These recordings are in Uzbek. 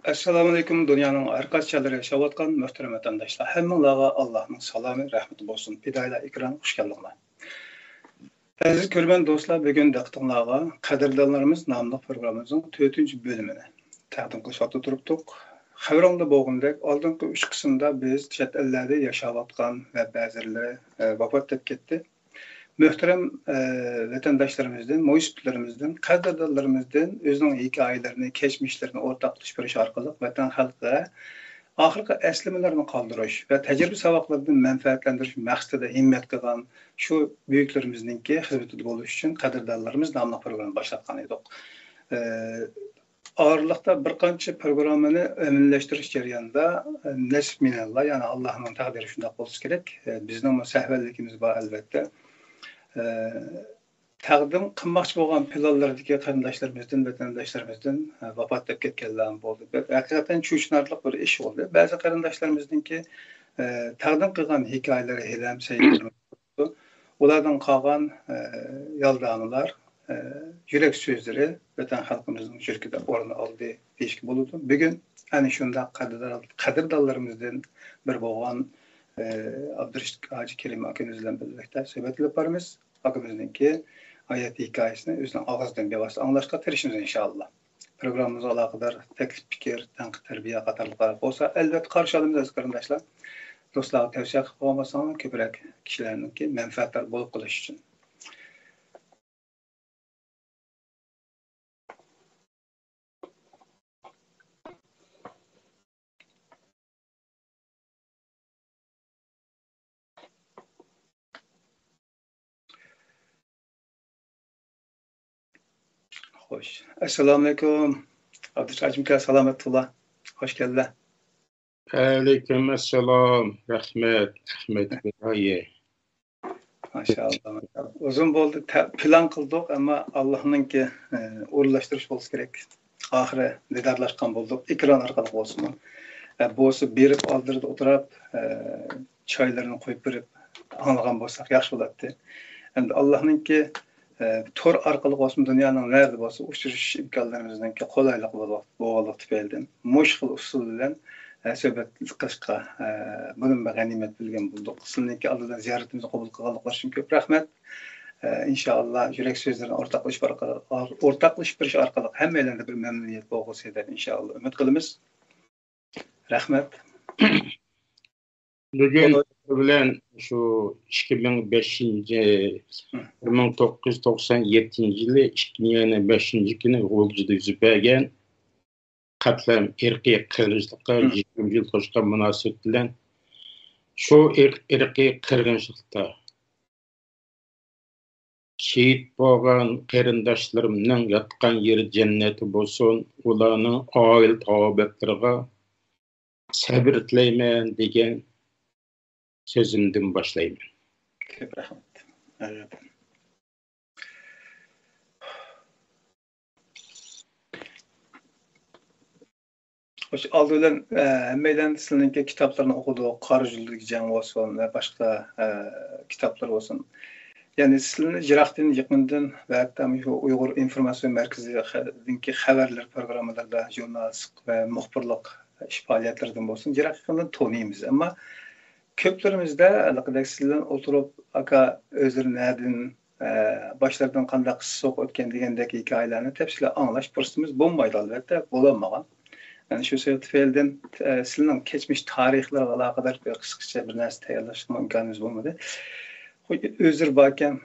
Assalamu alaykum dünyanın arkas çaları yaşayotgan muhterem vatandaşlar. Hemmelerine Allah'ın salamı, rahmeti bolsun. Pidayla ekran hoş geldinler. Aziz körmen dostlar, bugün diqqatingizga Qadrdanlarimiz namlı programımızın 4. bölümünü taqdim qilishga turibdik. Xabaringda bo'lgandek, oldingi 3 qismda biz chet ellarda yashayotgan va ba'zilari vafot etib ketdi. Muhterem vatandaşlarımızdan, muhiblerimizden, qadrdanlarimizdan o'zining hikoyalarini, keçmişlerini o'rtoqlashish orqali vatan xalqiga oxirgi eslamalarini qoldirish va tajriba saboqlaridan manfaatlantirish maqsadida himmat qilgan shu buyuklarimizningki xizmatida bo'lish uchun qadrdanlarimiz nomli programma boshlatgan edik. Ağırlıqda bir qancha programmani ömürleştirish jarayonida nasib minallah, ya'ni Allohning taqdiri shunday bo'lishi kerak. Bizning sahvalligimiz bor albatta. Taqdim qilmoqchi bo'lgan planlardagi qarindoshlarımızdan, vatandoshlarımızdan vafot etib ketganlar bo'ldi. Haqiqatan cho'chinarli bir ish bo'ldi. Ba'zi qarindoshlarimizningki taqdim qilgan hikoyalari ham sayyorlar. Ulardan qolgan yoldanlar, yurak so'zlari vatan xalqimizning yuragida o'rin oldi deyishga bo'ladi. Bugun ana shunda qadrdonlarimizdan bir bo'lgan Abdurashid Hoji Kerim akamiz bilan birlikda suhbat qilib boramiz. Akamizningki hayot hikoyasini o'zining og'zidan bevosita anglashga tirishamiz inshaalloh. Programmamizga aloqador taklif, fikr, tanqid, tarbiya qatorliqlar bo'lsa, albatta qarshi olamiz aziz qarindoshlar. Do'stlarga tavsiya qilib qolmasam, ko'proq kishilarningki manfaatlar bo'lib qolish uchun. Hoş. Esselamu aleyküm. Abdülhacimka selametullah. Hoş geldin. Aleyküm esselam. Rahmet. Ahmet Bey. Maşallah. Uzun oldu. Plan kıldık ama Allah'ınki uğurlaştırış olsun gerek. Ahire liderlaşkan bulduk. Ekran arkalık olsun. Boğusu berip aldırıp oturup çaylarını koyup verip anlagan bolsak yaxşı boladı. Hem Allah'ınki tor orqali bo'lsin dunyoning nerede bo'lsa uchrashish imkonlarimizdanki qolaylik bo'lganlik tufaylidan mush xil usul bilan suhbat qilishga buni g'animat bilgan bo'ldik. Sizningki oldidan ziyoratimizni qabul qilganliklar uchun ko'p rahmat. Inshaalloh yurak so'zlarini o'rtoqlashib orqali hammalarga bir mamnuniyat bo'lg'usi deb inshaalloh umid qilamiz. Rahmat. Bugün bilen şu 1997 yılı 2005 günü G'olcida yüzüp bergen qatlem irqiy qirg'inchilikqa 20 yil qo'shgan munosabat bilan shu irqiy qirg'inchilikda shehid bo'lgan qarindoshlarimning yotgan yeri jannati bo'lsin, ularning oil tavobatlariga sabr tilayman degan sözümden başlayayım. Evet. Hoş aldılar. Meydan sizinki kitaplarını okudu, Qarıcılık Cem olsun ve başka kitaplar olsun. Yani sizin Jirak'tan, Yıkmından ve hatta Uygur İnformasyon Merkezi'ndeki haberler programlarında jurnalistlik ve muhbirlik iş faaliyetlerden olsun. Jirak'tan tanıyımız ama köplerimizde sizden oturup aka özlerine başlardan kandak sok ötken degendeki hikayelerini tepsiyle anlaş fırsatımız bulmaydı elbette bulunmagan. Yani şu sebepten sizden geçmiş tarihlerle alakadar bir kısaca bir nesne tayarlaşma imkanımız bulmadı. Özür bakken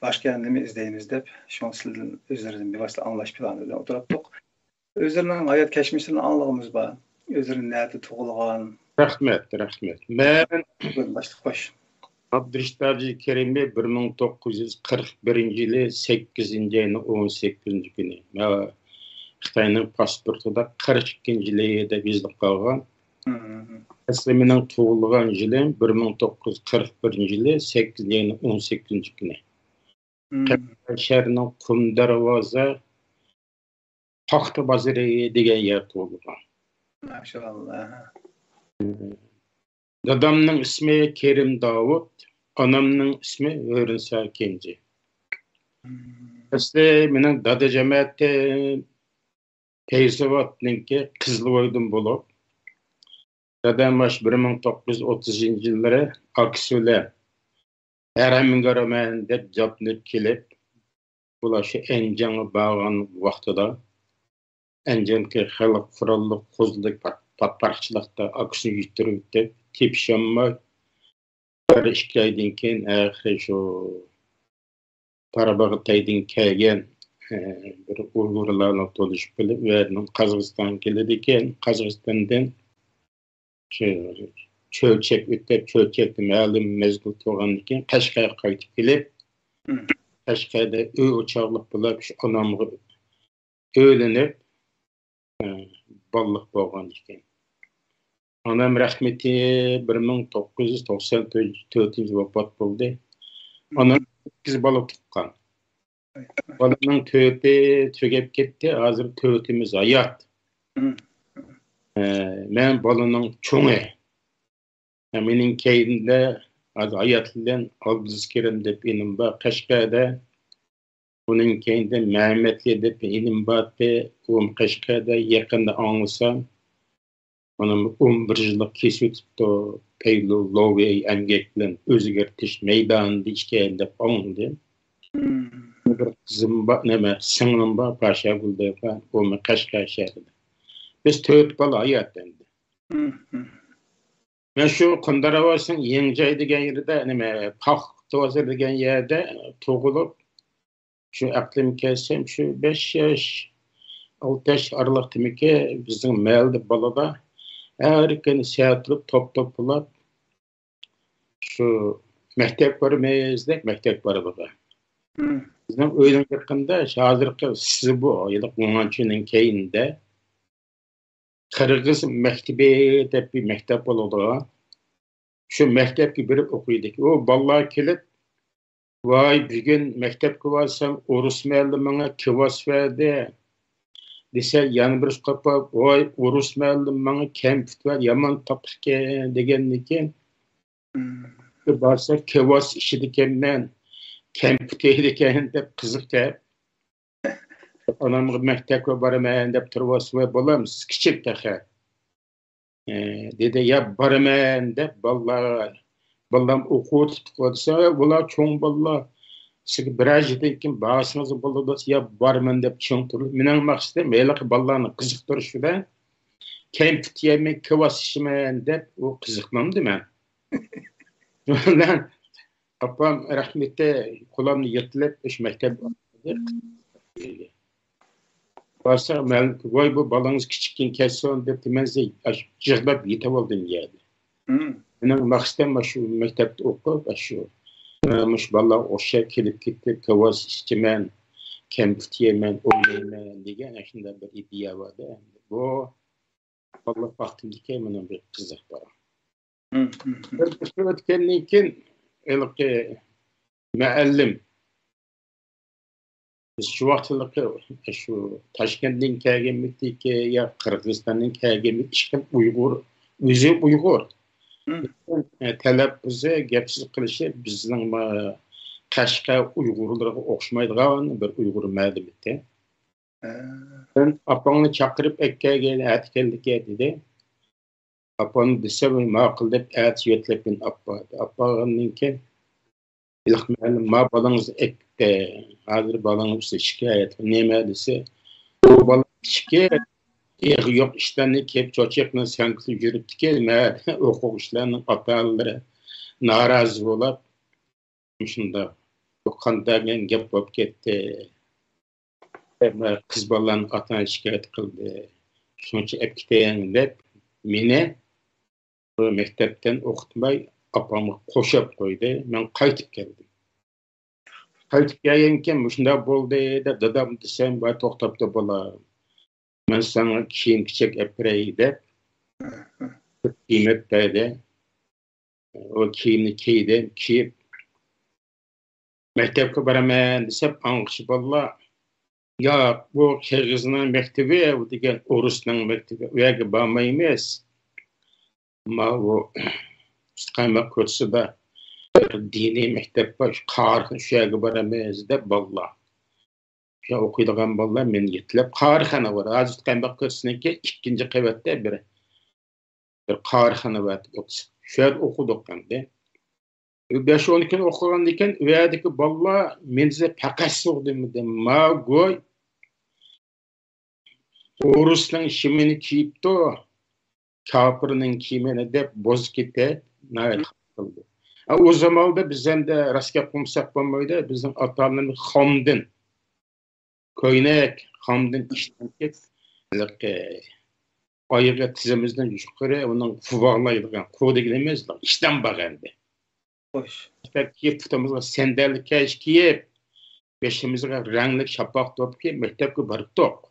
başka kendimi izleyiniz de şu an sizden özlerden bir vasıta anlaş planıyla oturuptuk. Özlerinin hayat geçmişini anlığımız var. Özlerinin nerede tuğulgan. Rahmet. Ben hoş. Abdurashid Hoji Kerim'i 1941 yılı 8. ayının 18. günü. Xitayning pasportida 42 yılı bizlik kalgan. Aslimening tug'ilgan yılı 1941 yılı 8. ayının 18. günü. Şehrining Qum darvoza Paxta bozori degan yer tug'ilgan. Maşallah. Dadamның ismi Kerim Davud, anamның ismi Hörünsa Kenji. Asli mening dada jamiyati Peysavatninki Qizilvoydan bo'lib, dadamash 1930-yillari Aksula Haramingaroman deb jopnib kelib, bular shu Anjanga borgan vaqtida Anjanki xalq qurolliq qo'zlik patparchilikda aksini yitirib deb tepshamay bir ikki oydan keyin axir shu Qarabağdaydan kelgan bir Uyg'urlarni to'lishib bilib, ularning Qozog'istonga keladi ekan, Qozog'istondan shu cho'lchak o'tib, cho'lchakda ma'lum mezgil turgandan keyin Qashqarga qaytib kelib, Qashqarda uy o'choqliq bo'lib, shu onamga o'ylanib, balliq bo'lgan ekan. Onam rahmeti 1994 vafot bo'ldi. Onam 8 bola tuqqan. Balaning 4'i tugab ketdi, hozir 4'imiz hayot. Men balaning cho'ngi. Mening keynimda hayotdan Abduzkirim deb inim bor Qashqarda. Uning keynida Mehmetli deb inim bor, Qashqarda yaqinda anglasam. Onun 11 yıllık kesitipti peylu lovi emgek bilen özgertiş meydanında işkeyinde anladı. Bir kızım var, neme singlim var, Paşa Gül'de var, o Qashqar şehrinde. Biz 4 bala hayat endi. Ben şu Qandaravasın Yengjay degan yerde, neme Paq Tavazir degan yerde tug'ilib, şu aqlim kelsem, şu 5 yaş, 6 yaş aralaqdimiki bizning mahalda balada her gün saat top-toplab şu mektep barımızda mektep barıbıga. Bizim öyle yakında hazırki sizi bu aylık 10-nın keyinde Qırgız mektebi deb bir mektep oldu. Şu mektepki birib okuydik. O ballar kelip vay bugün mektep kıvarsam Urus müəllimine kıvas verdi. Dese yani bir qapa vay Urus müəllim bana kempit var yaman tapık degendiken barsa kıvas işidiken men kempit ediken deb kızık deb anamı mektepke baraman deb turvas ve bolamız kichik taxa dedi ya baraman deb ballam okutib qo'ysa bular cho'ng ballar siz birajdan keyin basınızı bo'ladi ya barman deb cho'ng turib mening maqsadim meliq ballarni qiziqtirishda kempit yemek kvasishman deb u qiziqmamdi men. Ondan apam rahmetli qo'limni yirtilib ish maktab barsa men voy bu balangiz kichikkin kelsin deb menzi yig'lab yetib oldim yerdi. Mening maqsadim shu maktabda o'qib shu mush ballar o'sha kelib ketdi kavas ichman kempit yemen o'ylayman degan shunday bir ideya vardı. Bu Allah vaqtimdagi mening bir qiziq bor. Bir o'tgandan keyin ilqi muallim şu vaqtlarda şu Toshkentdan kelganmikdiki ya Qirg'izistondan kelganmik ishqim Uyg'ur o'zi Uyg'ur talabbuzi gapsiz qilishi bizning Qashqar Uyg'urlarga o'xshamaydigan bir Uyg'ur ma'lumati. Ben apangni chaqirib akkaga aytganligi dedi. Apang desam ma'qul deb aytib appaganninki ilk ma'lum ma balangiz ekte hazır balangiz shikoyat nima desa bu bala shikoyat yok işlerini kep çoçakla sanklı yürüttü kelme okul işlerinin ataları narazı olup şunda bu kandargen gap bop gitti. Kız balan atan şikayet kıldı. Sonuçta epkiteyen dep meni bu mektepten okutmay apamı koşup koydu. Ben kaytıp geldim. Kaytıp gelirken şunda boldu da dadam desem ben toktap da bola. Ben sana kiyim küçük eprey dep kıymet verdi. O kiyimni kiyip mektepke baraman desep anqışı balla ya bu Qirg'izning mektebi degan Urusning mektebi u yerga bormaymiz. Ma bu istiqomat kursida diniy mektep bor, qarg'in shu yerga boramiz deb balla. Şu okuyduğum bolalar men yetlep qarxana var. Hazır qanday qilsinki ikkinchi qavatda bir qarxana var. Şu yer okuduq endi. 5-10 kun o'qigandan keyin u yerdagi bolalar menga faqat so'g'dimdi. Ma go'y Orusning shimini kiyibdi, kafirning kiyimini deb bo'z ketib, nayt qildi. O zamonda biz endi rasga qumsaq bo'lmaydi, bizning ota-onamiz xomdin, ko'ynak, xomdin ishdan ketib, oyog'i tizimizdan yuqori, uning fuvaqlaydigan, qo'digan emas, ishdan bag'andi. Xo'sh. Kiyib tutamizga sandal kash kiyib, beshimizga rangli shapoq to'p kiyib maktabga bordik.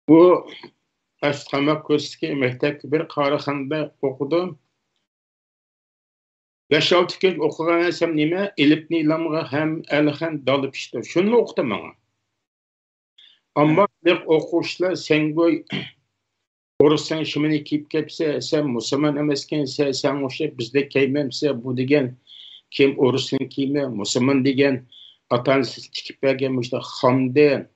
Bu Ashxama kursga maktabga bir qaraxonda o'qidim. 5-6 kun o'qigan edim nima? Elifni lamga ham alxan dalib ishdi. Shuni o'qidim menga. Ammo bir o'quvchilar sen go'y Orussan shimini kiyib kelsa, sen musulmon emaskansan, sen o'sha bizda kiymamsa, bu degan kim Orusning kiyimi, musulmon degan atansiz tikib bergan mushta xondan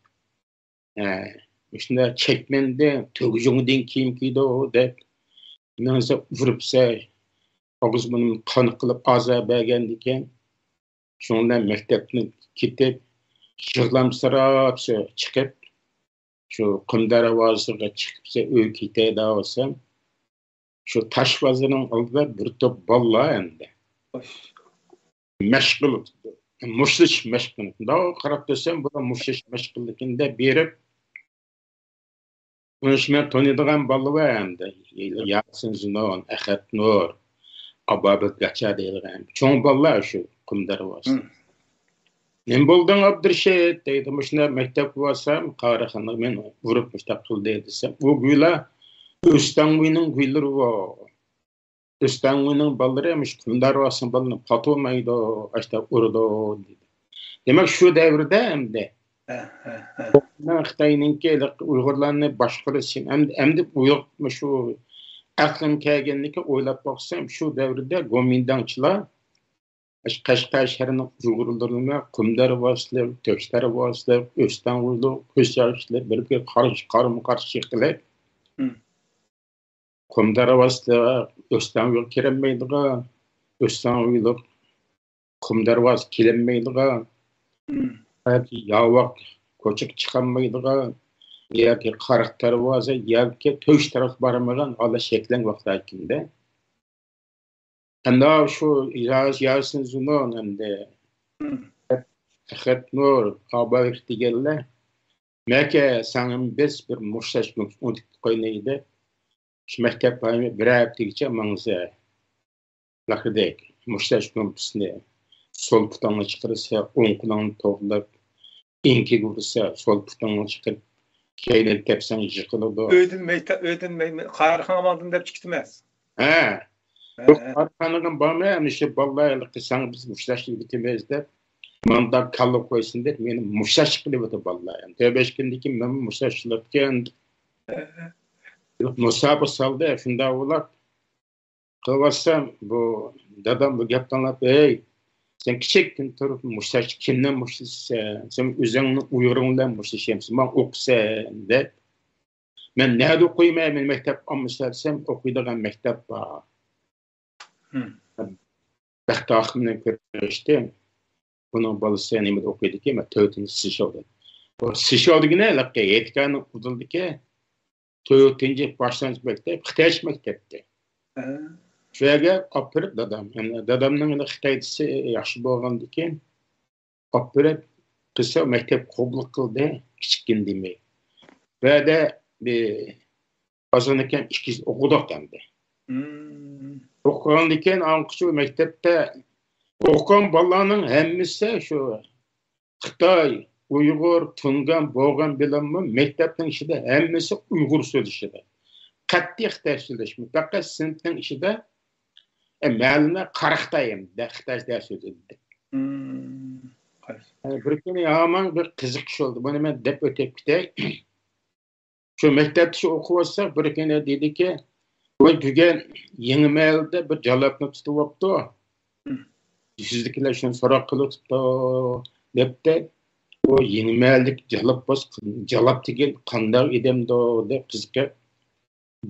shunda chekmanda tug'jungdan kiyim kiydi deb nansa uribsa og'iz burnimni qon qilib azob bergan ekan. Shundan maktabni ketib yig'lamsirab chiqib shu qumdarvozasiga chiqibsa uy ketayda olsam shu Toshvazirning oldida bir to'p bolalar endi mashg'ul mushish mashg'ul. Qarab tursam bu mushish mashg'ulligida berib Bunun tanıdığım balalar endi. Yasin Zinon, Ahad Nur, Ababet Gacha deyilgan. Çoğun balalar şu Qumdarvoz. Men boldun Abdurshid deydi. Muşna maktab bolsam, qaraxonda men urib mushtaq qildi desam, u guylar O'stanguning guylari bor. O'stanguning balalari ham Qumdarvozning balalarini patolmaydi, ashta urdi dedi. Demak shu davrda endi Xitoyninki Uyg'urlarni boshqarish endi Uyg'ur shu aqlim kelganlikka o'ylab boqsam shu davrda Gomindanchilar Qashqar shahrining Uyg'urlarini Qumdarvozlar, Toshdarvozlar, O'stangular, Qo'shachlar bir qarshi qilib Qumdarvozlar O'stangul kirmaydigan, O'stangul Qumdarvoz kelinmaydigan yoki yavoq ko'chib chiqolmaydigan yoki qariq darvoza yoki to'sh taraf bormagan hala shaklan vaqtlarda endi shu Yasin Zinon endi Ahad Nur Ababek deganlar maka sangim biz bir mushlash qo'ynaydi shu maktabni bir haftagacha mangza laqidek mushlash kumpusni sol putangni chiqarsa o'ng qo'lini to'g'rilab inki gursa sol putangni chiqarib keyin tepsang yiqiladi. Ödün qarxon oldin deb chiqdi emas. Ha. Qarxonga bormay, shu bolalar qilsang biz mushlashni bitamiz deb manda kalla qo'ysin deb meni mushlash qilib o'tib bolalar. 5 kundan keyin men mushlashlarga musobaqa soldi, shunda ular qilsam bu dadam bu gapdan ey sen kichikdan turib mushlash kimdan mushlashsa sen o'zingni Uyg'urlar mushlashamsan men o'qisan deb men nada o'qiyman maktab olmasam o'qiydigan maktab bor baxtaximni ko'rishdim buning bolasi nimada o'qiydi ekan 4-chi seshavda bu seshavdigina laqqa yetgani qudildiki 4-chi boshlang'ich maktab Xitoy maktabda shu yerga olib kirib dadamning Xitoychisi yaxshi bo'lgandan keyin olib kirib qilsa maktab qabul qildi kichikkin demay bu yerda ozgina kam 2 yil o'qidik endi o'qigandan keyin shu maktabda o'qigan bolalarning hammasi shu Xitoy Uyg'ur tungan bo'lgan bilanmi maktabning ichida hammasi Uyg'ur so'zlashadi qat'iy Xitoy so'zlashmaydi faqat sinfning ichida ma'lumlar qaraqtayim Xitoy so'zladi bir kuni aman bir qiziqish oldu buni men deb o'tib ketay shu maktabda o'qiyotsak bir kuni dediki bugun yangi mahalda bir jalobni tutib olibdi siznikilar shuni so'roq qilibdi debdi o yenimelik jalap degen qandaq edemdo deb qizga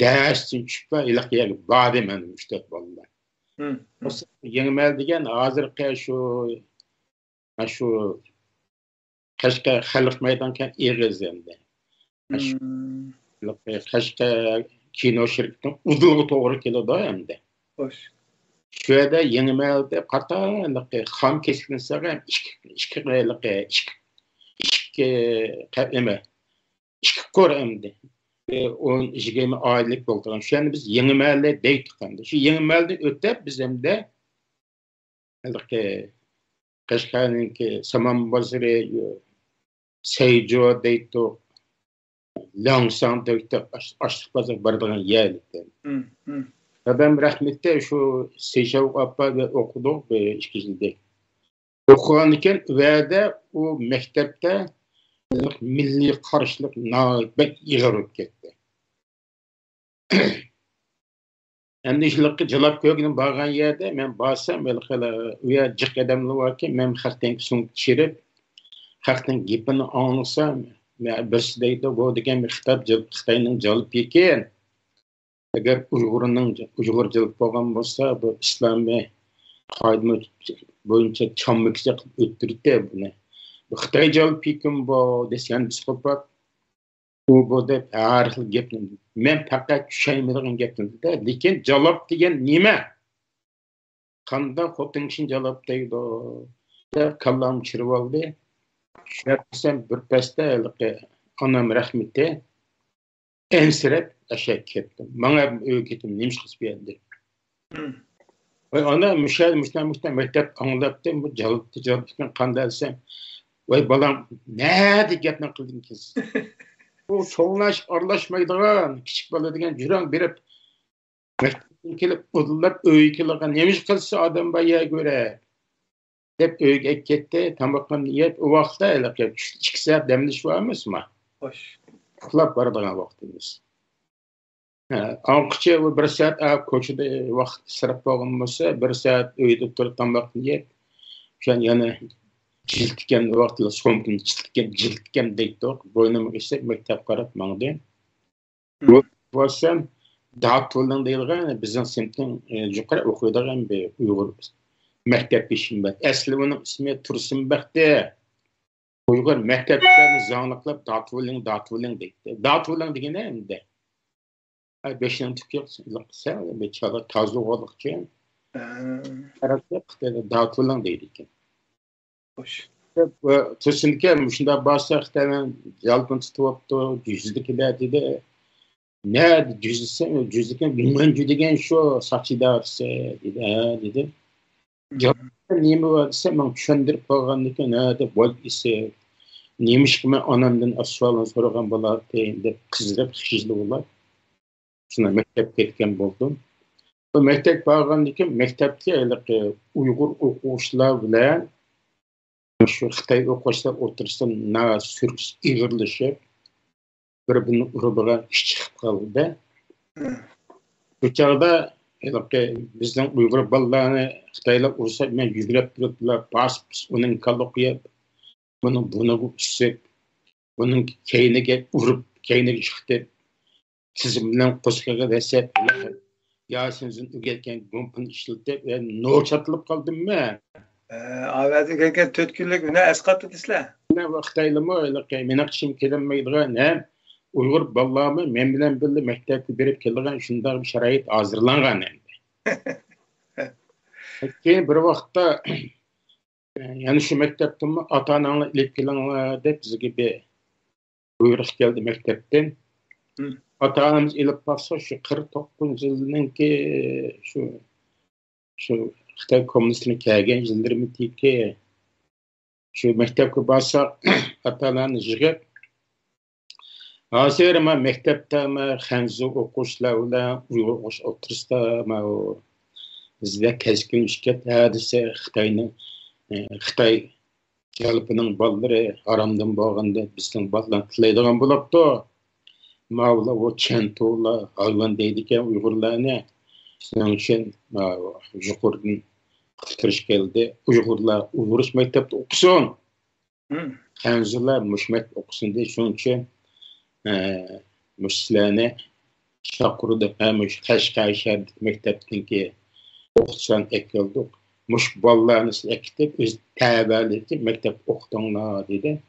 dərsçin çüpə ilaq yer bade mənim 3-4 balalar. Yenimelik degen hazırki şu Kaşka xalq meydankan eğizemde. Kaşka kino şirketining uzunluğu to'g'ri keladi hamda. Xo'sh. Shu yerda Yenimelda qataliq xam kesilsa ham ikki ko'ramdi. 10-20 oylik bo'lgan. Shu yerni biz Yenimelda deydiqanda. Shu Yenimelda o'tib biz hamda Qashqarninki Saman bozori Seyjo deydi. Langsam deydi. Açlıq bazar baradigan yerlikda. Ben rahmetli şu Seyşav Appa ve okuduk 2 yılda. Okuganken ve o mektepte milli karşılık bek yığılıp gitti. Hem de işlik cılap köygünün bağın yerde ben basam ve cık adamlı varken ben haktan sun çirip haktan gipini anlasam ve birisi deydi bu degen bir kitap Xitayning jalip eken. Eğer Uygurculuk bo'lgan bo'lsa, bu islomiy qoida bo'yicha chammiqcha qilib o'ttirdi buni. Bu Xitoy jalb ekan bu degan psixopat bu deb har xil gapni. Men faqat tushunmaydigan gapni-da, lekin javob degan nima? Qanday xotin kishin javob deydi? Kallam chirib oldi. Shunaqasam bir pasda onam rahmeti ensirab aşağı ketdim. Bana öğütüm neymiş kız bir yerde. Ve ona müşteri mektep anlattım. Bu cevaptan kandalsam. Ve balam ne diye yapma kıldın kız. Bu çoğunlaş arlaşmaydıgan. Küçük bala degen jüran berip mektepten kelip odulap öğütülerden neymiş kılsa adam bayağı göre. Hep öğüt ketdi. Tamam niyet o vaxtda 2 saat demliş varmış mı? Hoş. Uxlab baradigan vaqtimiz. Anqıcha ve 1 saat ko'chada vaqt sarf bo'lgan bo'lsa, 1 saat uyda turib tamaqni yeb, o'shan yana jiltgan vaqtda so'mkini jiltgan deydi. Bo'ynimga ishib maktab qarab mangdi. Bu bo'lsam Dağıtılan deyilgan bizning sinfning yuqori o'qiydigan bir Uyg'ur maktab ishimbat. Asli uning ismi Tursunbek'ti. Uyg'ur maktablarni zangliqlab dağıtılan deydi. Dağıtılan degani endi 5-ni tüküyorsa bir çala tazı oldukça karakter Xitayda dağıtılan deydi ekan. Hoş. Tushunken shunda boshqa Xitoydan jalpin tutibdi, juzidagilar dedi. Ne juzikan bilman degan shu sochidarsi dedi. Nima bo'lsa men tushuntirib qo'ygandan keyin deb bo'lsa nemishki men onamdan asvolni so'ragan bo'lardi deb qizdirib xijli bo'lib shuna maktabga ketgan bo'ldim. Bu maktab borgandan keyin maktabga Uyg'ur o'quvchilar bilan shu Xitoy o'quvchilar o'tirishda sürgüs ig'irlashib bir-birini urib ish chiqib qoldi. Bu chog'da bizning Uyg'ur bolalarni Xitoylar ursa men yugurib turibdilar, bas uning kalloqiyib buni tushib buning keyniga urib keyniga chiqdi. Siz bilan qo'shqaga desep Yasin'in ügetken gumpun işletip noçatılıp kaldım mı? Avazı gelken 4 günlük ne esqatı disler? Ne vaxtaylı mı öyle menaqşim kelinmeydiğen hem Uygur ballamı men bilen birli mektepte berip keldiğen şunday bir şarait hazırlangan endi. Keyin bir vaqtda yani şu mektepte mi ata-anangla ilip kelinglar deb bizga bir buyruq keldi mektepten. Ata-anamız ilip baksa şu 49 yılınki şu Xitoy kommunistini kelgen yıllarımdaki şu mektepke baksa ata-anani yig'ib hozir men maktabdami Xanzu o'quvchilar bilan Uyg'ur o'tirisda bizga keskin ishkat hadisa Xitoy jalpining bolalari haromdan bo'lganda bizning bolalar tilaydigan bo'libdi. Mavla o çentola hayvan deydi ki Uygurlarına shuning uchun yuqoridan qiftirish keldi. Uyg'urlar Uyg'urish maktabda o'qisin. Hanzılar müşmek okusun diye şunun için müşsizlerine çakırdı. Müş Kaşkay şehirlik mektepteki okusan ekildik. Müş ballarını ekitip öz təbəli mektep okutunlar dedi.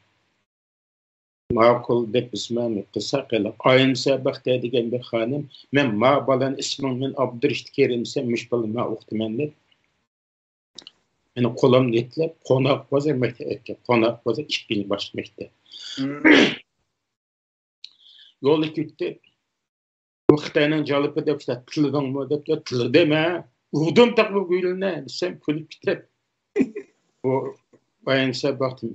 Ma'qul deb ismini qısa qilib ayın sabaqda degan bir xonim men ma balan ismimni Abdurishid Kerimse müş balma o'qitaman deb meni qo'lim yetlab qo'noq bozor maktabga qo'noq bozor 2 bosh maktab yo'lga ketdi bu Xitoyning jolibi deb tilidingmi deb tilidimi udum taqib qo'yilna desam kulib ketib bu ayın sabaqda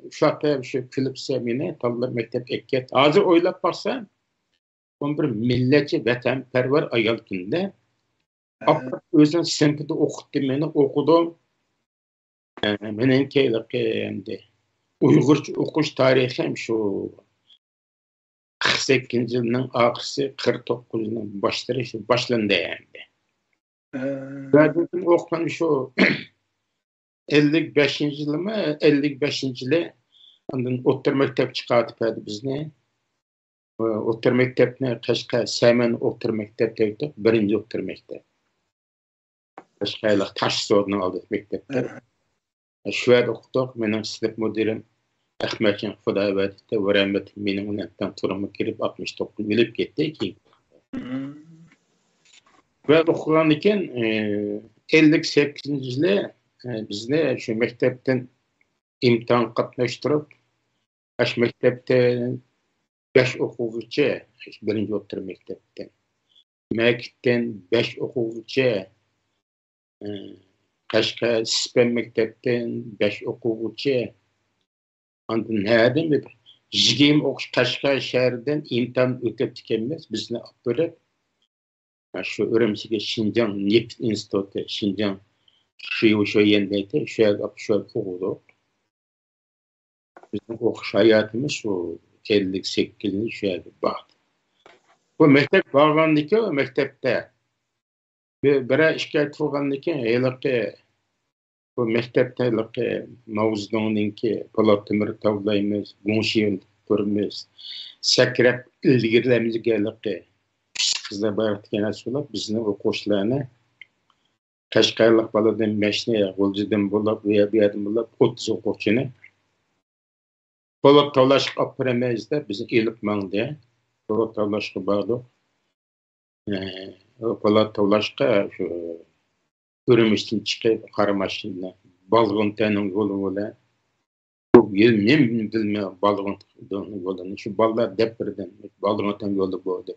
uşaqlar şu kulibsa meni tollar maktab ekket hozir o'ylab baksam bu bir millatchi vatanparvar ayol kunda o'zim sinfida o'qitdi meni o'qidim menimki endi Uyg'urcha o'qish tarixim shu 48 yilning oxirisi 49 yilning boshlari shu boshlandi endi o'qigan shu 55 yilmi 55 yili ondan o'rta maktab chiqardi bizni o'rta maktabni Qashqar Saman o'rta maktab deydi birinchi o'rta maktab Qashqarlik Toshso'rni oldi maktabda shu yerda o'qidik mening sinf mudirim Ahmadjon Xudoyberdi va rahmat mening undan turma kirib 69 yilib ketdi keyin va o'qigan ekan 58 yili bizni shu maktabdan imtihon qatnashtirib shu maktabda 5 o'quvchi birinchi o'rta maktabdan maktabdan 5 o'quvchi Qashqar Spen maktabdan 5 o'quvchi ondan nereden bir 20 o'qish Qashqar shahridan imtihon o'tib ekanmiz bizni olib borib shu Urumchiga Shinjong Neft instituti Shinjong şu yendeydi şu yerda şu o'qidik bizning o'qish hayotimiz shu 58 yil shu yerda bor bu maktab borgandiki maktabda bir ishga turgandan heliqi bu maktabda mavzudinki palatimir tavlaymiz g'ushiyil ko'ramiz sakrab ilgirlamizga qizlar borgan aslar bizni o'quvchilarni Qashqarlik baladan mashina g'uljidan bo'lib bu yerdan bo'lib 30 o'quvchini polab tavlashga olib biramizda bizni elib mangdi polab tavlashga bordik polab tavlashga shu Urumchidan chiqib qora mashina Balg'ontaning yo'li bilan bu yil men bilmay Balg'ontaning yo'lini shu bolalar deb birdan Balg'ontaning yo'li bo'ldi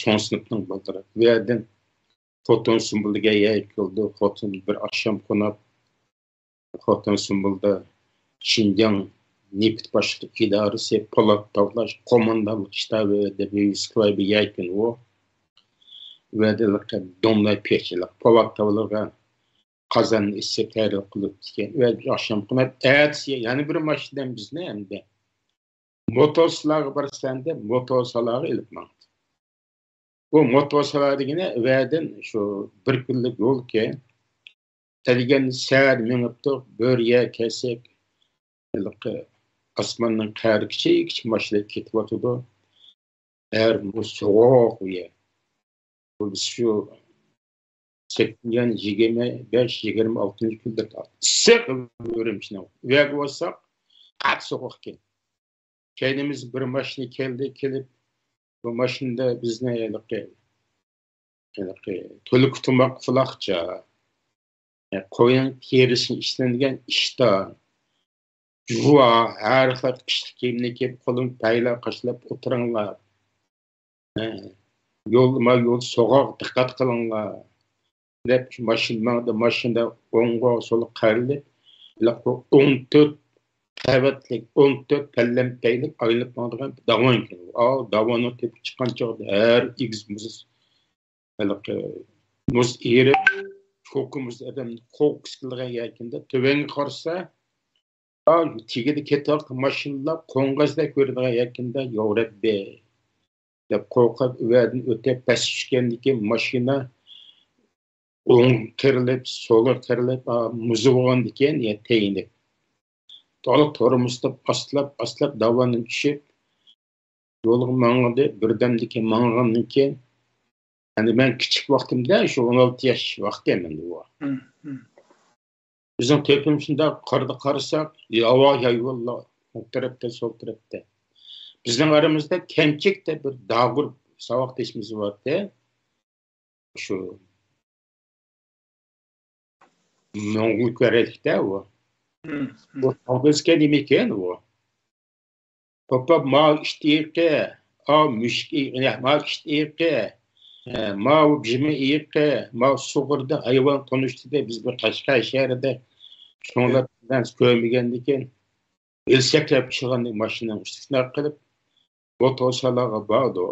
cho'ng sinfning bolalari bu yerdan Xotin Sumbulga yayıldı. Xotin bir akşam konab Xotin Sumbulda Şinjan Neft başlık idaresi Polat Tavlaş komandalık ştabı da bir sklaybi yayken o ve de domlay peçilik Polat Tavlaş'a kazan istekleri kılıp diken ve akşam konab ertesiye yani bir maçtan biz ne hem de motosilağı barsan da motosilağı ilipman bu motosalardigine verden şu bir kunlik yol ki telgen saat minuttuk börye kesek asmanın qari kichik mashina ketib o'tdi eğer bu soğuk ya bu şu 25-26 kunda issiq Urumchini ve olsak qat soğuk ekan kendimiz bir mashina kelib bu maşında bizne tölü kutumak fulakça koyun terisini işlendigen iştah juva her xil kışlık kiyimini kiyip kolun payla qaşlap oturanglar yol soğuk dikkat kılınlar dep maşında onga solu qarilip 14 qavatlik 14 pellempeylik ayrılıp mağdırgan davan ki. Davanı tepki çıkan çağda her x muz erip kokumuz adam kok sıkılgan yerkinde tüveni karsa tigidi ketak maşinla kongazda görüdüğün yerkinde yoğrab be dep kokab üvedin öte pes düşkendiki maşina on kerilip sola kerilip muzu boğan diken ya teyinip To'liq tormozda aslab davanın tushib, yo'lga mang'idi, birdamdan keyin mang'andan keyin, yani men kichik vaqtimda shu 16 yosh vaqt endi bu. Bizning tepim shunda qarda qarasak, havo hayvonlar o tarafda, sol tarafda. Bizning aramizda Kemchikda bir dağgur savoqdeshimiz borda. Shu Mo'ng'ul ko'raylikda u. Bu tog'izga nima ekan u? Papa ma ishtiqi, mushki, ma ishtiqi, ma bijmi iqi, ma sug'urda hayvon tanishdi biz bu Qashqar shahrida shunlar bilan ko'rmagandikan, elsaklab chiqqan mashinaning ustida qilib motosalarga bordi.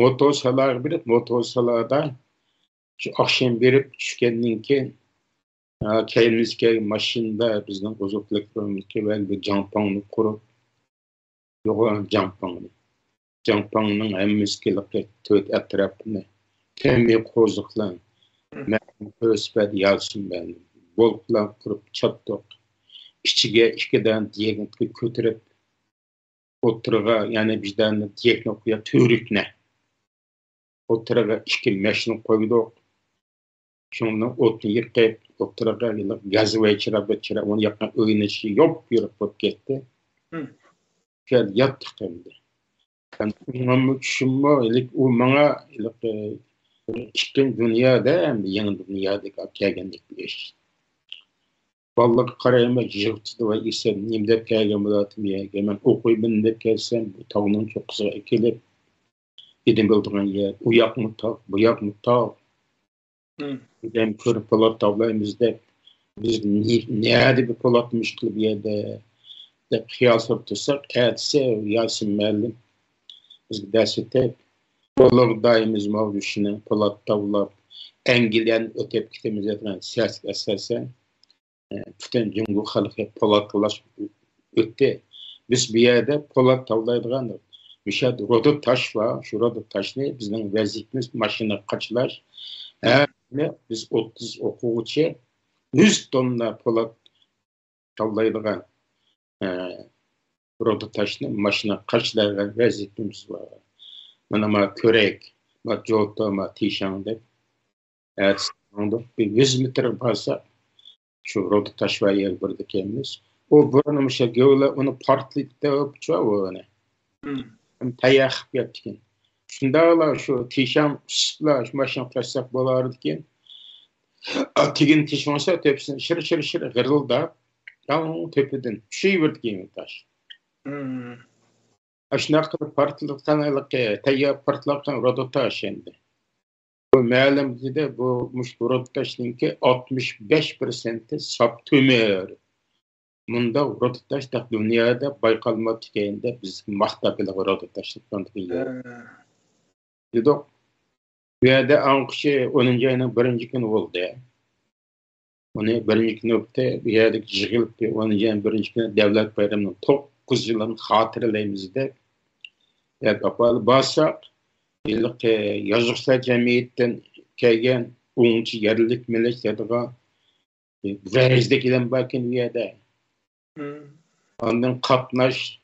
Motosalarga berib, motosalarda shu oqshom berib tushgandan keyin keyinimizga mashinada bizning oziqliklarimizni va bir jamponni qurib, yo'g'on jampongning hammasiga to'rt atrofini kemiy qo'ziqlar, ko'spat yalsin ben, bolqlar qurib chattoq, ichiga ikkidan diagnoz ko'tarib o'tirga, ya'ni bizdan diagnoz qo'ya turikni o'tirga ikki mashina qo'ydik. Şundan otni yıkıp, doktora gaz ve içira, onu yakın öğüneci yok yürüp gitti. Gel yattık şimdi. Ben umamı düşünme, o bana çıkın dünyada, yeni dünyada gelgendik bir iş. Vallahi karayıma jırtıdı ve isem, nimde gelgemelatım ya, hemen okuyup de gelsem, bu tağının çok kısa ekilip, gidin bildiğin yer, uyak mı tak, bu yak mı tak. Hem körüp polat tavlayımızda biz nerede bir polatmış gibi bir yerde hiyal sortırsak, eğetse Yasin Merlim biz derste polat daimiz mavduşuna polat tavlap engilen ötep kitemiz eden siyasi esersen bütün cumhur halkı polatlaş ötte biz bir yerde polat tavlaydıgan müşahede rodu taş var, şu rodu taş ne bizim vazifemiz maşına kaçılar. Biz 30 o'quvchi 100 tonna po'lat tavlaydigan rodotoshni mashina qachlaydigan vaziyatimiz bor. Mana ma ko'rak, ma jo'to, ma tishang deb bir 100 metr bo'lsa shu rodotosh va yer birda kelamiz. O burun o'sha gavla uni portlikda o'pcho'ni. Tayyaq yaptı. Şundalar şu tişam splash maşın taşsak bolardı ki atigin tişmansa tepsin şır gırılda tam tepeden şey verdi ki taş. Aşna kadar partlıktan alık tayya partlıktan rodotaş endi. Bu ma'lum dedi bu muş rodotaşninki 65% sap tümür. Bunda rodotaş da dünyada bayqalma tikeyinde biz maqtabıyla rodotaşlıktan diyor. Dedik, bu yerde anqışı 10. ayının 1. günü oldu ya. Onu 1. günü öpte, bu yerdeki jığılıp 10. ayının 1. günü devlet bayramının 9 yılın hatırlayımızda kapalı basak, yıllık yazıklar cemiyetten kelgen 10. yerlilik milletlerine vəzdekilen bakın bu yerde. Ondan katnaş,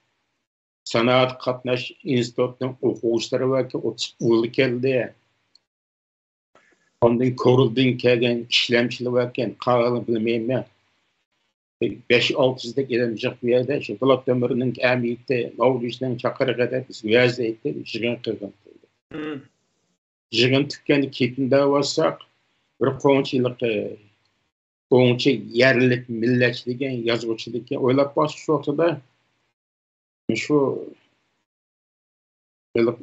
sanat katnaş institutun okuvçileri var ki 30 yıl geldi. Ondan koruldun kelgen işlemçiler varken kağılı bilmeyeyim ben. 5-6'da gelemeyecek bir yerde. Şu Bulat Ömür'ün emniyette, Mavluş'tan Çakır'a kadar biz vəzdeydi, jığın kırgın. Jığın tükkeni kitinde varsak, bir qo'ngchi yerlik millatchilik yozuvchilikka o'ylab bosish shu vaqtida shu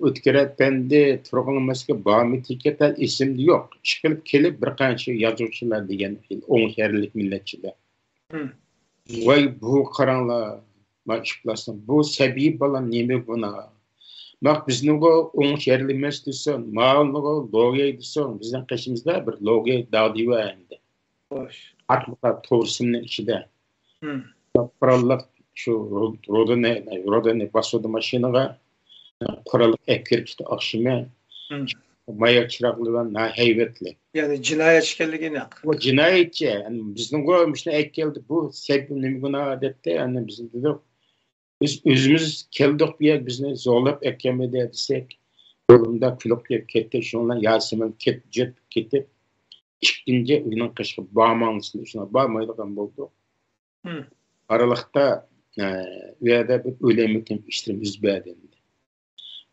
o'tkiratganda turg'unmasga bormitikka esimda yo'q. Chiqilib kelib bir qancha yozuvchilar degan o'ng yerlik millatchilar. Voy bu qaranglar, men ishlasam bu sabiy bola nima buna? Bak bizning o'ng yerlik emas desin, ma'lumga logey desin, bizning qishimizda bir logey da'diva endi. Hoş. Atlıklar to'rsimning ichida. Qurollar shu rodani basodi mashinaga qurol ekirkdi oqshimi mayak çıraklı ve heybetli. Yani cinayet ekanligini. O cinayetçi. Yani bizden koymuşlar ek geldi. Bu sebep ne adette yani bizim dedik. Biz özümüz keldik bir yer bizni zorlap ekemedi desek. Yolunda külüp gelip ketti. Şundan Yasemin ketip İkinci oyunun kışkı bağmansın. Şuna bağmaydıgan oldu. Aralıkta veya bir ölemekim işlerim üzbedindi.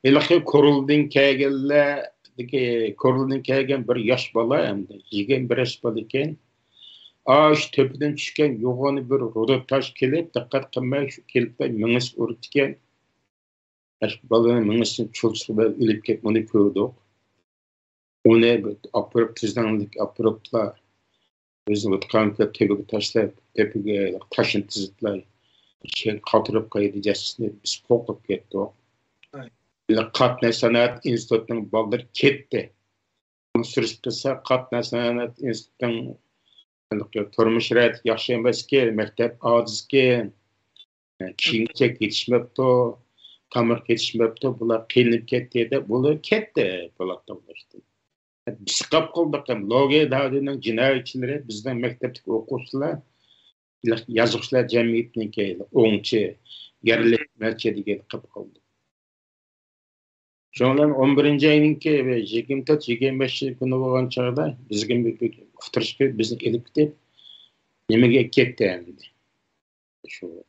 Elaki koruldan kelgen bir yaş bala hem de. 21 yaş bala iken ağaç töpüden düşken yoğunu bir roda taş kelip dikkat kılmay şu kelip de mıngıs urutken yaş balanın mıngısın çulsusu böyle ölüp ketmeni kördük. Onu apırıp tızdanlık apırıpla bizim otkanka tepeki taşlar tepeki taşın tızıtlar şey katırıp kaydı cesini biz koklup kettik. Katne Sanat İnstitutu'nun baldır ketdi. Bunu sürüştürse Katne Sanat İnstitutu'nun turmuş rayet yaxşı emeski, mektep aciski, kiyimçek yetişmepti, tamir yetişmepti, bular qiynalib ketdi de, bular ketdi. Biz qap qildik ham Logiya davrining jinoyatchilari bizning maktabdagi o'quvchilar yozuvchilar jamiyatining o'ngchi yaralashmachi degan qilib qildi. Şondan 11-ci ayınki ve 24-25 günü olan çağda bizge bir uftırışkı bizni elip gidip nemege ketdi endi. Şu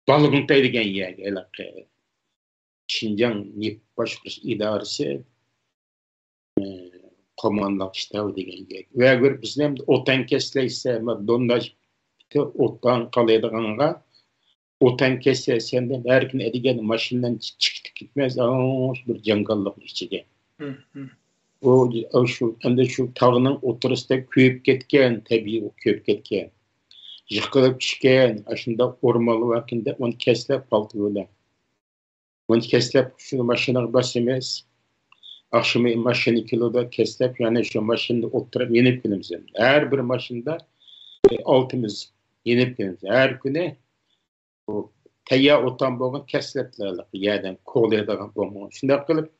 Balıgıntay degen yer elaqı. Şinjan Neft Başqurish İdaresi komandanlık ştabı degen yer. Ve bir biznem otan kesleyse dondaj otan qalaydiganga otan kesse senden her gün edigen maşından çıkıp gitmez bir jangallık içige. O şu hem şu tağının oturusda köyüp ketken tabii köyüp ketken. Yıkılıp çıkan aşında ormalı vakinde onu keslep paltı böyle. Onu keslep şunu maşına basımız. Akşamı maşını kiloda keslep yani şu maşında oturup yenip günümüzden. Her bir maşında altımız yenip günümüzden. Her güne o tayya otan boğun kesletlerlik yerden kolaydagan boğun. Şunday qılıp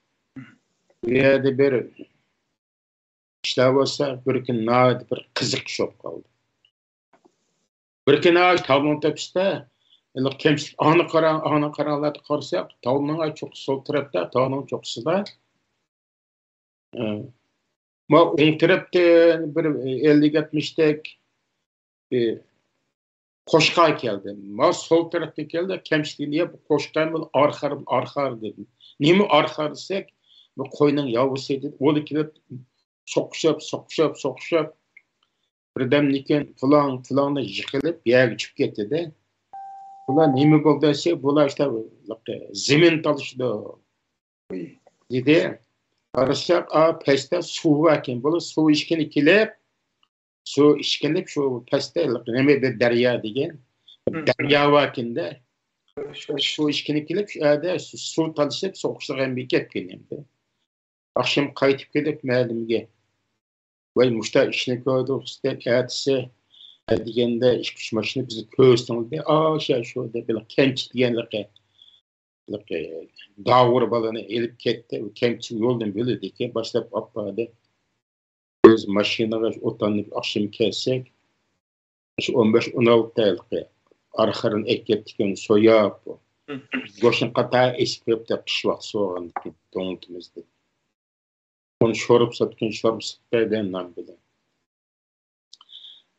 yerde bir işler olsa bir gün nayet bir kızık şop kaldı. Bir gün ağaç tavlının tepside kemşik ana karanlarda qarsak tavlının çok sol tarafta tavlının çok sıda ma on tarafta bir 50-70'tek qo'shqa keldi. Ma sol tarafga keldi, kemshlikniye bu qo'shqan bu arxar dedim. Nima arxar desek, bu qo'yning yavusi edi. O'li kelib soqishib birdamnikin fulonni yiqilib yerga tushib ketdi-da. Bular nima bo'ldi desa, bular işte zemin talishdi. Dedi. Qarashaq, pastda suv ekan. Bular suv ichkini kelib su içkinlik şu peste neme de derya degan daryo vakinde şu içkinlik kelib şu yerda suv talishib so'qishgan bekat keldi. Akşam qaytib kelib ma'limga voy mushta ishni ko'rdik deb aytsa deganda ish kuch mashina bizni ko'rsatdi. Shu deb kemch deganligi davr balani elib ketdi. U kemch yo'ldan bo'ldi ki boshlab opadi. Biz maşinaga otanıp akşam kelsek, 15-16 aylık arxarın ekettikken soyap, goşun qata esip de kış vaqt soğan tonutumuzda. Onu şorup satken şorup sataydan nam bilen.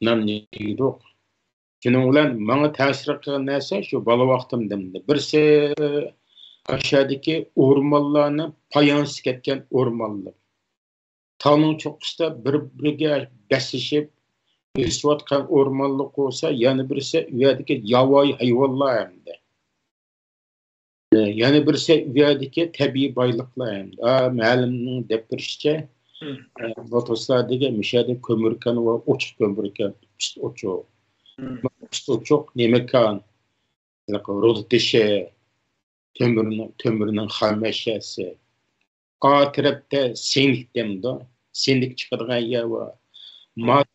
Nam neydik? Şunun ulan bana ta'sir qilgan narsa şu bala vaqtimda. Birisi aşağıdaki ormanlarni payansiz ketgan ormanlar. Tağının çoxusu bir-biriga basishib o'sayotgan o'rmonlik bo'lsa, yana birisi u yerdagi yovvoyi hayvonlar hamda. Yana birisi u yerdagi tabiiy boyliqlar hamda. Ma'lumning deb turishicha, fotoslardagi mishada ko'mirkan va ochiq ko'mirkan, ochiq nemakan, ro'datishi, temirining xamashasi. Tarafta senlik demdi. Senlik chiqadigan yer var.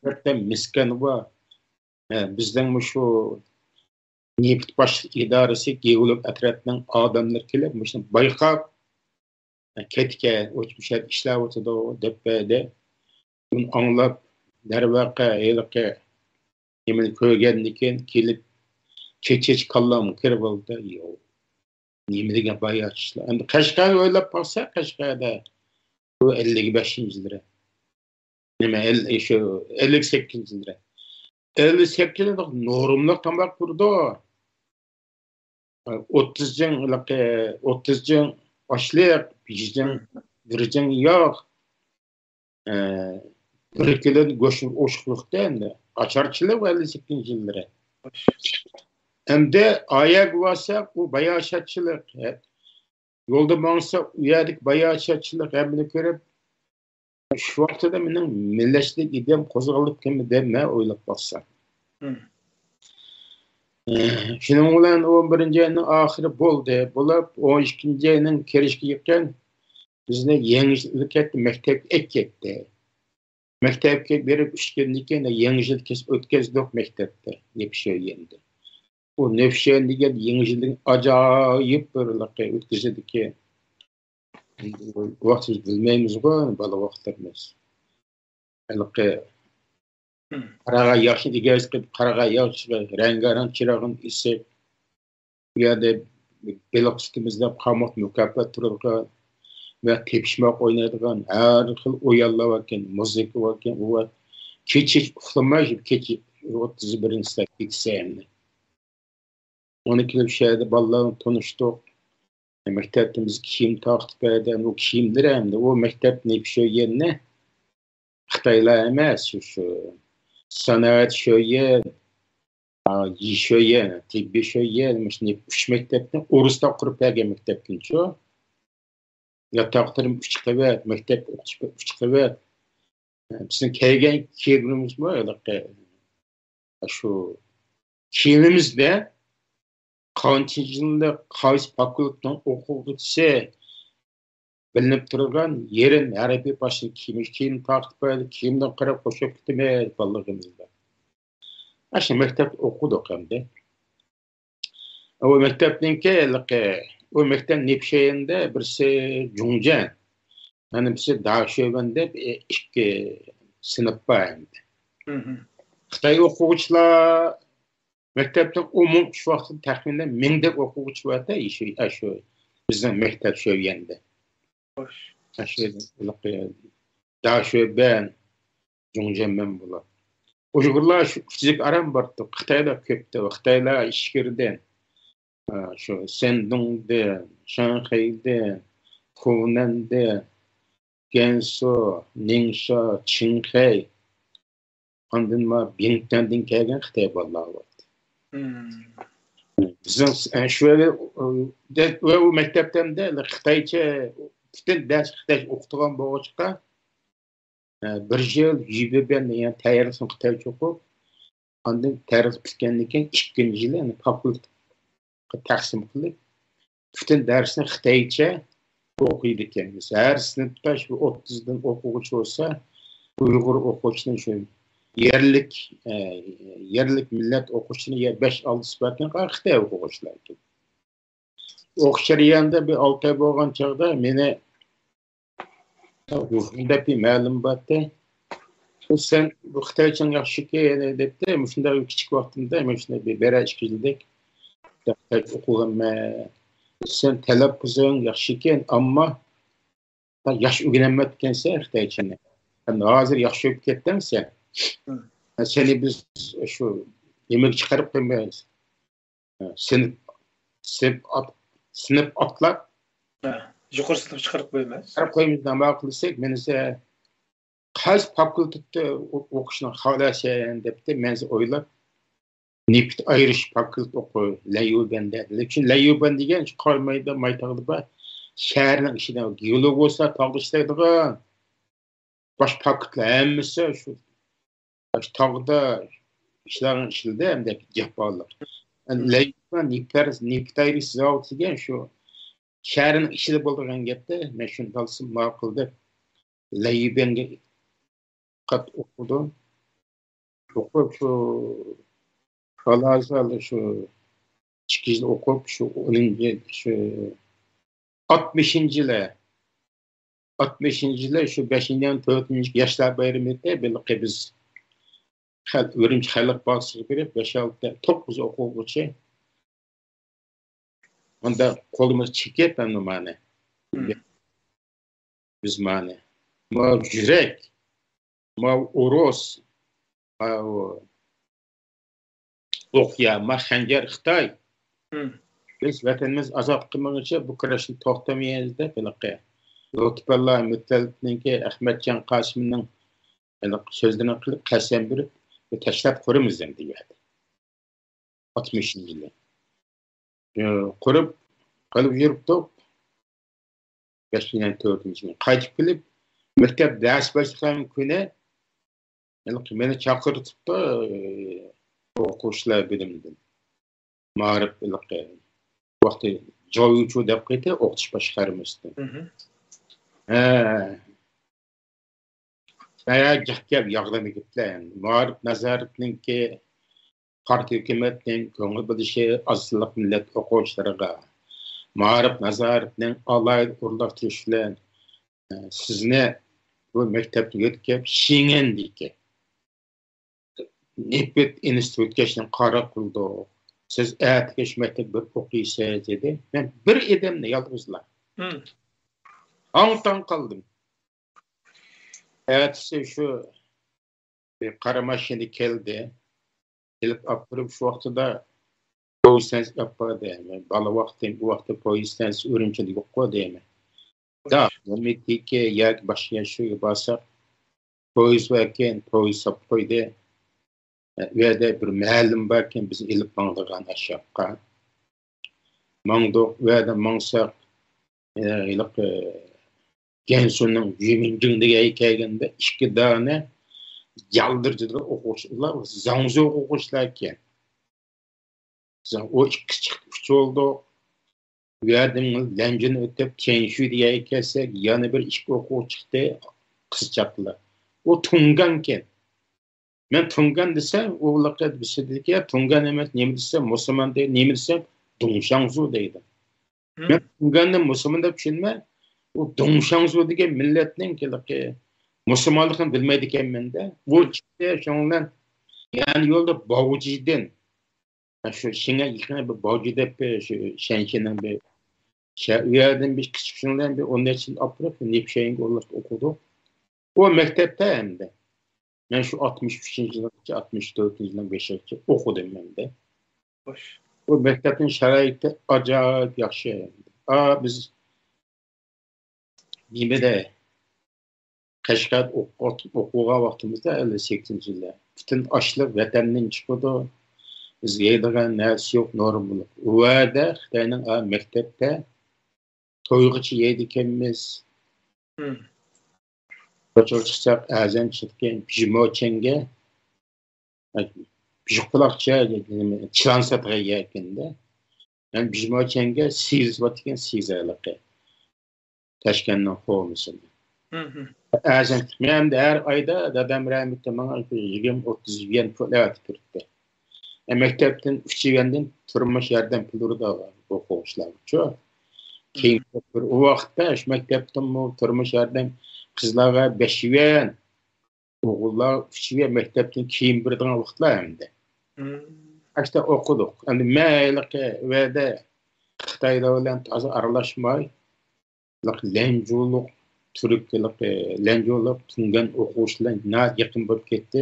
Tarafta miskan var. Bizden şu Neft Baş İdaresi geolog atrafından adamlar kelib, bayqab ketke o'tmüşe işler ortada o deppede bunu anlap dervaqe eylike yemin kögendiken kelip çeçeç kallam kirip oldu yo nimedige bayaçlar endi Qashqar o'ylab baksa Qashqarda bu 55-lira nima şu 58-lira 58-lira normluk tamak kurdu 30 jın başlayıp bir jın yok bir kilo goşun oşuqlıqda endi açarçılık 58-lira hem de ayak varsa bu bayaşatçılık yolda mansa uyadık bayaşatçılık hemini görüp şu vakti da mening millətçilik idem qo'zg'alib keldi deb men o'ylab baksam. Şunun bilan 11-ci ayning oxiri bo'ldi. Bo'lib 12-ci ayning kirishga yetgan bizni yangilik etdi, maktabga ketdi. Maktabga berib 3 kundan keyin yangilik kesib o'tkazdik maktabda. Nepşe yendi. O Nevşehir degan yangilik ajoyib bir o'tkazdi ki vaqt bilmaymiz bu bala vaqtlarimiz. Halbuki qarağa yaxshi degaz qilib qarağa yaxshi rangarang chirog'in isib bu yerda Belarus'imizda qamoq mukofot turgan va tepishmoq o'ynaydigan har xil o'yinlar ekan, muzika ekan, u kecha uxlamay kecha 31-sida ketsam. Onu kelib şehirde balalarla tanıştık. Mektebimiz kiyim taktip eden o kiyimler hem de o mektep ne bir şey yerine Xitaylar emas şu sanat şöyle şöyle tibbi şöyle mesela 3 mektepte Urus'ta kurup gelgen mektepkin şu yataklarım 3 qavat mektep 3 qavat bizim kelgen kiyimimiz var ya şu kiyimimizde qancha yillik qaysi fakultetdan o'quvchisi bilinib turgan yerin arabiy boshini kiyim taqib qo'yadi kiyimdan qarab qo'shib ketmaydi bolaligimizda shu maktabda o'qidik hamda o maktabninki o maktab nepshayinda birisi Jungjan yana birisi Dashoban deb 2 sinf bor endi Xitoy o'quvchilar Mektepten umum şu vaktin tahminen 1000 deb o'quvchi vardı şu bizning maktab shu yerda. Xo'sh. Daha şu ben Jungjanman bo'ladi. Uyg'urlar shu fizik aram bordi. Xitoyda ko'pdi. Xitoylar ishkirdan shu Shandongda, Shanghayda, Hunanda, Gansu, Ningxia, Qinghai ondan ma Bingtandan kelgan Xitoy bolalar bor. Bizim şöyle ve o mektepten de Xitaycha bütün ders Xitay o'qigan bo'g'achqa bir yil YBBN yani tayyorlasam Xitoycha o'qib ondan tayyorlab bitgandan keyin 2-chi yil yani fakultetga taqsim qilib bütün darsni Xitoycha o'qiydi ekanmiz. Har sinfda shu 30 dan o'quvchi bo'lsa Uyg'ur o'quvchining shu yerlik millet o'quvchini 5-6 sifatdan Xitoy o'quvchilar ekan. O'qishlarida bir 6 oy bo'lgan chog'da meni ruhimda bir ma'lum bo'ldi. Sen bu Xitoycha yaxshi debdi. Shunday kichik vaqtimda men shunday bir 2 yillik o'qiganman. Sen talaffuzing yaxshi ekan, ammo yosh o'rganmayotgansan Xitoychani. Hozir yaxshi o'qib ketding sen. Seni biz şu yemek çıkarıp koymayız. Sınıf atlar. Yukarı sınıf çıkarıp koymayız. Çıkarıp koymayız ama akıllısak mense qaysi fakultetde o'qishni xohlasang debdi men o'ylab neft ayrish fakultet o'qi Layuban dedi. Lekin Layuban degan qolmaydi maytog'da bor. Shaharning ichida geolog bo'lsa tog' ishlaydigan bosh fakultetlar hammasi shu tog'da ishlarning ichida hamda jahborlar. Layuban neft ayrish zavodi degan shu shaharning ichida bo'lgan gapda men shuni dalsim ma'qul deb Layubanga qat o'qidim. O'qib shu xalosali shu 2 yil o'qib shu 10 şu 60-yillar 60. yılı şu 5-den 4. yaşlar bayramında belki biz Ürümçi Xalq Bağçısı'na girip 5-6 9 okuğucu onda kolumuz çekip ben mane. Biz mane. Ma yürek, ma uros, ma okya, ma xanjar Xitay. Biz vatanımız azap kılmanıca bu kurashni to'xtamaymiz deb belki. Lutfullah Müttalib'ninki Ahmetcan Qasim'nin sözlerini qilib qasam berib tashlab qurimiz deydi. 60. yılı. Qurib qilib yuribdik. 5-den 4. yıl. Qaytib kelib maktab ders başlagan kuni meni chaqirtibdi o'quvchilar bilimdan. Ma'rif vaqti joyuchu deb qayta o'qitish boshqarmasdi. Bayağı gap yağlanıp gittiler. Ma'rif nazaretninki partiya hükümetinin ko'ngil bilishi azizlik millat o'quvchilariga Ma'rif nazaretning alayda urlaqtirishlar sizni bu maktabga yetkazib Shingandiki Nipet institutga qara qildi. Siz ertaga maktabda o'qiysiz dedi. Men bir edimni yolg'izlar. Antan qoldim. Ertasi shu qara mashina keldi. Kelib apırıp şu vaqtida poyistans yapmadı. Bala vaqtim bu vaqtda poyistans Ürümçide yo'q deyman. Da, demek yak başka şu basa poyist varken poyist sap qo'ydi. Ve de bir ma'lum barken biz ilib mangdigan aşaqqa. Mangdoq ve de mangsak iliq Gensunun 20-nji kelgende 2 dana yaldırıcıda o'quvchilar, zangzo o'quvchilar ekan. O 2 oldu. Verdim Lenjini ötüp Kenshu diye kelsak, yana bir 2 o'quvchi chiqdi, qiz chaqdilar. O Tungan ekan. Men Tungan desam, o'g'liqqa bisidiki, Tungan emas, nima desam, musulmon deydi, nima desam, Dongshangzu deydi. Men Tunganni musulmon deb tushunmay, o Dongshangzu degan millatning kelaqi musulmonligini bilmaydi ekanman da. Bu chiqdi shundan yani yo'lda Bovjidin shu shinga yaqin bir Bovji deb shu Shanshining bir yerdan bir kichik shundan bir 10 yil aprab Nipshaying o'qidi. O maktabda endi. Men shu 63-yilgacha 64-yildan 5-yilgacha o'qidim menda. Xo'sh. O maktabning sharoiti ajoyib yaxshi. Biz nimada Qashqat o'quva vaqtimizda 58-yillar. Bütün açlık vatandan chiqdi. Biz yeydigan narsa yo'q, normal. U yerda Xitoyning maktabda to'yg'ichi yeydi ekanmiz. Ko'chaga chiqsak, azan chiqgan pijmochanga pijquloqcha chilan satga yekanda. Men pijmochanga sizvatgan sizaliqi. Tashkanning xo'misini. Azan men de her ayda dadam rahmetli bana 20-30 yen pul ödettirdi. Mektepten 3 yenden turmuş yardım pulları da var o'quvchilar uchun. Keyin bir o vaqtda shu mektepten turmuş yardım qizlarga 5 yen, o'g'illar 3 yen mektepten kiyim beradigan vaqtlar hamda. Ashta o'qidik. Endi mayliqi va da Xitoyda bilan toza aralashmay, lenjuluq Türkçülük, Lenjoluk, Tungan o'quvchilar yaqin bo'lib ketdi.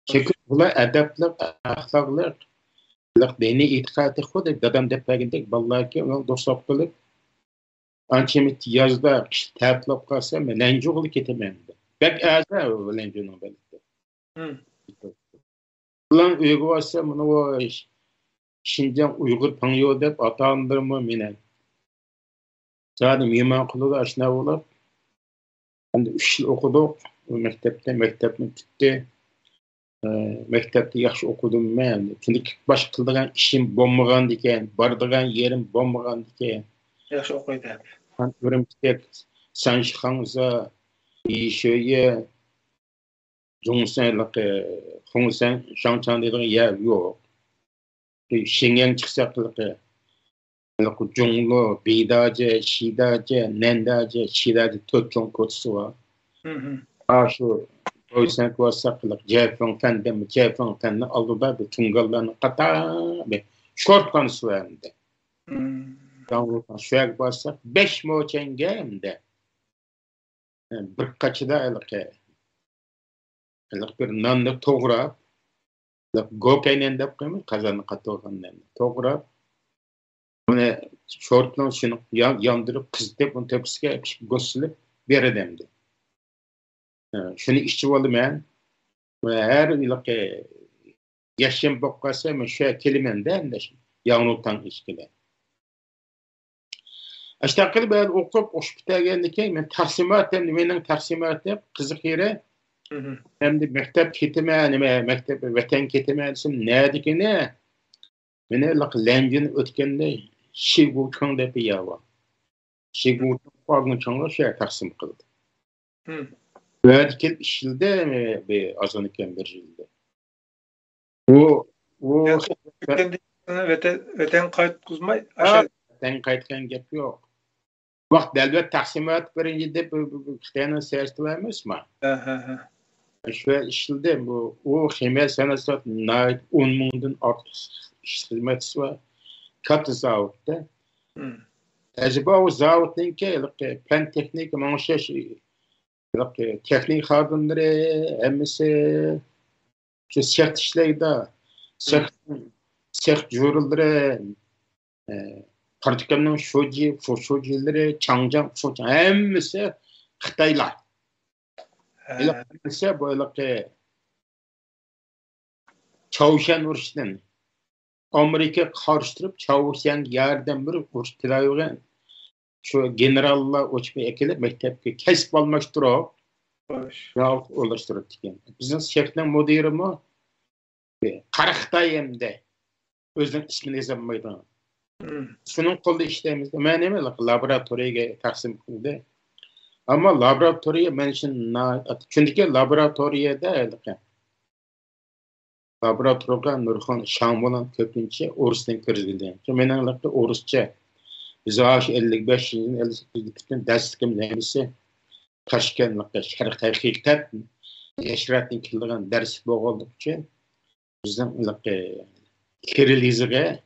Chunki ular adablik, axloqlik, diniy e'tiqodi xuddi dadam deb bergandek bolalarga ular do'stlik qilib, anchimit yozda ta'tilab qolsa, men Lenjolga ketaman. Bak aza Lenjolning belida. Ular uyga borsa, mana bu Xinjiang Uyg'ur Pangyo deb atandirmi meni. Zaten mehmon qilib ashna bo'lib Endi 3 yil o'qidik. Maktabni tutdi. Maktabda yaxshi o'qidim men. Chunki boshqa qiladigan ishim bo'lmagan ekan, boradigan yerim bo'lmagan ekan. Yaxshi o'qiydi. Men Ürümçide Sanshixangza, Yishuye, Zhongsanliq, Hongsan, Shangchang degan yer yo'q. Shingen chiqsa qilqi. Junglo, Bidaje, Shidaje, Nendaje, Shidaje, 4 cho'ng ko'chasi bor. Shu To'ysan ko'rsaqliq, Jefeng Fandem, Jefeng Fanni oldida bir tungallarni qatar, shortkan suvardi. Dağlıqdan şuyak basaq, 5 moçenge emde. Bir qaçıda bir nanlık toğrab, gokaynen dep qo'ymiz, qazanni qatolgandan. To'g'rab, buni shortdan shuni yondirib, qizitib, uni tepsiga go'silib beradimdi. Shuni ichib oldim va har yashim bo'lib qolsa, men shu kelimanda endi yonutdan ichkida. Aştaqil ben okup hospitaliyetten keyin men taqsimotdan mening taqsimotim qiziq yeri hem de maktab ketime maktab vatan ketime desim nadikini meni lanjini o'tganda shigu cho'ng deb yava shigu qo'g'in cho'ngga shu taqsim qildi va kelib ishildi bir ozon ekan bir yilda vatan qaytqizmay vatan qaytgan gap yo'q. Vaqt devlet taqsimot birinci deb Xitoyning siyosati emasmi? Shu ishildi bu ximiya sanoat 10 mingdan ortiq xizmatchisi bor. Katta zavodda. Acaba o zavodninki fan texnik ma'noshash texnik xodimlari hammasi shu sext ishlaydi. Sext jurillari Partikamның şojileri, Changjiang, hemmisi Xitaylar. Hemmisi böyle Çavuşan urushidan Amerika qarshtirib, Çavuşan yerdan bir urush tilayotgan shu generallar o'chib ekilib maktabga kasb almashtirib, yo'q olashtirib ekan. Bizning shefning mudirimi qara Xitoy hamda o'zining ismini yozolmaydi. Şunun qo'lda ishlaymiz. Men nima laboratoriyaga taqsim qildi. Ammo laboratoriya men uchun chunki laboratoriyada laboratoriyaga Nurxon Shambolan ko'pincha o'risdan kirgizilgan. Mening o'rischa biz 55 yil 58 yildan darsligim nemisi Toshkentda sharq haqiqat yashratning kilgan dars bo'lganligi uchun bizning kirillizga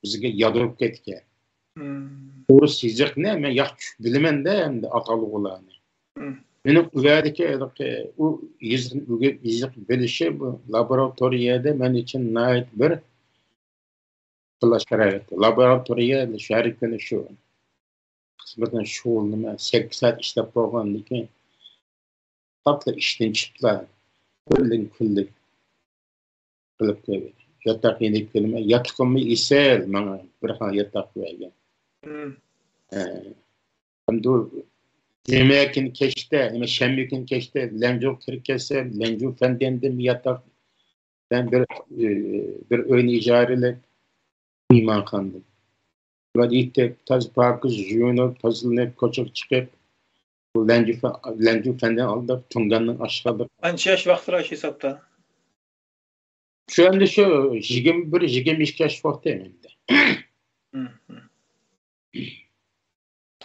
bizga yadırıp ketken. Orası yiyecek ne? Ben yaxşı bilemem de hem de atalıqlarını. Benim ülkedeki o yiyecek bilişi bu laboratoriyada men için nait bir şarayet. Laboratoriyada şarikini şu. Kısmeten şu oldu. 8 saat işlep boğandı ki tatlı işten çıktılar. Küllük. Kılıp koydu. Yatak yedik kelime. Yatkımı ise bana bir yatak vergen. Hem de yemekin keşte, şemmekin keşte, lencu kirkese, lencu fendendim yatak. Ben bir ön icareyle iman kandım. Ve işte taz parkız, juyunup, tazılınıp, koçuk çıkıp, bu lencu fenden aldık, tunganın aşağıda. Anca yaş vaxtıra hesapta? Şu anda şu 21-22 yaş vakti elimde.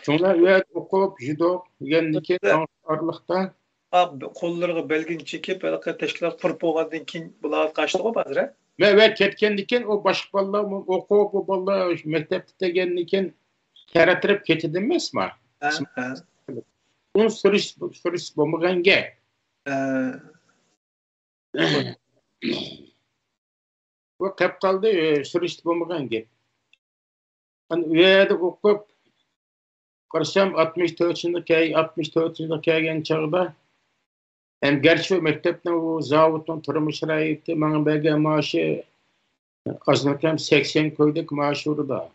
Sonra evet okup judo yendiki arlıkta qo'llariga belgin chekib, tashkilot qurib bo'lgandan keyin bular qaçtı o bazra. Evet ketkendiken o başka balla okup o balla mektepte degendiken keratirip ketidin mesma. Onun sürüş bombagan gel. O kap kaldı sürüş bombagan gel. Hani üyede okup Karşım 64 yılda kelgen çağda hem gerçi mektepten o zavutun turmuş rayeti bana belge maaşı azınlıklam 80 koyduk maaşı orada.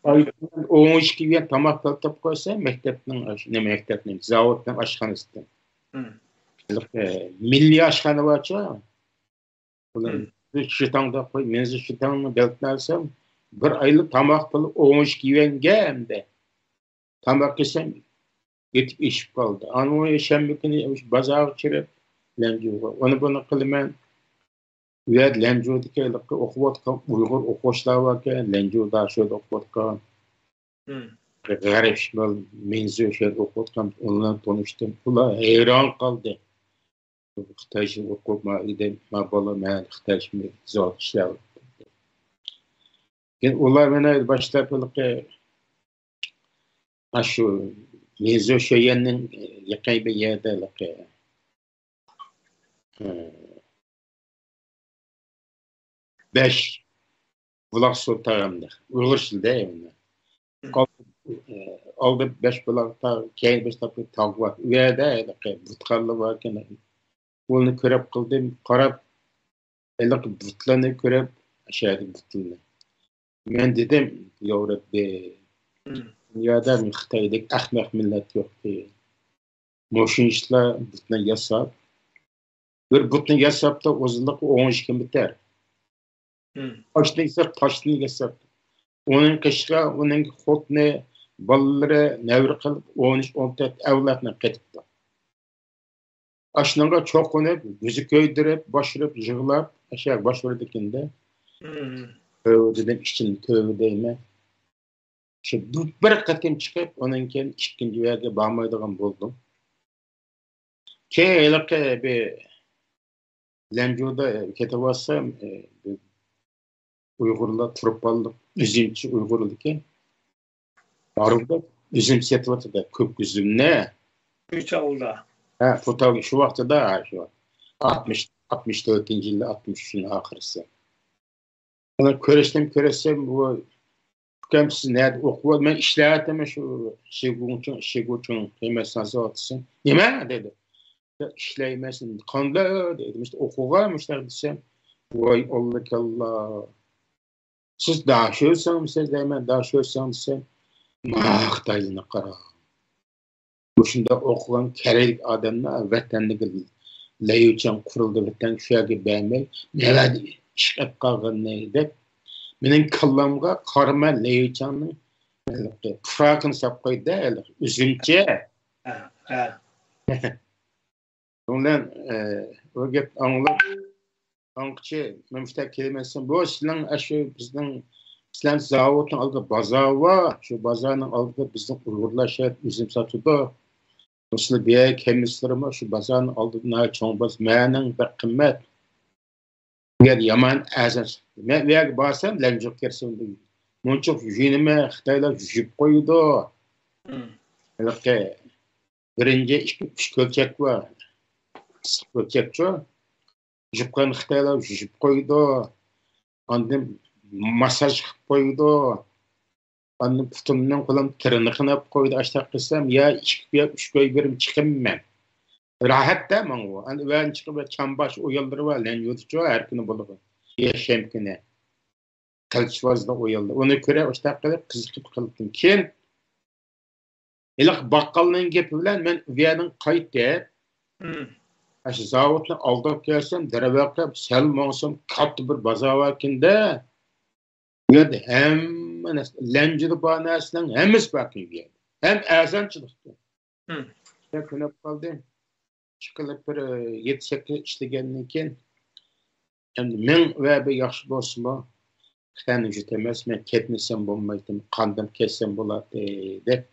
12 yıl tamak tatıp koysa mektepten zavuttan aşkhanısından. Milli aşkhanı varça. Bunun şıtanda koy, menzi şıtanını belirtmezsem bir aylık tamak pılı 12 yıl geldi. Tamak yesem yetip işip kaldı. Onu yaşam yükünü bazar çirip lenci var. Onu bunu kılmen Ve Lenco'daki okuvatkan Uygur okuçlar varken Lenco'da şöyle okuvatkan garip şimal menziyor şöyle okuvatkan onunla tanıştım. Ular hayran kaldı. Xitayca okuma idem ma bala men Xitayca zor işler. Yani ular bana başta böyle aşı menziyor şeyinin yakın bir yerde like beş bulak sultanımdır. Uygur şilde yani. Aldı beş bulakta keyin beş tapı tag var. Uyada butkallı varken onu körep kıldım. Karab elik butlarını körep aşağıda butlarını. Ben dedim ya Rabbi dünyada Xitay'daki ahmak millet yok diye. Moşun işler butunu yasap. Bir butunu yasap da uzunluğu 12 biter. Taşını yasap. Onun kışka, onun xotni, balaları nevri qilib 13-14 avlatni qetibdi. Aşnanga çok onu yüzü köydürüp, başırıp, yığılap, aşağı başvurdu ekinde. Dedim için tövbe deyme. Şimdi bir qatim çıkıp, onun keyin ikinci yerge barmaydigan boldum. Keyin bir Lenco'da ketib olsam, Uygurlar turpallık, üzümçü Uygurluk Arada üzüm setvatı da köp üzüm ne? 3 avulda. Ha, fotoğraf şu vakti da şu 64. yılda 63'ün ahirisi. Ona köreştem bu siz nerede okuyor? Ben işleyetim şu Şeguç'un kıymetsansı atısın. Nime dedi. İşleymesin. Kanda dedim. İşte okuyormuşlar desem. Vay Allah. Siz daha şöylesiniz demen. Daha şöylesiniz desem. Maqtaylını qara. Şunda okuyan kerelik adamlar vatanlığı layuçan kuruldu vatan şuyaga bämel. Näde çıkıp qalğan näde? Menin kallamga qarma layuçanны frakın sap qoydu. Üzümçe. Ha. Ondan o gep anlap anqçı memşte kelimesi bu sizin aşı bizden İslam zavodun aldı bazar var. Şu bazarın aldı bizim Uygurlar şehir üzüm satıdı. Dolayısıyla bir kemislerime şu bazarın aldığına çoğunbaz meğenin bir kıymet. Eğer yaman azan. Ben veya barsam Lenco kersin. Monçuk yüzünüme Xitaylar yüzüp koydu. Öyle birinci üç kölçek var. Sık kölçek şu. Yüzüpkan Xitaylar yüzüp koydu. Andım masaj koydu. Annem putumdan kolam tırnıqını koydu. Aşağı kırsam ya üç köy birim çıkım ben. Rahat da man o. Hani ben çıkıp çambaş oyalları var. Lan yurtçu her günü buluyor. Yaşam günü. Kılıçvazda oyaldı. Ona göre aşağı kadar kızıkıp kıldım. Kim? İlk bakkalının gepi bilen ben viyanın kayıt der. Aşı zavodla aldap gelsem, derevakta sel mağsam katı bir bazar vakinde. Yerde hem Lencili bağnasından hemiz bakıyor yani. Hem azan çıktı. Ne kınıp kaldı. Çıkılıp bir 7-8 işlegenliken hem men ve bir yaxşı bolsun bu. Xitayni jutemez, men ketmesem bolmaydım, kandım kessem bolardı dep.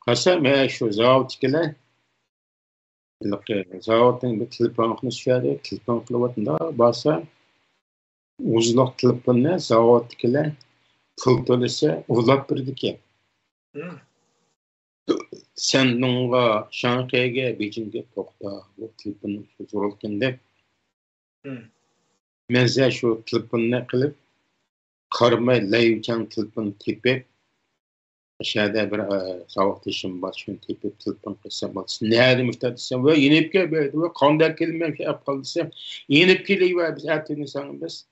Qasam şu zavodkiler zavodun bir telefonunu şöyle telefon kılıvatında basa uzluq telefonni zavodkiler pul to'lasa ulab birdiki. Sen nunga Şanxayga Beijingga to'xta. Bu telefonni so'ralgan deb. Men şu telefonni qilib qarmay layuchan telefon tepib aşağıda bir zavod var. Şunu tepib telefon qilsam bo'lsa. Nari mushtat desam va yenib kel berdi va qanday kelmem şey yap qoldi desam yenib kelay biz ertini sanım biz.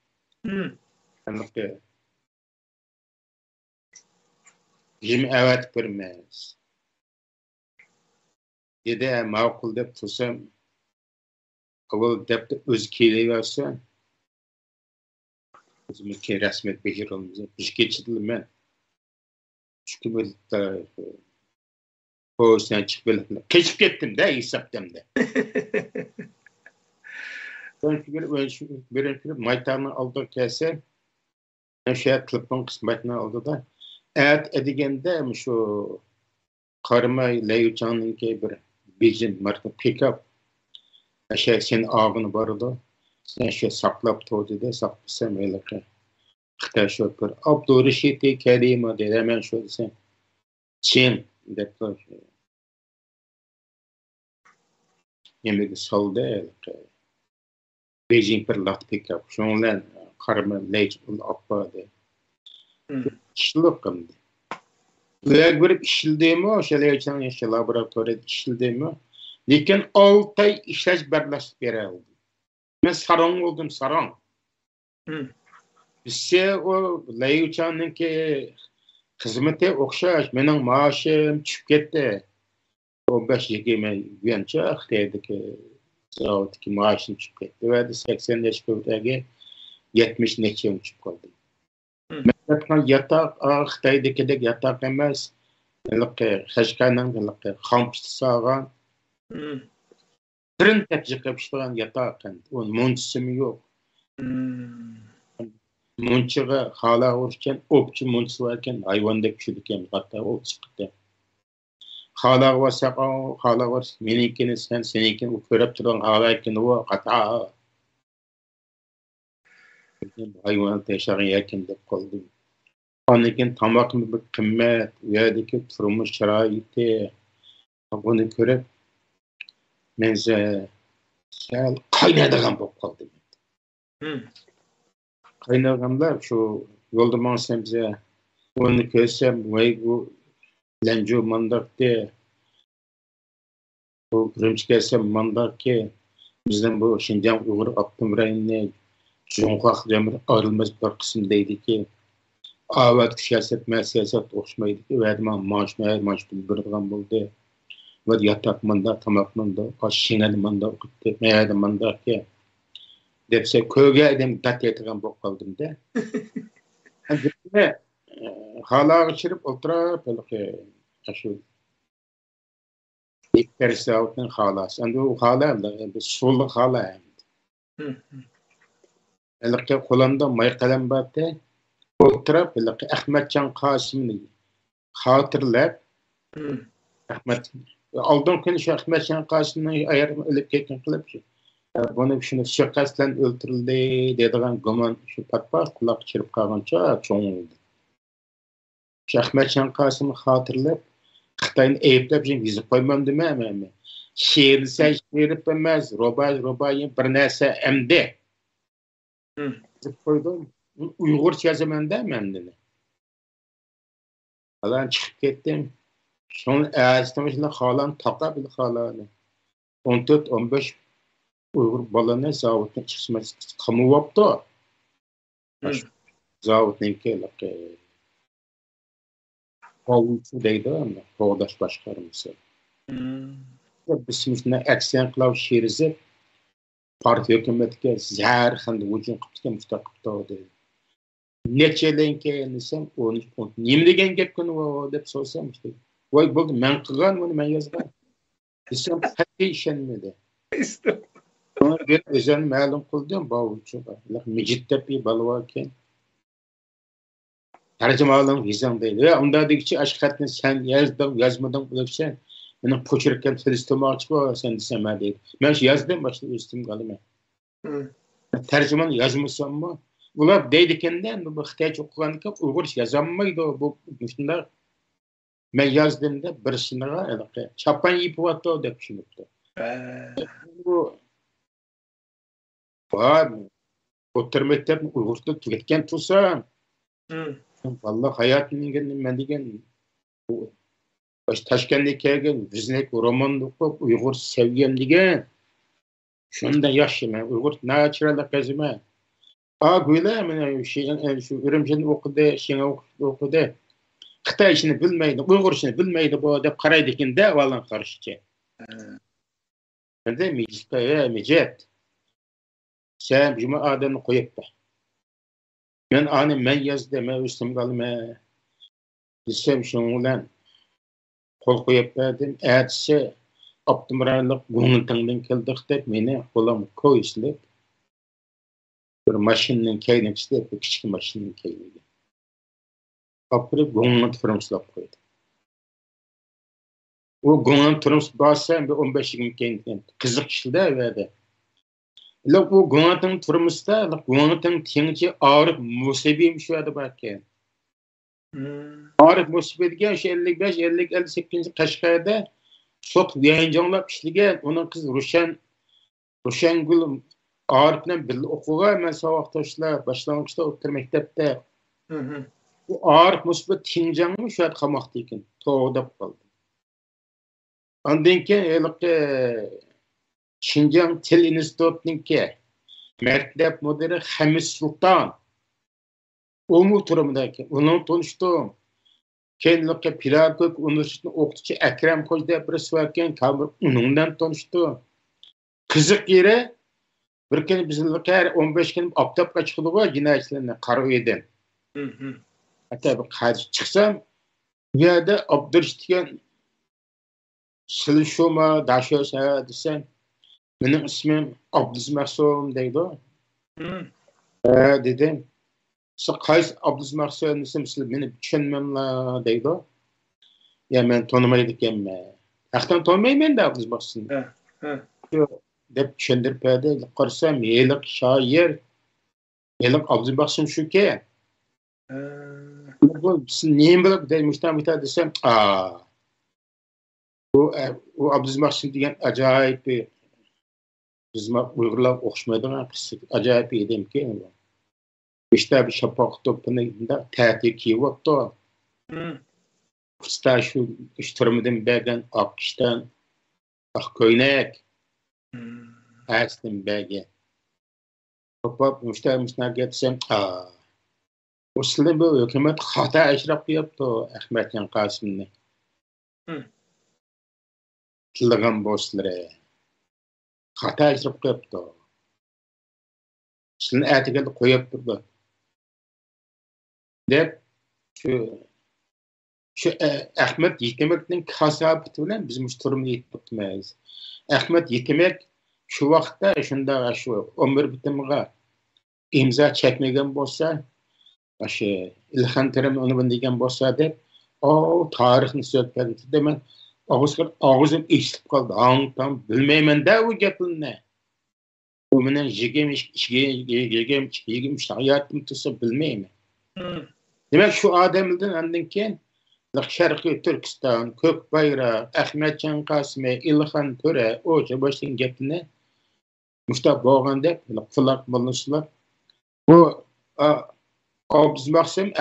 Anlattı. Jim evet bilmez. Dedi ma'qul deb tursam avval deb o'zi kelaversa o'zimizga rasmiyat bejirilmiz. Biz kechirdim men. Çünkü böyle o sen çıkıp kechib ketdim da hisobdamda. Ben fikir maytanı aldı kese. Şey tıbbın kısmetini aldı da. Evet edigende şu karımay Leyucan'ın ki bir bizim marka pick-up. Şey senin ağını barıdı. Sen şey saklap to'du de saklasam öyle ki. Xitay şoför. Abdurrashid Kerima dedi. Hemen şöyle sen. Çin dedi. Yemeği saldı öyle ki. Beijing bir lat pick-up. Şunlar karımay Leyucan appa dedi. İşlik kıldı. Böyle bir işildiğimi o şeyler için işte laboratuvarda işildiğimi. Lekin 6 ay işleş birleşip beri aldım. Ben sarang oldum sarang. Bizse o Leyucan'ın ki hizmeti okşaş. Benim maaşım çıkıp gitti. 15-20 güvençe Xitay'daki zavodaki maaşım çıkıp gitti. Ve de 80 yaş köydeki 70 neçe çıkıp kaldı. Mesela yatak Xitay'daki de yatak emez. Xashkanın xampıstı sağan. Birin tepsi kapıştıran yatağın. Onun munçisi yok. Munçıga hala olurken, opçu munçisi varken hayvanda küçülürken hatta o çıktı. Hala varsa hala var. Meninkini sen, seninkini o körüp duran halayken o hata. Hayvan teşarı yerken de kaldım. Anikin tamakını bir kımmet, yerdeki turmuş şaraiti. Bunu körüp menze sel kaynadığım bop kaldı. Kaynadığımda şu yolda mansemze onu köysem vay bu lencu mandaktı bu Ürümçi mandak ki bizden bu Şinjan Uygur Abdum rayonuna Cumhuriyet demir ayrılmaz bir kısımdaydı ki avat siyaset oxşmaydı ki verman maaş bildirgan buldu. Ve yatak mandak tamak mandak aşinel mandak gitti meyada mandak ki depse köyge edem dat yetigen bok kaldım da. Ve hala geçirip ultra böyle şu İppersavut'un halası. Yani o hala da sollu hala. Elke kolanda mayqalam battı. Ultra böyle Ahmetcan Kasım'ı hatırlayıp Ahmet aldığım gün şu Ahmetcan Kasım'ı ayarım ölüp ketken kılıp bunu şunu şakaslan öldürüldü dediğin guman şu patpat kulak çırp kalgança çoğun oldu. Ahmetcan Kasım'ı hatırlayıp Xitay'ın eyüplep yüzü koymam demem. Şiirse şiirip bilmez. Robayı bir nese emdi. Koydum. Uygurca yazımın demem. Alan çıkıp gittim. Sonra ağaçtamışla halan taka bil halanı. 14-15 Uygur balana zavutun çıkması kamu vaptı. Zavutun ki Kovulcu deydi ama Kovdaş başkarımızı. Bismillah eksen kılav şiirizi partiya hükümetke zahar xandı ucun qıptıken müstaqıpta o deydi. Neçeleyin keyenisem onu nimdegen gep kunu o dep sorsam işte. Vay bu men qılgan onu men yazgan. Desem qat'i işenmedi. Sonra bir özen ma'lum qıldım bavucuga. Mecit dep bir balvaken tercümanın vizan deydi. Ya onda dikçi aşkatını sen yazmadın bulursan beni poçurken telistoma açıp sen desem deydi. Ben yazdım başta üstüm kalıma. Tercüman yazmışsam mı? Ular deydikenden bu Xitayca okuganken Uygurca yazammaydı bu şunda. Ben yazdığımda birisine çapan yiyip vattı dep düşünüptü. Bu var otur mektep Uygurca tüketken tutsam vallahi hayatının ben degen baş Taşkent'e kelgen biznek roman okup Uygur sevgem degen şunda yaşayman Uygur naturallik gözüme böyle men şu Ürümçi'ni okudu şunu okudu Xitay işini bilmeydi Uygur işini bilmeydi bu dep qaraydı ekan da vallahi qarışçı Ende mecet sen cuma adamı koyup da men yazdım men üstüm kalma desem şundan kol koyup verdim ertesi Abdumraylık günün tыңdan keldik dep meni qolam koyuslep bir maşının keynekçisi de küçük maşının keynegi. Kapırıp goňuna turumslap koydu. O goňuna turumsy bassam bir 15-20 keyin kızık işlide verdi. Lok o goňuna turumsda, goňuna teňçi ağrıp musibim şu adı barken. Ağrıp musibetgen 55 58 Kaşgarda sok ýaýanjanlap işligen onun kız Ruşen Gül Arif bilen birli okugan men sawakdaşlar başlangıçda otur mektepde. Bu Arif musibet Şinjanmy şu qamakda eken. Toğdap kaldı. Ondan keyin Şinjan Til Institutynki merkep müdiri Hamis Sultan o turumdaki onun tanıştım. Kendilike Pedagogik Üniversitesi'nin okutucu Ekrem Koç diye birisi varken onundan tanıştım. Kızık yere bir kere bizimki her 15 gün aptapka çıkıldı var cinayetlerine karo eden. Hatta bir karşı çıksam bir yerde Abdurrahman Silşoma daşıyorsa desem benim ismim Abdülmehsum deydi o. Dedim. Qaysi Abdülmehsum ismi siz beni düşünmem la deydi o. Ya men tanımaydı ekanman. Aqtan tanımayman da Abdülmehsum. Dep düşündirip berdi. Qarsam yeliq şair, yeliq Abdülmehsum şuke. Bu siz neyim bilip demiştim desem, o Abdülmehsum degan acayip bir bizim Uygurlar oxşmaydigan acayip edem ki. İşte bir şapak topunda tətil kiyipti. Usta şu iştirimidən bəgən Akışdan, Akköynek, Əslim bəgən. Topap müştərisine getsem, o sizin bu hükümet hata eşraf yaptı Ahmetcan Kasım'ını. Tılgın boşları. Hata eşraf yaptı. Sizin etikelde koyup durdu. Dep şu Ahmet Yetimek'nin kasabeti bilen biz müşterimi yetmez. Ahmet Yetimek şu vaqtda şunda şu ömür bitimine imza çekmegen bolsa, aşı İlhan Terem onu bildigen bolsa dep o tarixini söyledi demen ağzım eşitip kaldı. Tam bilmeymen de o gepini. Bu menen jegem hayatım tutsa bilmeymen. Demek şu adamlardan andan keyin Şarkı Türkistan, Kökbayrak, Ahmetcan Kasım'ı, İlhan Töre, oca başlayın gepini Mustafa Boğan dep, fılak bulunuşlar. Bu Abdülmehsum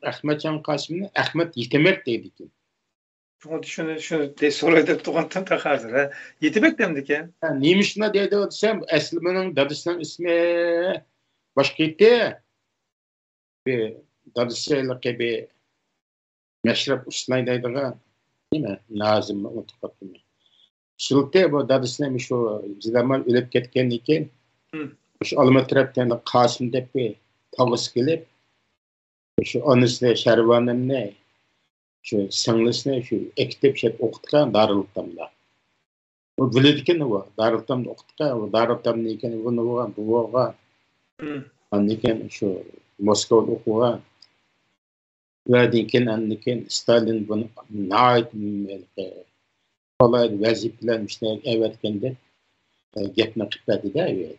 Ahmetcan Kasım'ını Ahmet Yetemek deydi ki. Şunu de soruda tuğantan ta hazır. Yetemek demdiken. Neymiş ne dedi o desem, Eslime'nin dadısının ismi başkaydı. Bir dadısıyla gibi meşrep usnaydaydıgan, değil mi? Nazım mı? Unutkattım. Şulte bu dadısına şu zaman ölüp ketken iken şu Almatrap'tan Kasım dep bir tağıs gelip şu anısına Şervan'ın ne şu sınlısına şu ektep şep okutkan Darültam'da. O bilediken o Darültam'da okutkan o Darültam'da iken bunu bu anniken şu Moskova'da okugan ve diken anniken Stalin bunu naat kolay vazifelermişler evertkende gepne qıptadi da evet.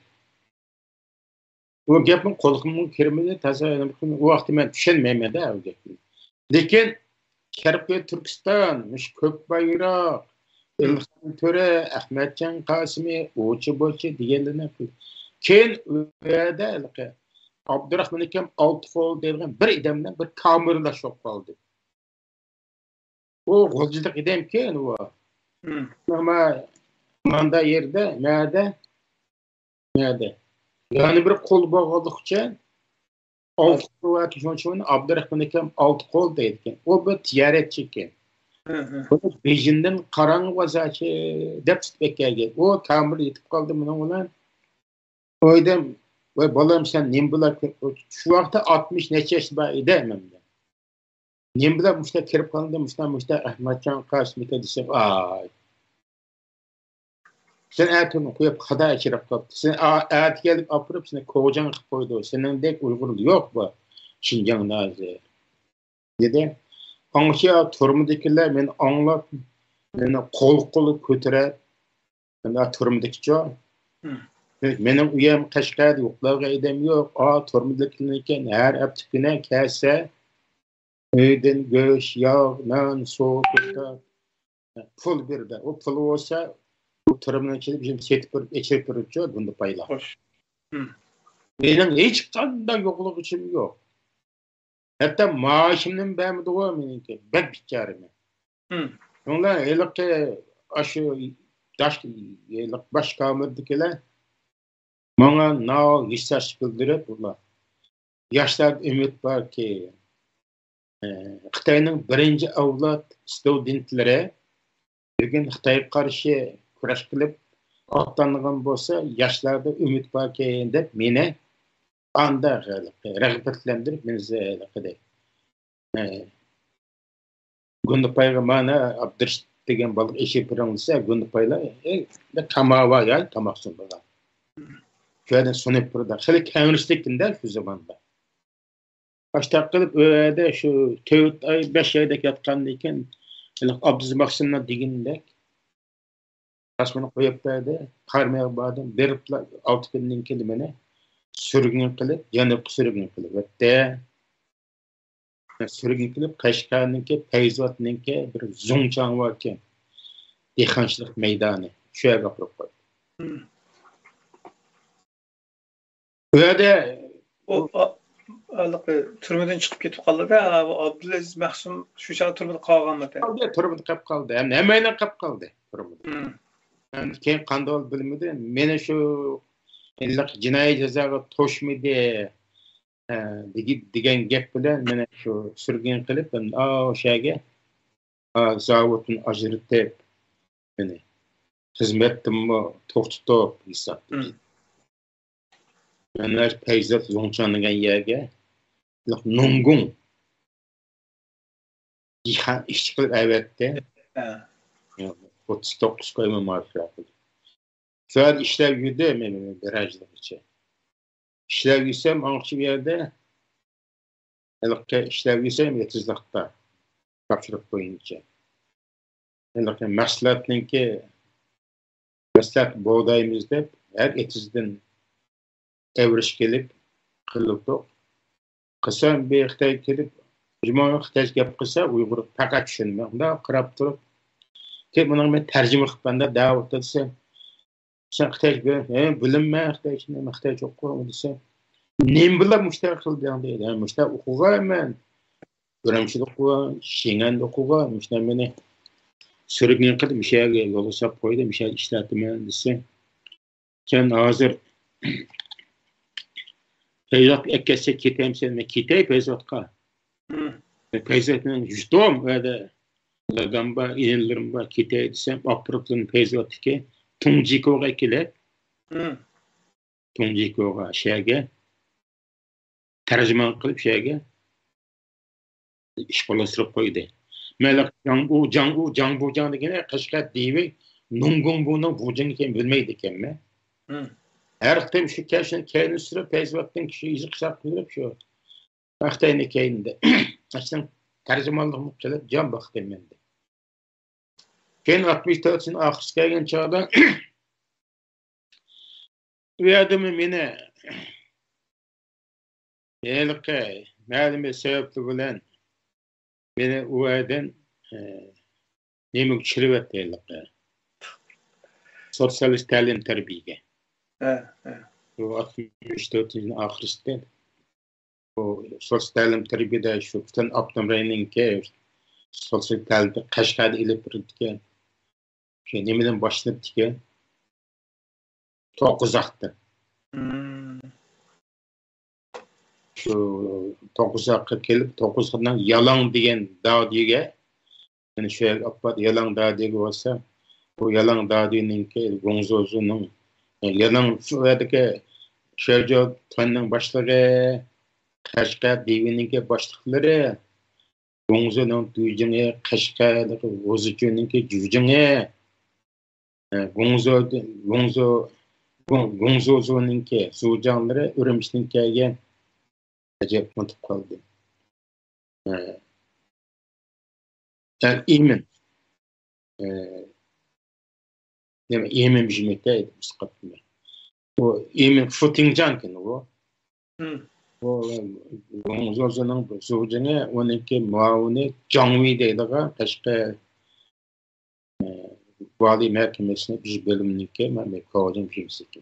O gepin qolğumun kirmede tasavvur o vaqt men düşünmeymen da o gepni. Lekin Şarkı Türkistan, Kökbayrak, İlhan Töre, Ahmetcan Kasım'ı, Oçu diyenlerine keyin öyle Abdurrahman Ekem Altıfol deyilgen bir idemden bir kamerla şok kaldı. O golcılık idem keyin o. Ama manda yerde, nerede? Yani bir kol bağladıkça altı kol kişinin Abdurrahman Ekem altı kol deyilgen. O bir tiyaretçi iken. Bejinden karanlık vazaçı dep tutbekkerge. O kamer yetip kaldı bunun. O idem ve balam sen nimbular şu vaqtda 60 neçe yaş var idi memde. Nimbular müşte kirip kaldı müşte Ahmetcan Kasım'ı desem ay. Sen erteni koyup kada içirip kaptı. Sen erti gelip apırıp seni kovacan kıp koydu. Senin dek Uygur yok bu Şinjan'da azı. Dedi. Anşa turmudakiler beni anlap, beni kol kötürep, ben turmudaki çoğu. Mening uyam Qashqarda yo'qlarga edam yo'q. Turmudakilarnikan har hafta kelsa, uydan go'sht, yog', non, suv, pul berdi. O pul olsa, bu turumdan kelib bizim setib turib, ichib turibchi, bunda paylar. Xo'sh. Mening hech qanday yo'qlik ishim yo'q. Hatto maoshimdan bermidi o meniki. Bak bicharaman. Onlar eliqqa ashu dash boshqa amirdikilar bana nağ hissas bildirip ular. Yaşlar ümit var ki Xitayning birinci avlod studentlari bugün Xitayga qarshi kurash qilib otlangan bo'lsa, yoshlarda umid borki deb meni anda rag'batlantirib meni Gundapayga mana Abdirish degan baliq eshib birinlisa Gundapaylar tamava ya tamoqsin bo'lgan. Şöyle sonup burada. Xili kengirishlikda şu zamanda. Başta qilib öyle şu 4 ay 5 ayda yatqandan keyin Abduz Maqsimov degandek tasmini qo'yib berdi. Qarmay bordim. Beriblar 6 kundan keyin meni surgun qilib, yana surgun qilib o'tdi. Surgun qilib Qashqarniki, Fayzotniki bir zo'ngchang bor ekan. Dehqonchilik maydoni. Shu yerga qo'yib qo'ydi. Öyle O turmadan chiqib ketib qoldi-da, Abdulaziz Mahsum shu chaqda turmada qolganmi? Turmada qolib qoldi. Hammaylar qolib qoldi turmada. Keyin qanday bilmadi. Meni shu illiq jinoiy jazoga to'shmidi degan gap bilan meni shu surgun qilib, o'shaga zavodni ajratib meni xizmatimni to'xtatib hisobdi. Onlar peyzat zonchanlagan yerga nungun ish qilib avatdi. 39 qo'yma marifat. Soat ishlab yurdi meni garajdagicha. Ishlab yursam, anqchi bu yerda ishlab yursam yetizliqda topshiriq bo'yicha. Maslahat bo'g'daymiz deb har etizdan evrish kelib qilibdi. Qisam bir Xitoy kelib, jimoa Xitoy gap qilsa, Uyg'ur faqat tushunmaydi. Unda qarab turib, "Ke buni men tarjima qilganda da'vat qilsam, sen Xitoy bilinmay Xitoychini Xitoy o'qib desa, "Nem bilan mushtaq qilgan" deydi. Mushtaq o'qiganman. Birinchi o'qigan, Shingan o'qigan, mushtaq meni surgun qilib, mishaga yo'l solib qo'ydi, misha ishlatiman desa, "Sen hozir Peyzat ekkese kitayım sen mi? Kitay Peyzat'a. Peyzat'ın yüzdom öyle lagamba inillerim var kitay desem aprıklın Peyzat'ki Tungjiko'ga kelip Tungjiko'ga şeyge tercüman kılıp şeyge iş balasırıp koydu. Melek Jangbu degene Qashqar devi Nungun bunu vujun eken bilmeydi eken mi? Her tem şu kendini sürüp Peyzvat'tan kişi izi kısap kılırıp şu Xitayni keyinde. Açtım tercümanlığımı kılıp can baktım ben de. Keyin 64'ün ahırsı kelgen çağda bu adamı meni eliqe ma'lum sebepli bilen meni u yerden nemi tushirib etdi eliqe. Sosyalist ta'lim tarbiyega. Bu 64'ün ahırısında o sosyal ta'lim tarbiyada şu bütün Abdurrahman'ınki sosyal ta'limda Qashqarda ilib birdigan şu nemidan boshlanib digan To'qqizoqda. Şu To'qqizoqqa kelib To'qqizoqdan Yalang degan dodiga yani şu yerga Yalang dodiga bo'lsa bu Yalang dodininki Gongzozuning Yalang şu yerdagi Sherjo Tanning boshlig'i Qashqar devininki boshliqlari Gongzoning Dujingi Qashqardagi G'ozicho'ninki Jujingi Gongzou'nunki sujanlari Urumchidan kelgan ajab unutib qoldi. Imin. Demek Imin bijmekte sıkıntı. O Imin Futingjankin o. O Gongzou'nun sujanı onunki muavini Jangwi deydiği başka Vali Mahkemesi'ne bir bölümününki ben kavacım kimsiki.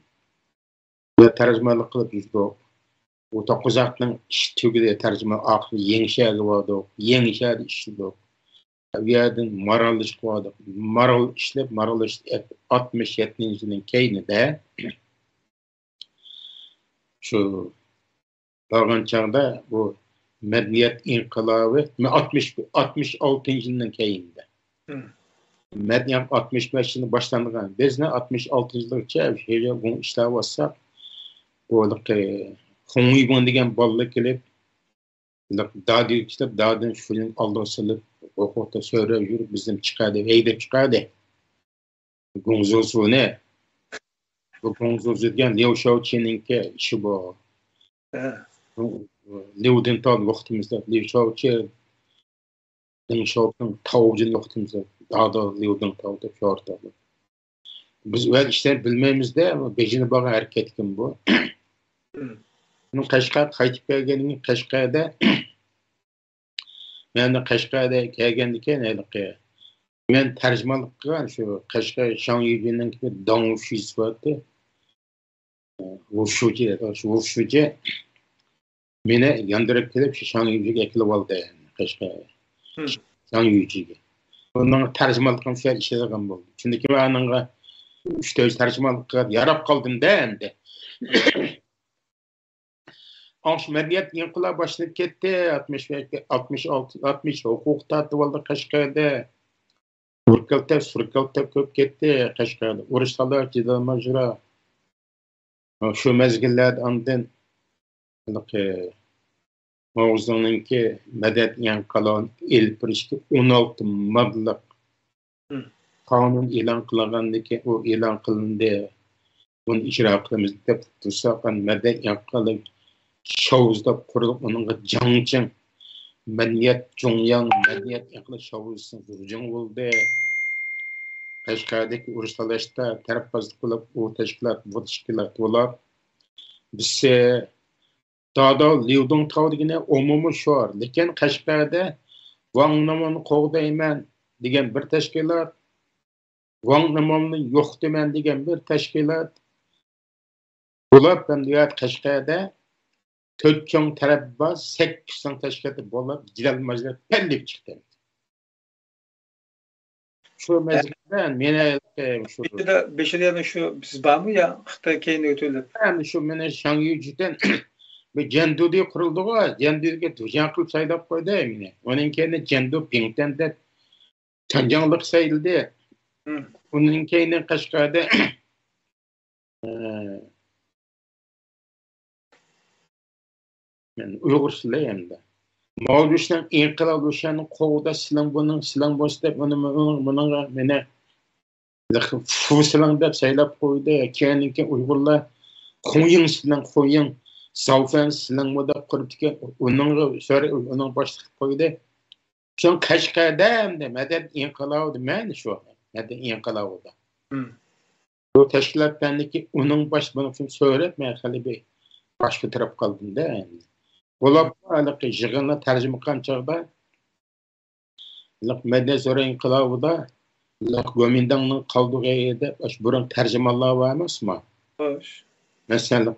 Ve tercümanlık kılıp yüzdük. O dokuzakның iş tügüde tercüman aklı yengişergi vardı. Yengişergi işledik. Bir yerden maral iş vardı. Maral işlep 67. yılın keynide şu bağın çağda bu medeniyet inkılabı 66. yılın keynide. Medeniyet 65 yılında başlandığı biz ne 66 yıllıkça şeyle bu işler varsa bu Honguygun degen balla kelip daha diyor işte dağdan şunun aldırısılıp okutta söylüyor yürüp bizim çıkardı heydep çıkardı Gongzou'su ne bu Gongzou'su degen Liu Shaoqi'ninki işi bu Liu'dan tal vaktimizde Liu Shaoqi Deng Xiaoping tavucun vaktimizde dağda Liu'dan tavda şorta biz öyle işler bilmemiz de ama bejini bağı hareket kim bu Bunun Qashqar qaytib kelganini Qashqarda men Qashqarda kelgandikan men tarjimonlik qilgan shu Qashqar Shangyujining Dong Shuisi bordi. Shu meni yondirib kelib shu Shangyujiga kelib oldi Qashqar Shangyujiga. Bundan tarjimonlikni shu ishlagan bo'ldi. Chunki men ananga 3-4 tarjimonlik qilib yarab qoldim-da endi. Medeniyet inkılabı başlayıp gitti. 60 hukuk tatlı oldu Qashqarda. Surkaltap köp gitti Qashqarda. Urushlar jidalmajra. Şu mezgillerde andın Mavzununki medet inkılabı elpirişki 16 maddelik kanun ilan kılgandaki o ilan kılındı. Bunu icra kılımızda dep tutsak medet inkılabı Şavuzda kurulup onunla Jangcheng medeniyet Jongyang medeniyet yaklı Şavuz'un duracağım oldu. Qashqardaki urushlarda tarafbazlık kılıp o teşkilat olab bize dağda Liu'dan tav degene umumu şu var. Lekin Qashqarda Wang Namonni qo'g'dayman degan bir teşkilat Wang Namonni yo'q deman degan bir teşkilat bo'lib ben diyat Qashqarda Tötçön taraf baz 8 teşkilatı bolup jidalmajlar pellip çıktı. Şu mezgilden mene şu beşide şu siz var mı ya Xitoy keyin ötülüp. Yani şu mene Shangyuji'den bir Jendu kuruldu o. Jendu'ga tujan qilib saylab qo'ydi mene. Onun keyin Jendu Ping'den de Chanjangliq sayıldı. Onun keyin Qashqarda yani Uyg'urlar Mavluşdan inkılab o'shaning qo'g'da silang bosh deb bunga meni silang deb saylab qo'ydi. Keyin Uyg'urlar qo'ying Savfan silang deb quribdi. Uning boshliq qo'ydi. Şu Qashqarda hamda madad inqilobi mana shu madad inqilobida. Bu tashkilotlarniki uning bunu uchun so'ratmay qilib bosh ko'tarib qoldim-da endi. Olab aniq yig'inni tarjima qilgan chog'da Madina Zo'ra inqilobida Gomindangning qoldiğı yerda burun tarjimonlar var emasmi? Xo'sh. Masalan,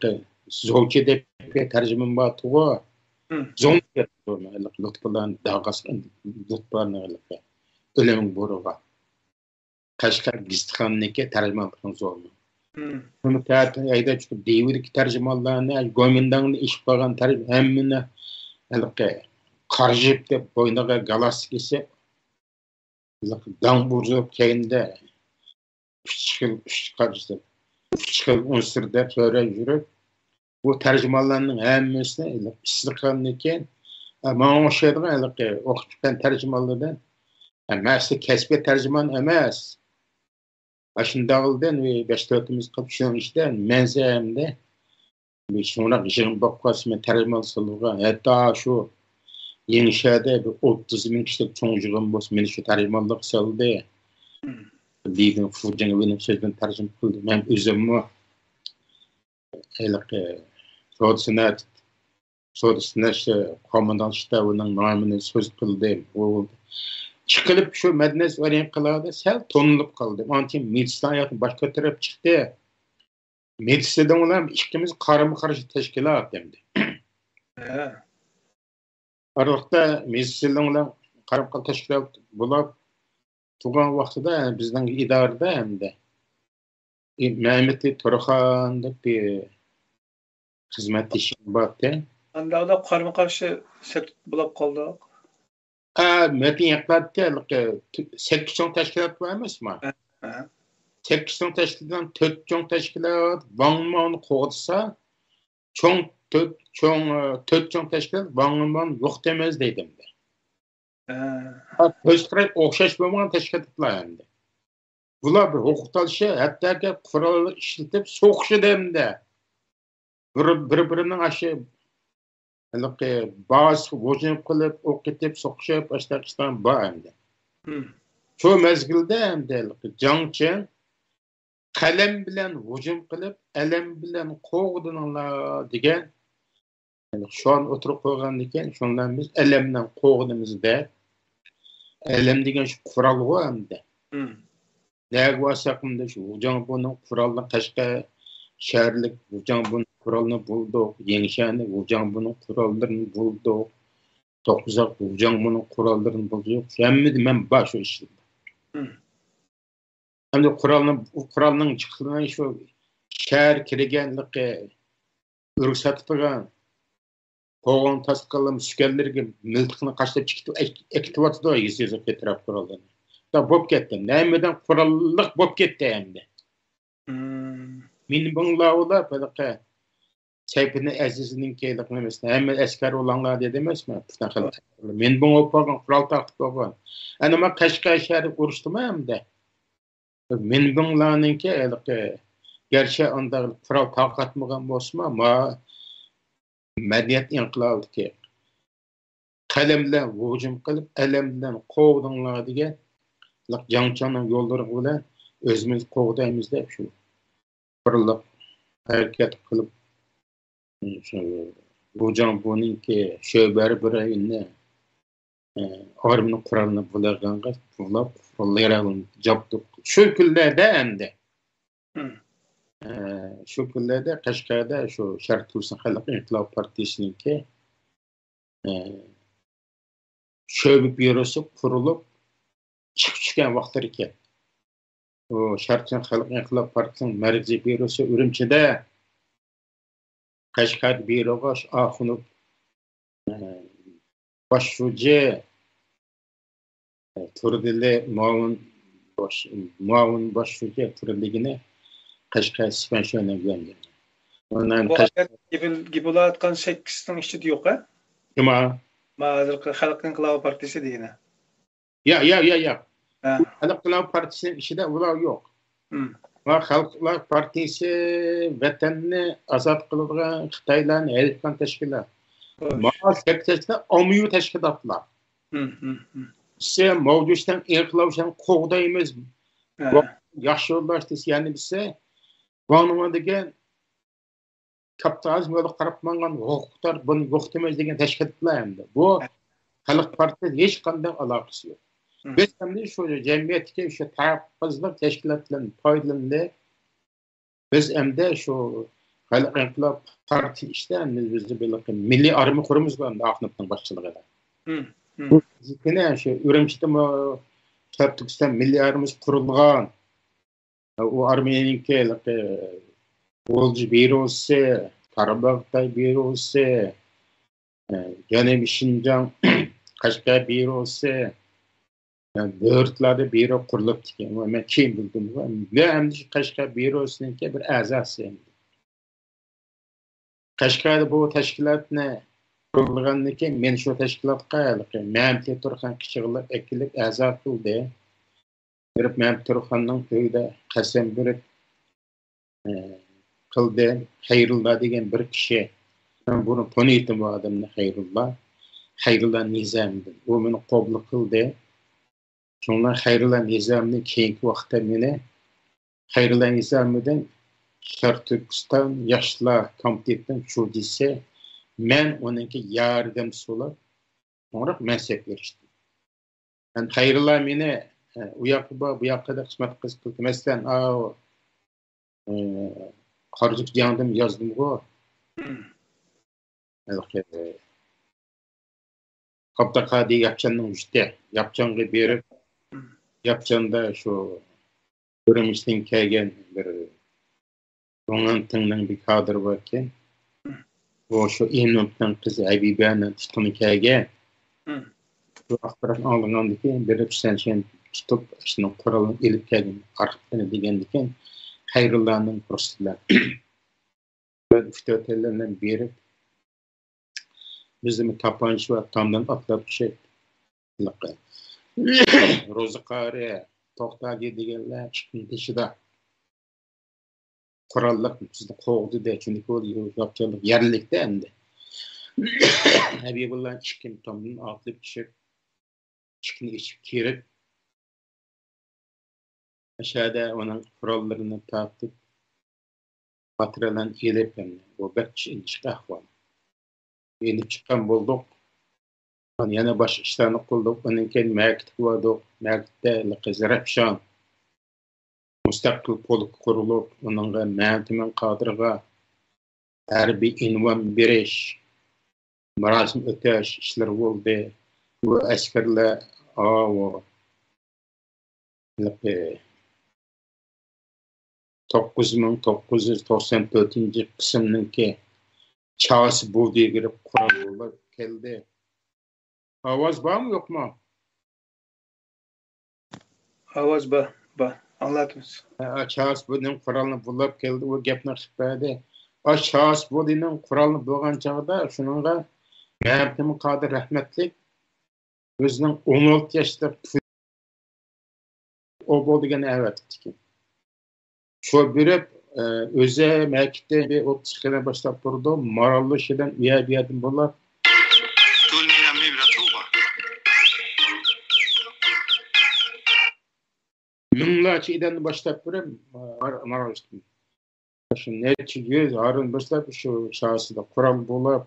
Zovchi deb tarjimon bor to'g'ri. Zovchi lutflan dag'asdan lutflarni o'lim bo'ruga. Qashqar Giztixonniki tarjimon qilgan zo'rmi? Bunu ayda chiqib Davidki tarjimonlarni Gomindangni ish qilgan tarjimon hammani qarjib deb bo'yniga galas kiysa dam burjib keyinda 3 xil unsurda so'rab yurib bu tarjimonlarning hammasini isliqandan keyin mana o'shaydigan o'qib chiqqan tarjimonlardan emas kasbiy tarjimon emas Aşındağıldan ve başlatımız kapışan işte menzemde bir sonra işin bakmasına termal sallığa hatta şu yeni şehirde bir 30 bin kişilik çoğuncuğun olsa beni şu termallık saldı. Diyden Fujian benim sözden tercüme kıldım. Ben özümü So'dasınlar komandan ştabının namını söz kıldım. O çıkılıp şu mednes variant kıladı. Sel tonulup kaldım. Anti medistan hayatın başka taraf çıktı. Mediseden olan ikimiz karımı karşı teşkilat demdi. Aralıkta mediseden olan karımı teşkilat bulup tuğan vaxtıda bizden idarada hem de Mehmetli Torxan'da bir hizmet işi baktı. Anda da karma karşı sekt bulup kaldık. Metin yaklattı. 8 çoğun teşkilat var mı? 8 çoğun teşkilatdan 4 çoğun teşkilat Vanman koğdsa çoğun 4 çoğun teşkilat Vanman yok demez dedim de. Öztürk okşaş bulmayan teşkilatlar hem de. Bular bir hukuktalışı hatta ki kuralı işletip soğukşu demde. Bir-birinin aşı bazı hücum kılıp, ok etip, soğukşup, Baştakistan var hem de. Şu mezgilde hem de Cangçen kalem bilen hücum kılıp, elem bilen kovdunlar degen şu an oturup koygan deken, şundan biz elemden kovdumuz de elem degen şu kural var hem de. Näge wasaqymda şu Ujan bunun kuralını Kaşka şehirlik Ujan bunun kuralını bulduk. Yeňişäni Ujan bunun kurallarını bulduk. Tokuzak Ujan bunun kurallarını bulduk. Hemmidi men baş o işdi. Hem kuralının çıkılan şu şehir kirgenligi ruhsat turgan Koğun tasqalım sükellerge miltiqini qaçlap çıktı. Ektivatı da yüzüzü etraf kurallarını. Da bop ketdim. Nämeden kurallyk bop ketdi endi. Min bunlawda belki Seyfini Aziz'nin keylik nemesine hemen esker olanlar dedi emesmi? Men bunu opagan kural taqtıp opagan. Ana ma Kaşka şehri uruşdum hem de. Men bunlarınki gerçi onda kural taqatmagan bolsa ma medeniyet inqilabı ki kalemle hücum kılıp elemden kovdunlar diye Cangçan'ın yolları bilen özümüz kovdayımız da şu fırılıp hareket kılıp Ujan bununki şöberi bir ayında armının kuralını bularganğa bulap fırlayarak yaptık. Şu küllerde endi. Şu küllerde Kaşgar'da şu Şarkı Tursun Halk İnkılap Partisi'ninki şöbü bürosu kurulup çıkan vaxtları ki o Şarkı Halk İnkılap Partisi'nin merkezi bürosu Ürümçi'de Kaşgar büroga ahınıp başvurucu Turdili muavun başvurucu Turdiligine Kaşgar süspansiyona geldi. Ondan Kaşgar gibi olatkan 8'in içi yok ha? Kima? Hazır Halk İnkılap Partisi diyene. Ya. Halk İnkılap Partisi'nin içi de ular yok. Halklar Partisi vatanını azat kıldıran Xitaylarni elkan teşkilat. Maal sektörsünde omyu teşkilatlar. Sen mevcuttan inqilabçan qoğdayımız yaxşı yollaştı yani bizse Vanuma degen kapitalizmga qarab mangan hukuklar bunu yok demez degen teşkilatlar endi. Bu Halk Partisi hiç qanday alaqası yok. Biz hem şu cemiyetki şu taraqqızlık teşkilatlarının paylarında biz hem de şu Halk İnkılap Parti işlerimiz bizde böyle milli army kurumuz var Ahmet'in başçılığında. Bu yine şu Ürümçi'de mi Türkistan milli armymiz kurulgan. O armiyaninki Bolcu bürosu, Karabağ'da bürosu, Janubi Şinjan Kaşgar bürosu Böğürtlerde büro kurulup diken. Ben kim bildim. Ve hem de Kaşgar bürosunun bir azası. Kaşgar'da bu teşkilat ne? Kurulgan ki men şu teşkilatga Mehmet Turhan kişilik ekilip azat oldu. berip Mehmet Turxanның to'yida qasam berib qildi. Xayrullo degan bir kishi. Men buni taniydim bu odamni Xayrullo Nizamdi. U meni qabul qildi. Shundan Xayrullo Nizamni keyingi vaqtda meni Xayrullo Nizamidan Şarkı Türkistan Yaşlılar Komitetining şudisi men onunki yardımcısı olib sonra mansab berishdi. Yani Xayrullo meni u yoqqa bu yoqqa xizmat qilib masalan Qarjik yandım yazdım-ku. Kaptaqadi yapçanның üstü. Yapçanға berip yapçanda şu görümüşten kelgen bir Ondan tыңның bir kadr var ki o şu Enop'tan kızı Habibe'nin tutunu kelgen şu aktaran alıngandı ki berip sen tutup şunun kuralını elip kelgen arkıptını degendi ki Xayrullo'nun kursular. Ben üstü berip bizim tapanç var tamdan atlap şey Rozıqari Toqtagi deganlar chiqin teshida qurolliq bizni qo'g'di de chunki u yapchalik yerlikda endi Habibullah chiqin tomdan atlab tushib chiqin ichib kirib aşağıda onun qurollarini tortib materiallarni elib bu bakchi inchiq ahvol elib chiqqan bo'ldik. Yana boshqa ishlarni qildik. Undan keyin maktab bordik. Maktabda Zarafshon mustaqil polk qurilib, uningga Mantiman Qodirga harbiy unvon berish, marosim o'tash ishlar bo'ldi. Bu askarlar 9994 qismninki chasi bo'ldi girib qurollar keldi. Avaz var mı yok mu? Avaz var. Anlatınız. Çağız bunun kuralını bulup geldi. O gapni xibadi. Çağız bunun kuralını bulgan çağda şununla Mehmet Qadir rahmetlik özünün 16 yaşında o bo'ldigan avatdi. Şu birip öze mekte bir 30 kere başlap durdu. Marallı şeyden üyebiyedim bunlar. Minglarcha idan boshlab turib maralishdim. Shu necha yuz arun boshlab shu shahsida Qur'on bo'lib,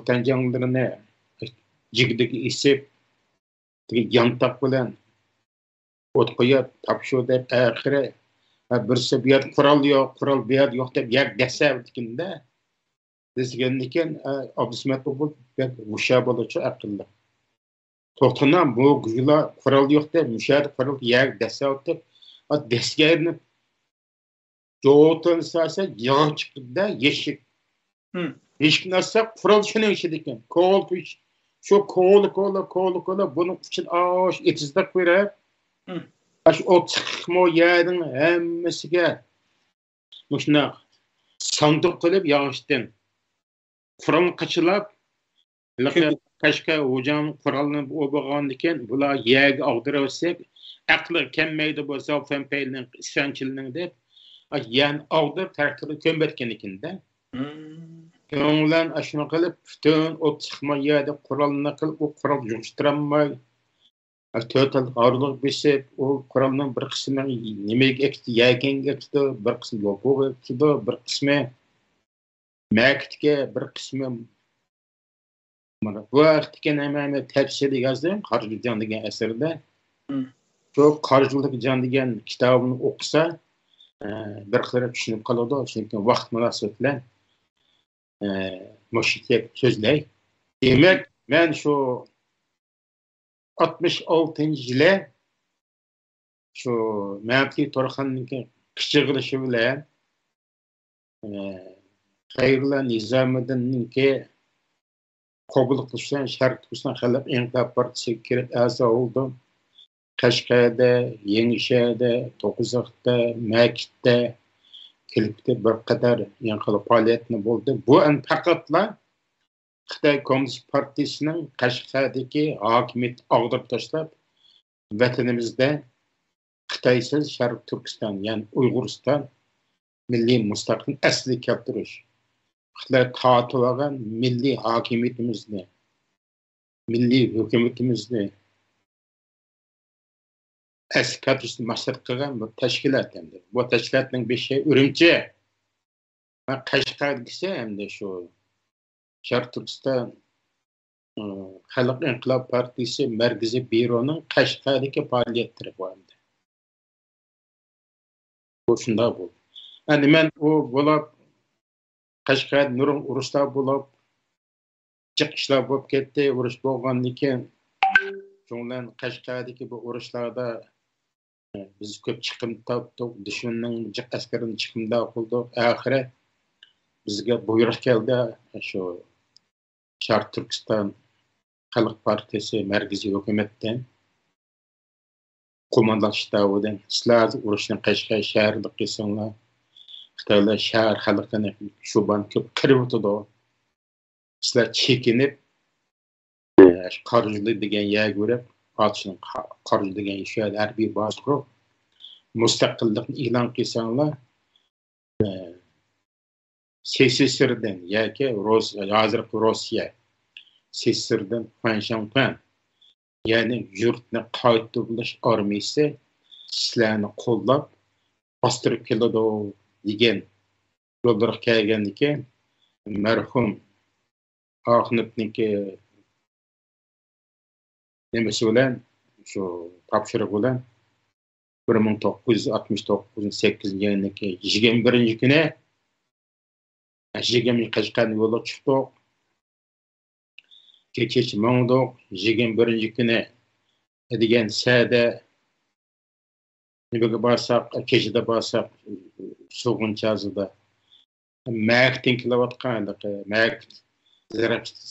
tanjanglarini jigdagi isib, yantoq bilan o't qo'yib, tapshu deb oxiri birsi bu yer qurol bu yer yo'q deb yer desavdikinda desgandikan Abdusmat bo'lib o'sha bo'lacha aqlli. To'xtanam bu güla qural yo'q deb mushar qural yer desavdi. Desgarini jo'ton sasa yog' chiqdi yeshik. Hech narsa qural shuning ichida ekan. Shu ko'li buning uchun osh etizda qo'yib ash ot chiqmo yerning hammasiga mushuna sanduq qilib yog'ishdan qural qachilab Kaşka hocam kuralını obagandiken bula yeg ağdırırsak aklı kemmeydi bu zafen peylinin isyançılının dep yan ağdır tarkılı kömbetkenikinde Ondan aşını kılıp bütün o çıkma yerde kuralını kılıp o kural yokuşturamay total ağırlık besip o kuralının bir kısmı nemek ekti yegen ekti bir kısmı yopu ekti bir kısmı mektike bir kısmı bu vaqtga namani tafsiri yozdim Qarjuljon degan asarda. Shu Qarjuljon degan kitobini o'qisa bir qilib tushunib qoladi. Chunki vaqt munosabati bilan mushitga so'zlay. Demak, men shu 66-yili shu Mehmet Turxanning qichig'ilishi bilan Xayrullo Nizomiddinning qabul qilishdan Şarkı Türkistan Xalq Inqilab Partiyasiga kirib a'zo bo'ldim. Qashqarda, Yengishada, To'qizaqda, Makitda kelibdi bir qadar yanqilab faoliyatni bo'ldi. Bu faqatla Xitoy Kommunist Partiyasining Qashqardagi hokimiyat og'dirib tashlab vatanimizda Xitoysiz Sharq Turkiston, ya'ni Uyg'uriston milliy mustaqil asli keltirish. Xitoy tatib olgan milliy hokimiyatimizni, milliy hukumatimizni asli keltirishni maqsad qilgan bir tashkilot endi. Bu tashkilotning beshi Urumchi va Qashqar desa endi shu Sharq Turkiston Xalq İnqilob Partiyasi Markaziy byuroning Qashqardagi faoliyatlari bor endi. Bu shunday bo'ldi. Endi men u bo'lib Qashqar nurun urushlar bo'lib, jiq ishlar bo'lib ketdi, urush bo'lgandan keyin shundan Qashqardagi bu urushlarda biz ko'p chiqim topdik, dushmanning jiq askarini chiqimda qildik. Oxiri bizga buyruq keldi, shu Sharq Turkiston Xalq Partiyasi Markaziy hukumatdan qo'mondonlik shtabidan sizlar urushni Qashqar shahrida qilsanglar, Xitoylar shahar xalqini shuban ko'p qirib o'tadi. Sizlar chekinib Qorjuli degan yer ko'rib, Qochning Qorjuli degan shu yerda harbiy baz qurib, mustaqillikni e'lon qilsanglar, SSSRdan yoki hozirgi Rossiya SSSRdan Fanshanpan, ya'ni yurtni qayta bo'lash armiyasi sizlarni qo'llab bostirib keladi degan yo'llarga kelgandan keyin marhum Ahmedniki nimasi bilan shu topshiriq bilan 1969-8-yildagi 21-kuni Qashqarni yo'lga chiqdik. Kecha mangdoq 21-kuni degan sada nimaga borsak, kechada borsak so'g'inchazida Maktin kilovatqanliq, Mak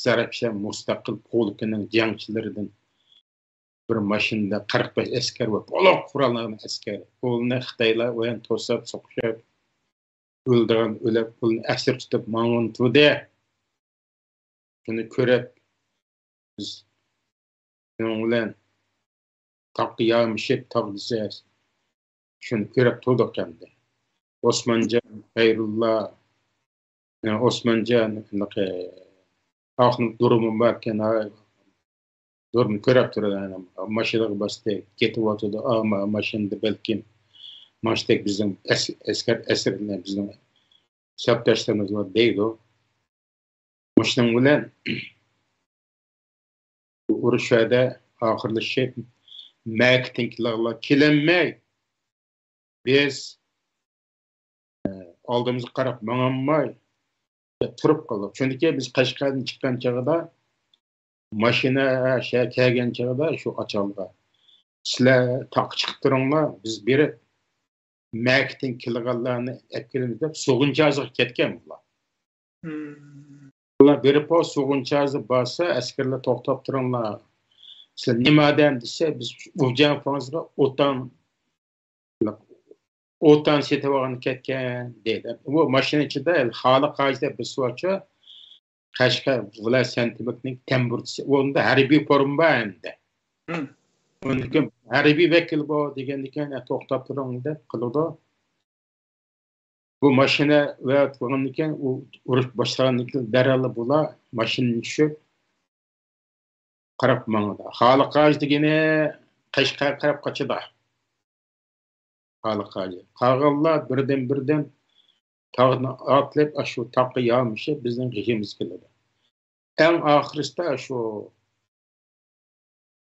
Zarabshan mustaqil polkining jangchilaridan bir mashinada 45 askar va to'liq qurollangan askar. Qo'lni Xitoylar bilan to'sab so'qishib, o'ldirgan, o'lib, pulni asir tutib ma'mun turdi. Shuni ko'rib biz shuning bilan taqiyamishib taqdisiz shuni ko'rib turdik endi. Osmonjon Xayrullo, Osmonjon Ahmed durumu barkan durum ko'rib turadi. Mashinaga bosdi, ketib o'tdi. Ama mashinada balkim Mashtek bizim askar asirlar bizim sabdaşlarımız var deydi. Muşning bilan urushda oxirlashib Maktinkilar kelinmay biz oldimizga qarab mang'anmay turib qoldik. Chunki biz Qashqardan chiqqan chog'da mashina kelgan chog'da shu achalga sizlar taq chiqib turinglar, biz berib Maktin kilganlarni epkilimiz deb so'g'inchazga ketgan bular. Bular berib so'g'inchazi borsa, askarlar to'xtab turinglar. Sizlar nima dem desa, biz o'jan fazga o'tan setib olgan ketgan dedi. Bu mashina ichida xoli qajda bir suvachi Qashqar viloyat santibekning tamburchisi, unda harbiy forum bor endi. Unga harbiy vakil bor degandan to'xtab turing deb qildi. Bu mashina va bo'lgandan keyin u urush boshlagandan keyin darali bular mashinaga tushib qarab mangdi. Xoli qaj degani Qashqar qarab qochadi. Xoli qaj. Qag'illar birdan tog'ni otlab shu taqqa yamishi bizning rejimiz keladi. Eng oxirida shu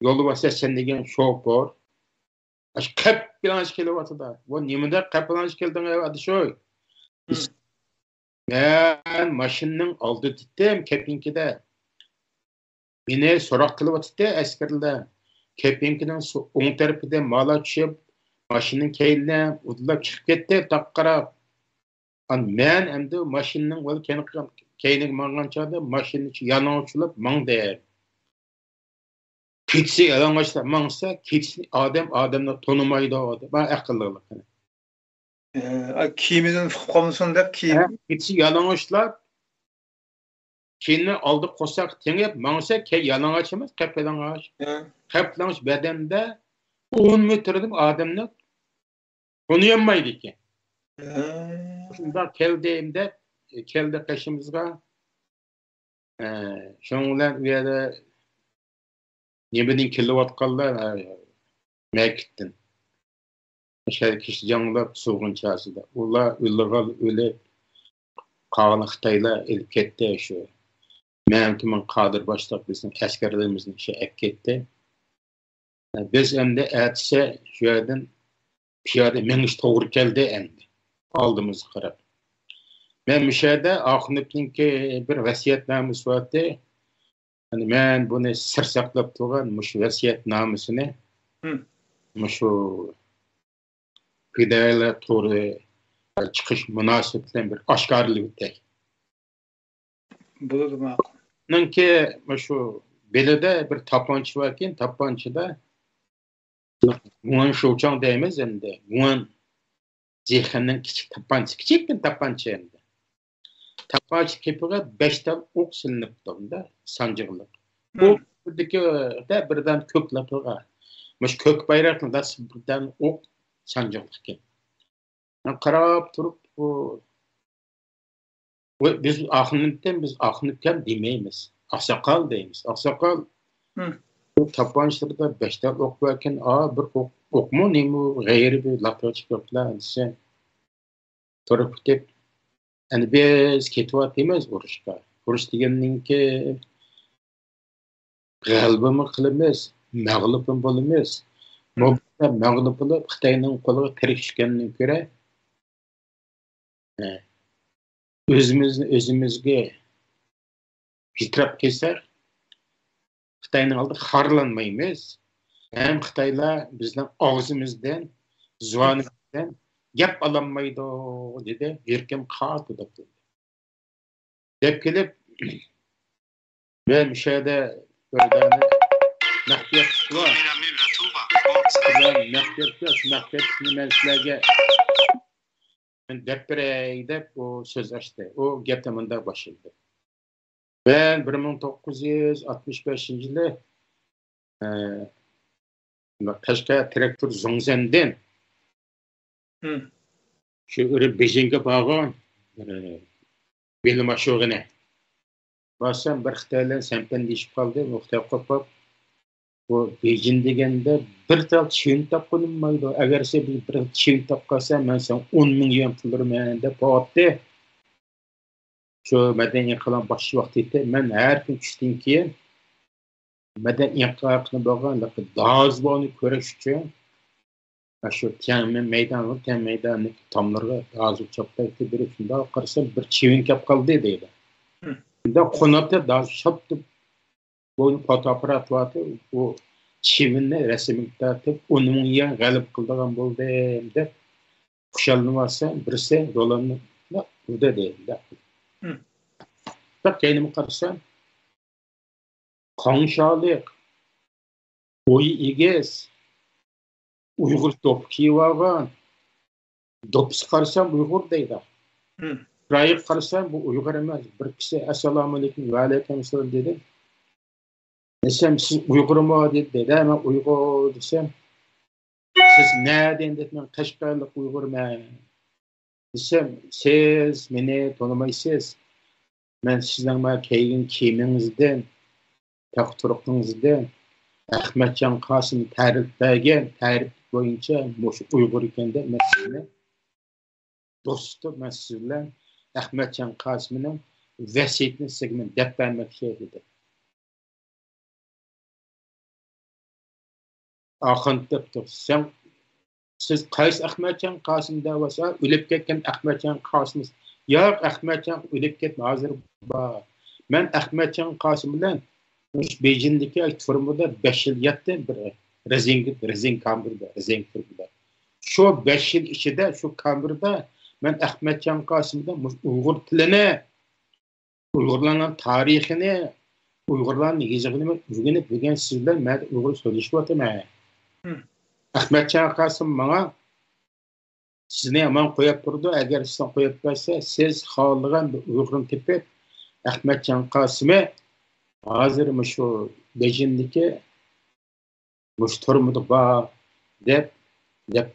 yo'lda sen degan shoför qap bilan kelyapti. Bu nimada qap bilan kelding edi shu? Men mashinaning oldida tutdim, kepinkida. Meni so'roq qilyapti askarlar. Kepinkining o'ng tarafida mala tushib, mashinaning keynidan o'tlab chiqib ketdi, taqqarab. Men endi mashinaning o'l keyniga mang'an chog'da mashinachi yonuvchilab mangdi. Ketsi yalang'ochlab mangsa, ketsi odamni tonimaydi odi. Ben aqllilik. Kiyimidan fuqamsın deb kiyim. Ketsi yalang'ochlab keyinni oldi qo'saq tengib mangsa, key yalang'och emas, qap yalang'och. Qap yalang'och badanda 10 metrlik adamni tanıyammaydı ekan. Shunda keldi qashimizga. Şoňlar bu ýerde nebeden kilyapdylar Mäkitden. Şeýle jaňlap suwgunçasyda. Ular illegal öle qalan Xitaylar elip ketdi şu. Mämtimin qadir başlap bizim askerlerimizni şu ep ketdi. Biz endi ätse şu ýerden piyada meňiş togry keldi endi. Aldymyzy qarap. Men müşäde Ahunipninki bir wasiýetnamysy bardy. Hani men bunu sir saklap turgan muş wasiýetnamasyny muşu Fidayla tory çykyş münasibet bilen bir aşkarlyk etdi. Bolady maqul. Nunki muşu belede bir tapançy bar eken, tapançyda muan şowçaň diýmez endi. Muan zehenden kiçik tapançy, kiçikkin tapançy endi. Tapançy kepiga 5 tal ok silinipdi da, sanjygylyk. Bu buradaki da birden köklep turgan. Muş kök bayrakny da birden ok sanjygylyk eken. Ben qarap turup biz Ahunipken demeýmiz. Aksakal deýmiz. Aksakal tapançyda 5 tal ok barken bir okmu nemu gaýry bir lapçyk kökler sen turup ketip yani biz ketýärmiz uruşga. Uruş digenninki galbymy kılymyz, maglup bolymyz. Mobda maglup bolup Xitaynyň golyga tirik düşkenine göre özümizge pitrap keser. Xitaynyň aldy harlanmaýmyz. Hem Xitaylar bizden ağzımızdan, zuwanymızdan gap alanmaydı dedi. Erkem qaty dedi. Dep kelip ben müşäde görgände nähtiýat var. Ben depre dep o söz açtı. O gepteminde başladı. Ben 1965-nji ýyly Kaşka traktör Zongzenden şu öyle Beijing'e bağlan benim aşağına basam bir Xitaylar sempen dişip kaldı muhtar kopap o Beijing degende bir tal çiğin tapqınmaydı agarse bir çiğin tapqasa men sen 10 milyon pullar menende paatdı şu medeni kalan başı vaqtda men her gün düşdüm ki Meden yaptığını bağlan dağız bağını köreş için şu Tiananmen meydanı, Tiananmen meydanı tamlarga dağız uçakta etti bir şunda qarsa bir çivin kap kaldı deydi. Şunda qonapda dağız şaptı boyun fotoaparat vardı o çivinni resimini tartıp onun yan galip kıldıgan boldu dep kuşalınmasa birisi dolanı burada deydi. Bak kendimi qarsam Kanşalık, oyu igez, Uygur top kivagan, dopis qarsam Uygur deydi. Rayık qarsam bu Uygur emas. Bir kişi assalamu alaykum ve aleykümselam dedi. Desem siz Uygur mu dedi. Ama Uygur desem siz nereden dedi men Qashqarlyk Uygur men. Desem siz meni tanımaysız. Men sizden ma keyin kiminizden Taqturqyňyzda Ahmetcan Kasym tarif bergen tarif boýunça muş Uygur ekende mesele dostum men siz bilen Ahmetcan Kasymyň wesiýetini size dep bermekçi dedi. Ahantdypdyr. Sen siz qaýsy Ahmetcan Kasym dawasa ölüp ketken Ahmetcan Kasym ýa Ahmetcan ölüp ketdi hazır ba. Men Ahmetcan Kasym bilen Beijing'deki formada 5 yıl yattı bir rezin kamerada. Şu 5 yıl içinde şu kamerada ben Ahmetcan Kasım'da Uygur tilini, Uygurların tarihini, Uygurların yazıgını öğrenip bilgen sizler ben Uygur söyleşip oturmaya. Ahmetcan Kasım bana siz ne aman koyup durdu, eğer sizden koyup verse siz halığın bir Uygur'un tepip Ahmetcan Kasım'ı hazır şu Beijing'deki muş tormudu ba deb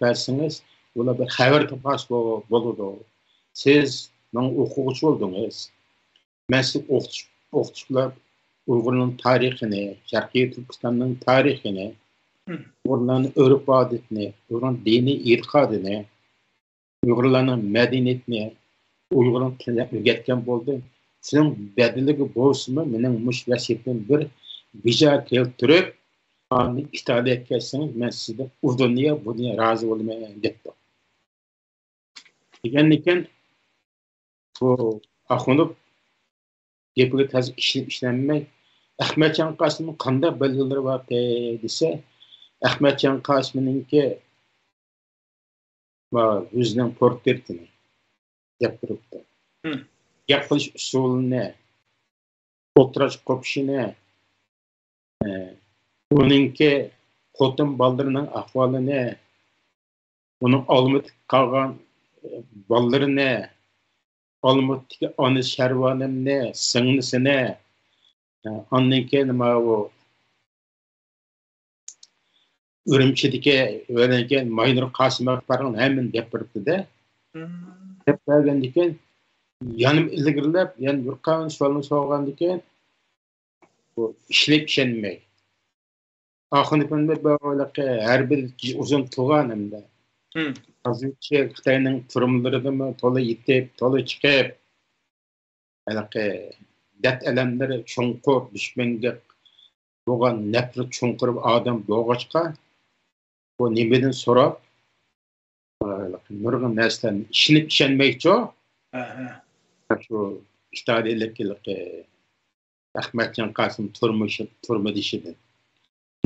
bersangiz, ular bir xabar topash bo'ladi. Siz men o'quvchi bo'ldingiz. Men siz o'qituvchilar Uyg'urning tarixini, Sharqiy Turkistonning tarixini, Uyg'urlarning urf-odatini, Uyg'urning diniy e'tiqodini, Uyg'urlarning madaniyatini, Uyg'urning tilini o'rgatgan bo'ldim. Sizning badiliga bo'lsinmi, mening mush vasiyatim bir bija keltirib, ani ifodaya etsangiz, men sizga uzunliya buni rozi bo'lmayman debdi. Degandan bu axunib gapiga taz ishlanmay, Ahmadjon Qosimning qanday belgilari bor desa, Ahmadjon Qosimninki o'zining portretini gapiribdi. Gap qilish usulini, o'tirish qopishini, uningki xotin baldirining ahvolini, uning olmut qolgan baldirini, olmutdagi ona sharvonimni, singlisini, ondan nima u Urumchidagi o'rnagan Maynur Qosimov parni hamma gapiribdi-da. Deb bergandan keyin yanım ilgirlab, yani bir qancha savolni so'ragandan keyin bu ishonmay. Oxirgi kunda bo'ylaqqa har bir uzun to'g'animda. Hozircha Xitoyning turumlaridami to'la yetib, to'la chiqib, anaqa dat alamlari chunqur dushmanga bo'lgan nafrat chunqur odam bo'g'achqa bu nimadan so'rab nurg'un narsalarni ishonmaychi shu iftodalik Ahmadjon Qosim turmudishidan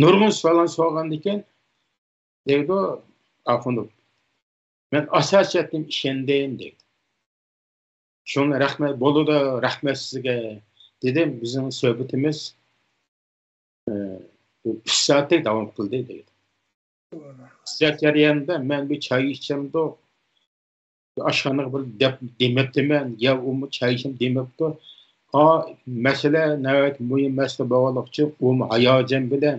nurg'un savollar so'ragandan keyin deydi Axunov men asosiyatdan ishondim deydi. Shunga rahmat bo'ldi, rahmat sizga dedim. Bizning suhbatimiz 3 soat davom qildi deydi. So'z jarayonida men bir choy ichimdi. Oshxonaga bir demabdiman, yo umi choy ichim demabdi. Masala navbat muhim masala bog'liqchi, u hayojon bilan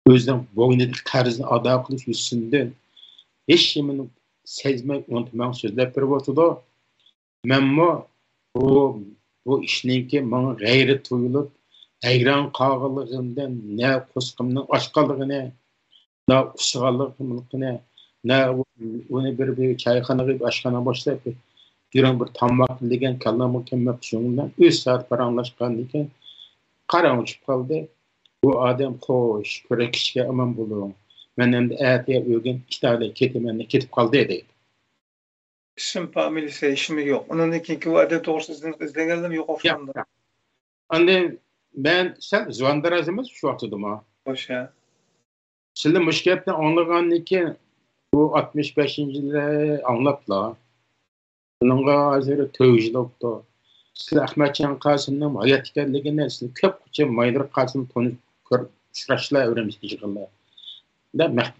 o'zining bo'ynidagi qarzni ado qilish ustidan hech kimni sezmay unutmang so'zlab berib o'tdi. Menmo bu ishninki menga g'ayrat tuyulib, hayron qolganligimdan ne qo'sqimning ochqanligini, ne usg'anligini, ne uni bir choyxonaga oshxona boshlab bir tomoq degan kallamni kelmoq shundan 3 soat paranglashgandan keyin qarang uchib qoldi. Bu odam xo'sh, ko'rakishga aman bo'ling. Men endi ertaga o'gin Xitoyga ketib qoldi deydi. İsim familiyasi işimi yok. Onun ikinci vade doğrusu izleyenlerim yok ofşanda. Anne ben sen zvandarazımız şu atıyordum ha. Hoş ya. Şimdi müşkepten anlagandan keyin bu 65-yilda anlapla. Bunga hozir tövjilokda. Siz Ahmadjon Qosimning hayot ekanligini siz ko'p qancha Maynur Qosim tanib ko'rib uchrashlar o'rganishingizlar.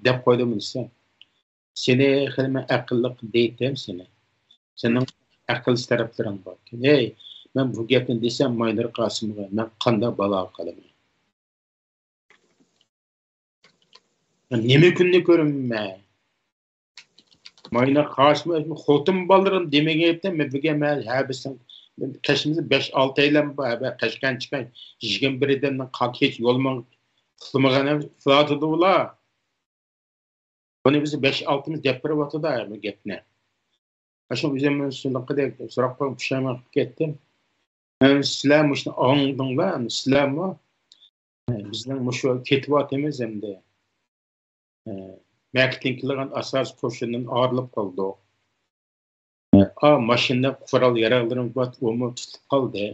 Deb qo'ydim sen. Seni xilma aqlliq deydim seni. Sening aqlsiz taraflaring bor. Ey, men bu gapni desam Maynur Qosimga men qanday balo qilaman? Nima kunni ko'raman? Maynur Qosim xotin bolalarni demagan men buga men habisin qishimiz 5-6 aylan qashqan chiqay 21dan kech yo'lman qilmagan flotida ular. Buni biz 5-6miz deb berib o'tdi bu gapni. Shu o'zimiz shunaqadek so'rab qo'yib pushaman ketdim. Sizlar shuni angdinglar, sizlarmi? Bizning mushu ketyapmiz endi. Marketing qilgan asos qo'shindan ayrilib qoldi. Mashina qurol yarog'larim bor, umi tutib qoldi.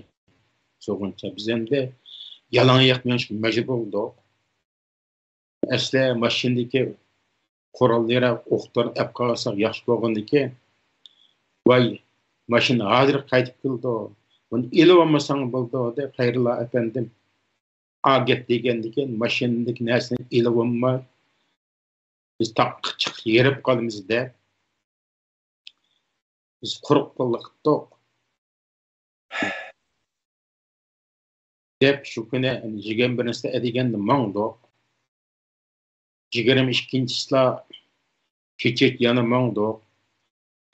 So'g'incha biz endi yalan yo'qmish majbur bo'ldik. Asli mashinadagi qurollara o'qlar olib qolsak yaxshi bo'lgandiki, voy mashina hozir qaytib keldi. Buni ilib olmasang bo'ldi deb xayrullo afandim. Gap degandiki, mashinadagi narsani ilib olmay biz taqqiq yerib qolamiz deb biz quruq qildik deb shu kuni jigan bir narsa deganni mangdi. 22-sila keçet yana mangdı.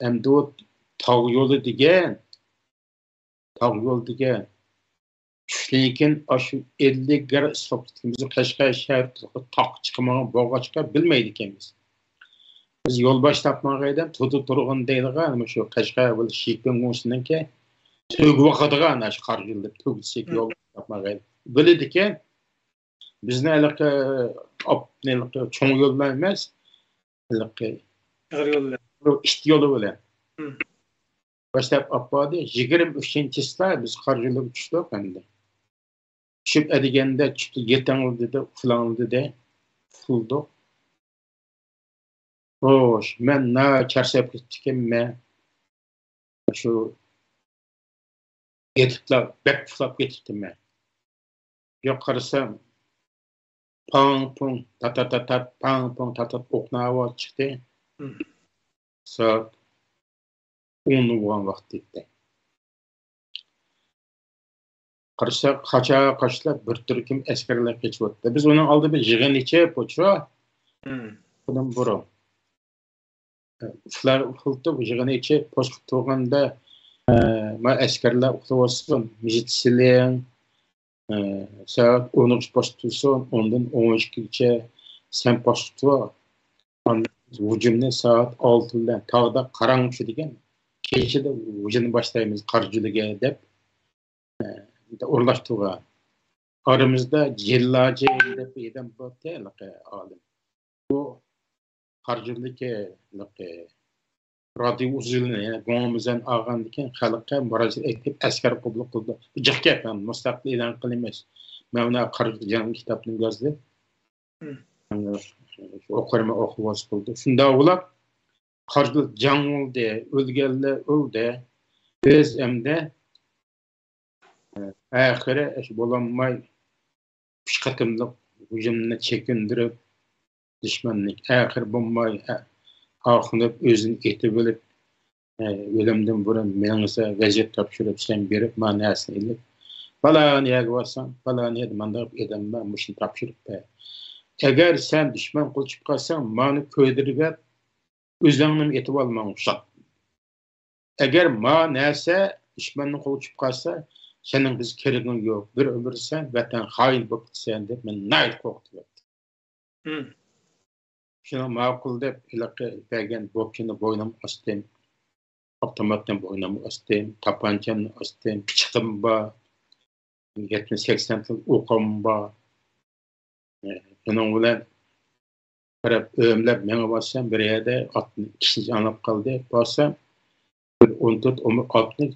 Hem de o tağ yolu degan lekin aşı 50 gar isloqimizni Qashqar shahrida taq chiqmagan bo'lg'achqa bilmaydi ekanmiz. Biz yo'l boshlabmag'aydan tuti turg'in deydigan shu Qashqar bu shikbing'usidan ke tugib vaqadigan shu qarjilib tugitsek yo'l boshlabmag'aydan. Biladi ekan bizni iliqi opniliqi cho'ng yo'l bilan emas, iliqi ishti yo'li bilan. Boshlab opadi 23-sida biz qarjilib tushdik endi. Tushib adiganda tushdi yetanildi uxlanildi fuldi. Xo'sh, men na charchab ketdimmi? Shu yetiblar bek uxlab ketdimmi? Yo'q qarasam pang tat o'qnava chiqdi. Soat 10 bo'lgan vaqt etdi. Qarashaq qaçlab bir turkum askarlar keçibdi. Biz onun aldı bir yig'in ichib po'cho. Bundan buru. Ular xulti yig'in ichib po'ch turganda ma askarlar uxlasin, mijitchilik saat 13 postulson, ondan 12gacha sen postu. Hujumni saat 6dan tog'da qarang tushadigan. Kechida hujumni boshlaymiz qarjiliga deb o'rlashtirgan. Aramızda Cillaci deb edim bu teliqi olim. Bu qarjiliki radio uzilni yani qo'mimizdan olgandikan xalqqa murojaat etib askar qabul qildi. Jiq gap ham mustaqil e'lon qilinmas. Men uni qarjilgan kitobni yozdim. O'qirma o'quvos bo'ldi. Shunda ular qarjil jang bo'ldi, o'lganlar o'ldi. Biz hamda ahiri bo'lanmay pishqatimliq hujumni chekindirib dushmanlik ahir bo'lmay oxinib o'zini etib olib o'limdan burun menga vaziyat topshirib sen berib ma'nosini ilib falan yag'vasan falan edi mandab edamman mushni topshirib agar sen dushman qilib qolsang mani ko'ydirib o'zingni etib olmang shot agar ma narsa dushmanni qilib qolsa senin biz keragin yok. Bir ömür sen vatan hain bulup sen de men nayt korktum. Şuna makul dep ilaqi bergen bokçunu boynum astım. Avtomattan boynum astım. Tapançamni astım. Pichiqim ba. 70-80 yıl o'qim ba. Bunun bilan qarab ömlab meni bossam bir yerda otni kishiga anlab qoldi. Bossam 14 umr otni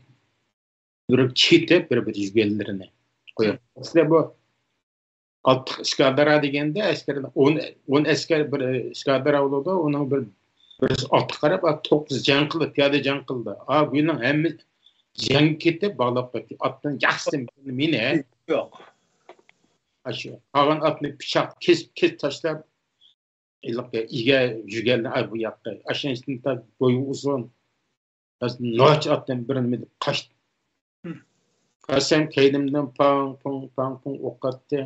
durup çitip bir yüzgelerini koyup. Size bu alt skadara degende askerden 10 asker bir skadara oldu. Onun bir alt qarab 9 jang qildi, piyoda jang qildi. Buning hamma jang ketib bog'lab qo'ydi. Otdan yaxshi meni yo'q. Aşı qolgan otni pichoq kesib tashlab iga yüzgelni bu yoqqa. Ashinsda bo'yi uzun. Noch otdan birini qaşdi. Qasam keydimdan pang o'qatdi.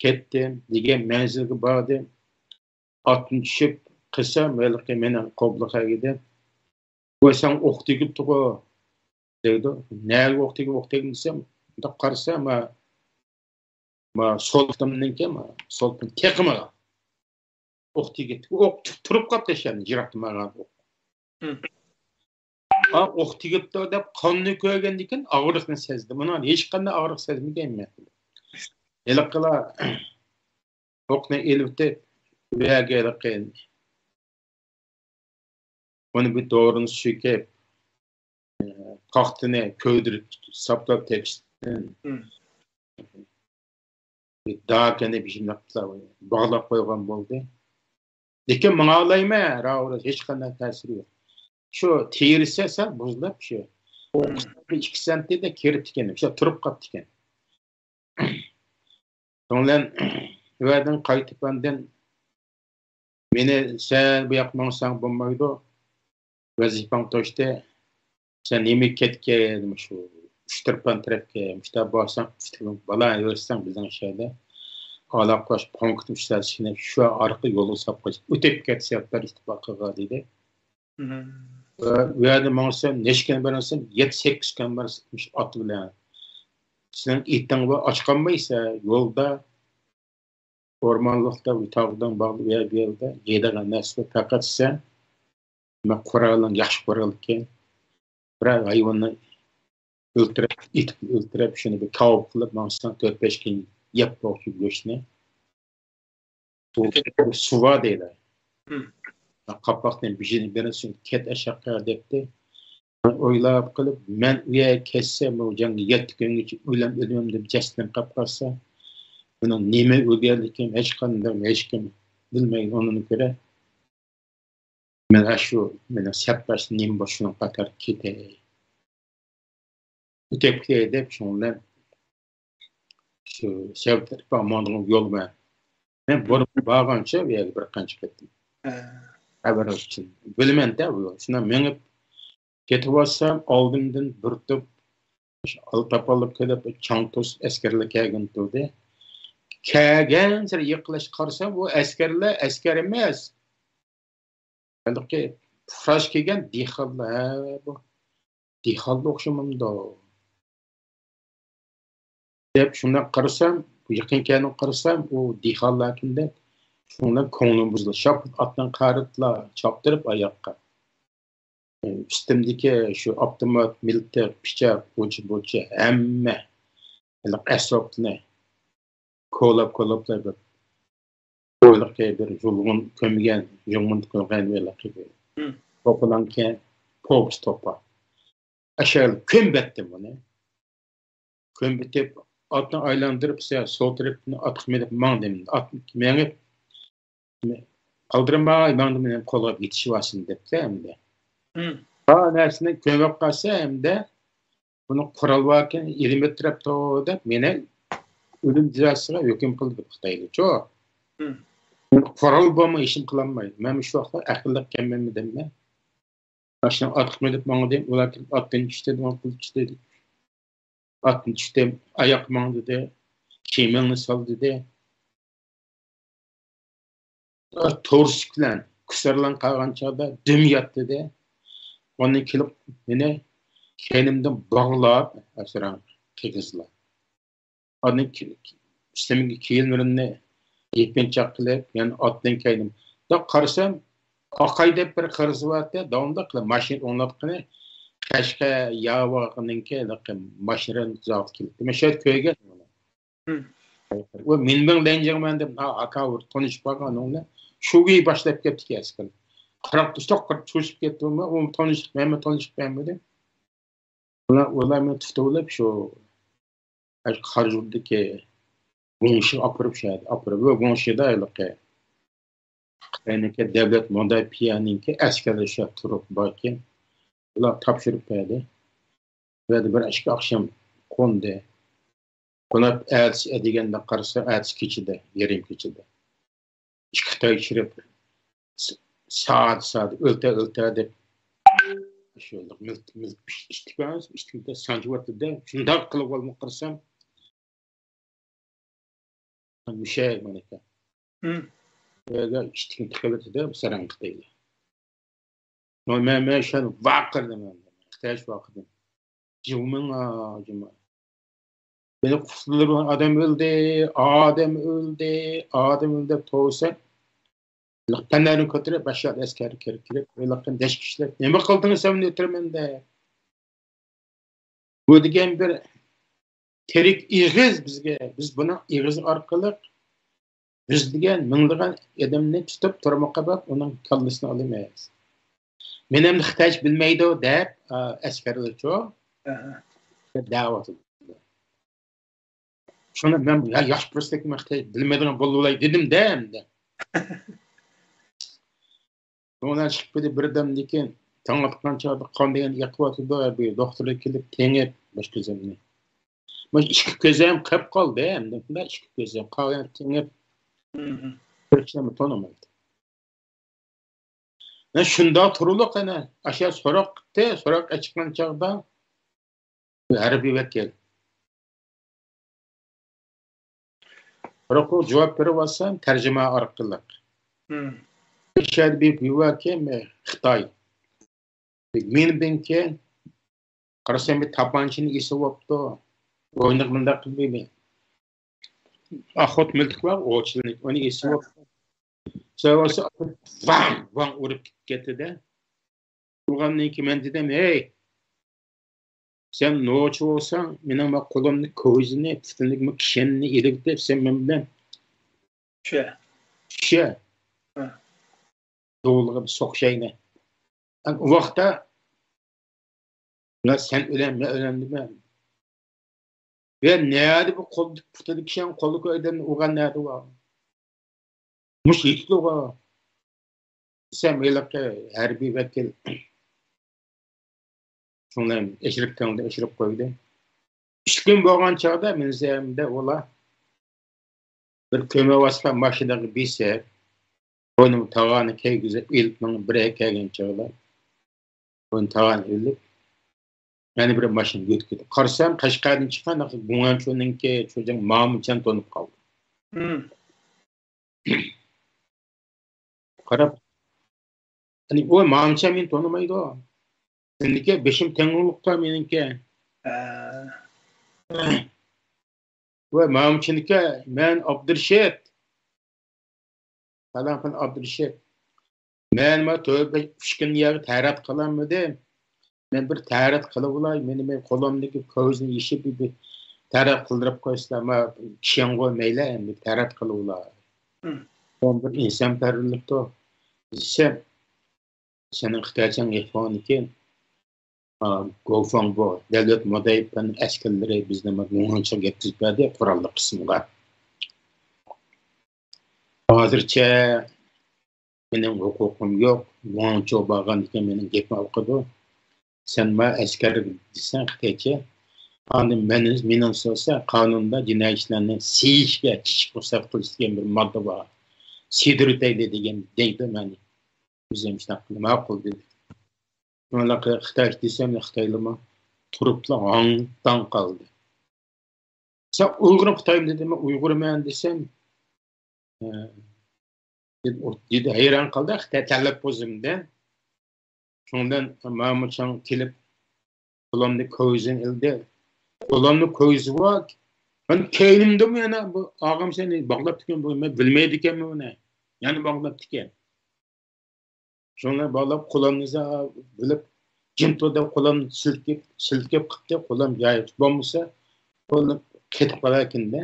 Ketdim, degan manzilga bordim. Otni tushib qilsam, balki meni qo'bliqa edi. Bu sen o'qtigib turib dedi. Nega o'qtigib desam, unda qarsam, ma soltimninki, soltim teqima. O'qtigib, o'q turib qoldi shan jiratmagan o'q. O'qtigibdi deb qonni ko'rgandikan og'riqni sezdim. Buni hech qanday og'riq sezmaganman. Eliqila o'qni elibdi vegaga onu bir doğrunu söküp qaxtini ko'ydirib saplab tepsidan dağkani bir shunday bog'lab qo'ygan bo'ldi. Lekin menga olayman, hech qanday ta'siri yo'q. Şu terisi esa buzlab shu 2 sentida kirib ekan, shu turib qoldi ekan. Ondan ulardan qaytib ondan meni sen bu yoqmangsang bo'lmaydi. Vazifang to'shdi. Sen nima ketgan shu Shtirpan tarafga, mushta borsang, balan yo'rsang bizning shaharda. aloqalash punkti ishlatishini shu orqali yo'lga solib qo'yish o'tib ketsa ittifoqiga deydi. Ve de mağazam neşken barasam 7-8 kan barasmış atı bilen. Sen itten bu açkanmaysa yolda ormanlıkta tağdan bağlı veya bir yerde yediğin nesli fakat sen kuralın yaxşı kuralken bir hayvanı öldürüp şunu bir kavuk kılıp mağazam 4-5 gün yap boğuşu göçne. Bu suva deyler. Kapaktan bir şeyin birisini ket aşağı depti. Oylap kılıp men üye kessem o canı yetken için ölüm deb jasdan kapqarsa bunun neme ögerlikin hech kim bilmeyin onun göre men aşu meni septaş nem boşuna qatar ketey. Ötepki deb şunlar şu sevdir bağmanın yol ben. Ben bunu bağança veya bir qancha ketdim. Haber için. Bilmem de bu. Şuna menip ketib olsam oldimdan bir top altapalıp kelib çantos askerlik kelgan turdi. Kelgan sir yiqilash qarsam bu askerlar askar emas. Balki frash kelgan dixallar bu. Dixalga o'xshamamda. Deb shundan qarasam, bu yaqin kelgan qarasam u dixallar kimda şunlar ko'nglim buzildi. Shop atdan qaritla choptirib oyoqqa. Üstümdeki şu avtomat, militer, pichak, bo'chi hamma asrobni ko'lab bir qo'yliqqa bir yulg'un ko'mgan yumund qo'ygan velarga to'plangan pops topa. Aşağı kömbettim bunu. Kömbetip atını aylandırıp sol tarafını atqımayıp mağdım. Menip aldırma mağdım benim kolab yetişivasın depti hem de. Nersini kömep qalsa hem de bunu kural varken 20 metre da meni ölüm cezasına hüküm qildi Xitoyda. Çok. Kural bo'lmay ishim qilinmaydi. Men shu vaqtda aqlli kelmayman deyman. Başına atqımayıp mağdım. Ular atdan tushdi, dedi. Atdan tushdi, oyoq mangdi dedi. Kiyimini sol dedi. To'rs bilan kusarlan qolgan chog'da dim yotdi dedi. Onun kilip beni kendimden bağlayıp asıran kızlar. Onun üstemin kiyilmerini yepen çakılıp yani atlan kendim. Da karşım akayda bir kırsı vardı. Davamda kılıp maşin onladıkını kaşka yağvağının ki maşinlerin zavut kilip. Mesela köye geldim. O minben leneceğim ben de akavur konuşup bakan onunla. Şu gibi başlayıp gittik eskiden. Qarab çok çoşup ketdim. O tanışıp beğenmedi. Ular meni tutulib şu Qarjurdagi bo'ngshi apirib va bo'ngshida ayliqqa Xitoyniki davlat mudofianinki askarlar turib borken ular topshirib berdi. Va bir ishga oqshom qo'ndi. Bular elchi deganda qarasa elchi kechida, yarim kechida. Xitoy chirib saat ölte deb şöyle milt istikbal sancıvatlı da şundan kılıp olmak kırsam bir şey maneka. Böyle istikbal tıkabeti de sarangık değil. Ben şöyle vakırdım ben. İhtiyaç vakırdım. Cuma. Beni kutlular adam öldü toğusa Penlerin kötüre başlar esker kerkirip lakın deşkişler. Ne kıldınız sen ötürmen de. Bu degen bir terik iğiz bizge. Biz buna iğiz arkalık biz degen mındıgan adamını tutup turmakka bak onun kallısını alamayız. Menem ihtiyaç bilmeydi o deyip askerler çoğu. Davet edildi. Şuna ben ya yaş prostek ihtiyaç bilmediğim bolulay dedim de. Ondan çıkıp bir demdikin taң atқан çağda kan degan yaqıvatı da bir doktorga kelip tengep baş gözümni. Baş iki gözüm qap qaldı hem de bunda iki gözüm qalgan tengep. Hechni tanımaydı. Ben şunda turuluq ana aşağı so'roq chiqqan chaqda harbiy vakil. Biroq o javob berib olsam tarjima orqali. Şəhər bir var ki, Xitay. Benim ki, qarasam bir tapançını esi olubdu. Oynaq bunda qılmaydı. Axot miltik var, o çilinik. Onu esi olubdu. Sonra van urub ketdi de. Urgandan ki mən dedim, hey, sen noçu olsan, mənim qolumni ko'zini, putunni kishanini elib deb sen men bilan Şə. Doğuluğa bir soqşayna. O vaqtda sen ölen, ben ölendim ben. Ve nerede bu putunni kishan qolu ko'ydan urgan nerede var? Muş yetdi var. Sen melaqqa harbiy vakil Şundan eşirip koydu. 3 gün bo'lgan chog'da menzemde ola bir köme vasfa maşinaga bise onun tağanı keygizip ilipnin bir kelgen chog'da onun tağanı ilip yani bir maşin götküdü. Qarsam Qashqardan chiqqan Bungancho'ninki çocuğun Mamuchan tonib qoldi. Qarab hani o Mamuchan meni tonimaydi o. Sendiki beşim tengulukta meninki. Ve Mamuchaniki men Abdurshid. Falan Abdurshid. Men ma tövbe 3 kun yer tarat qilanmadim. Men bir tarat qilib olay, men qo'limdagi ko'zni yeshib bir tarat qildirib qo'ysam, ma kishan qo'ymaylar, endi tarat qilib olay. Ben bir inson parlikto. Senin Xitoychang ikhvonikin Gofang bu devlet modayip'in askerleri bizden Bungancho getirip verdi kurallı kısmına. Hazırça benim hukukum yok. Bungancho bağın iken benim gepimi okudu. Sen ma asker desen Xitoycha. Anım menin olsa kanunda cinayetçilerine siyişke çiçik ruhsat kılıç diyen bir madde var. Sidriteyli degen deydi meni. Bizim işte makul dedi. Onlarga Xitoy desem Xitoylama turupla hangdan qaldı. Sen Uyg'ur Xitoyim dedim, Uyg'urman desem dedi hayran qaldı. Xitoy talab o'zimdan. Shundan Mamuchan kelib qo'limni ko'zini ildi. Qo'limni ko'zi bor. Ben keynimdim yana bu ağam seni bağlab tiken bu men bilmeydi ekanman buni. Yani bağlab tiken. Şuna bağlab qo'limni bilib Cimto'da qo'lim silkib qipti, qo'lim yayib bo'lmasa, qo'lim ketib qolarkanda.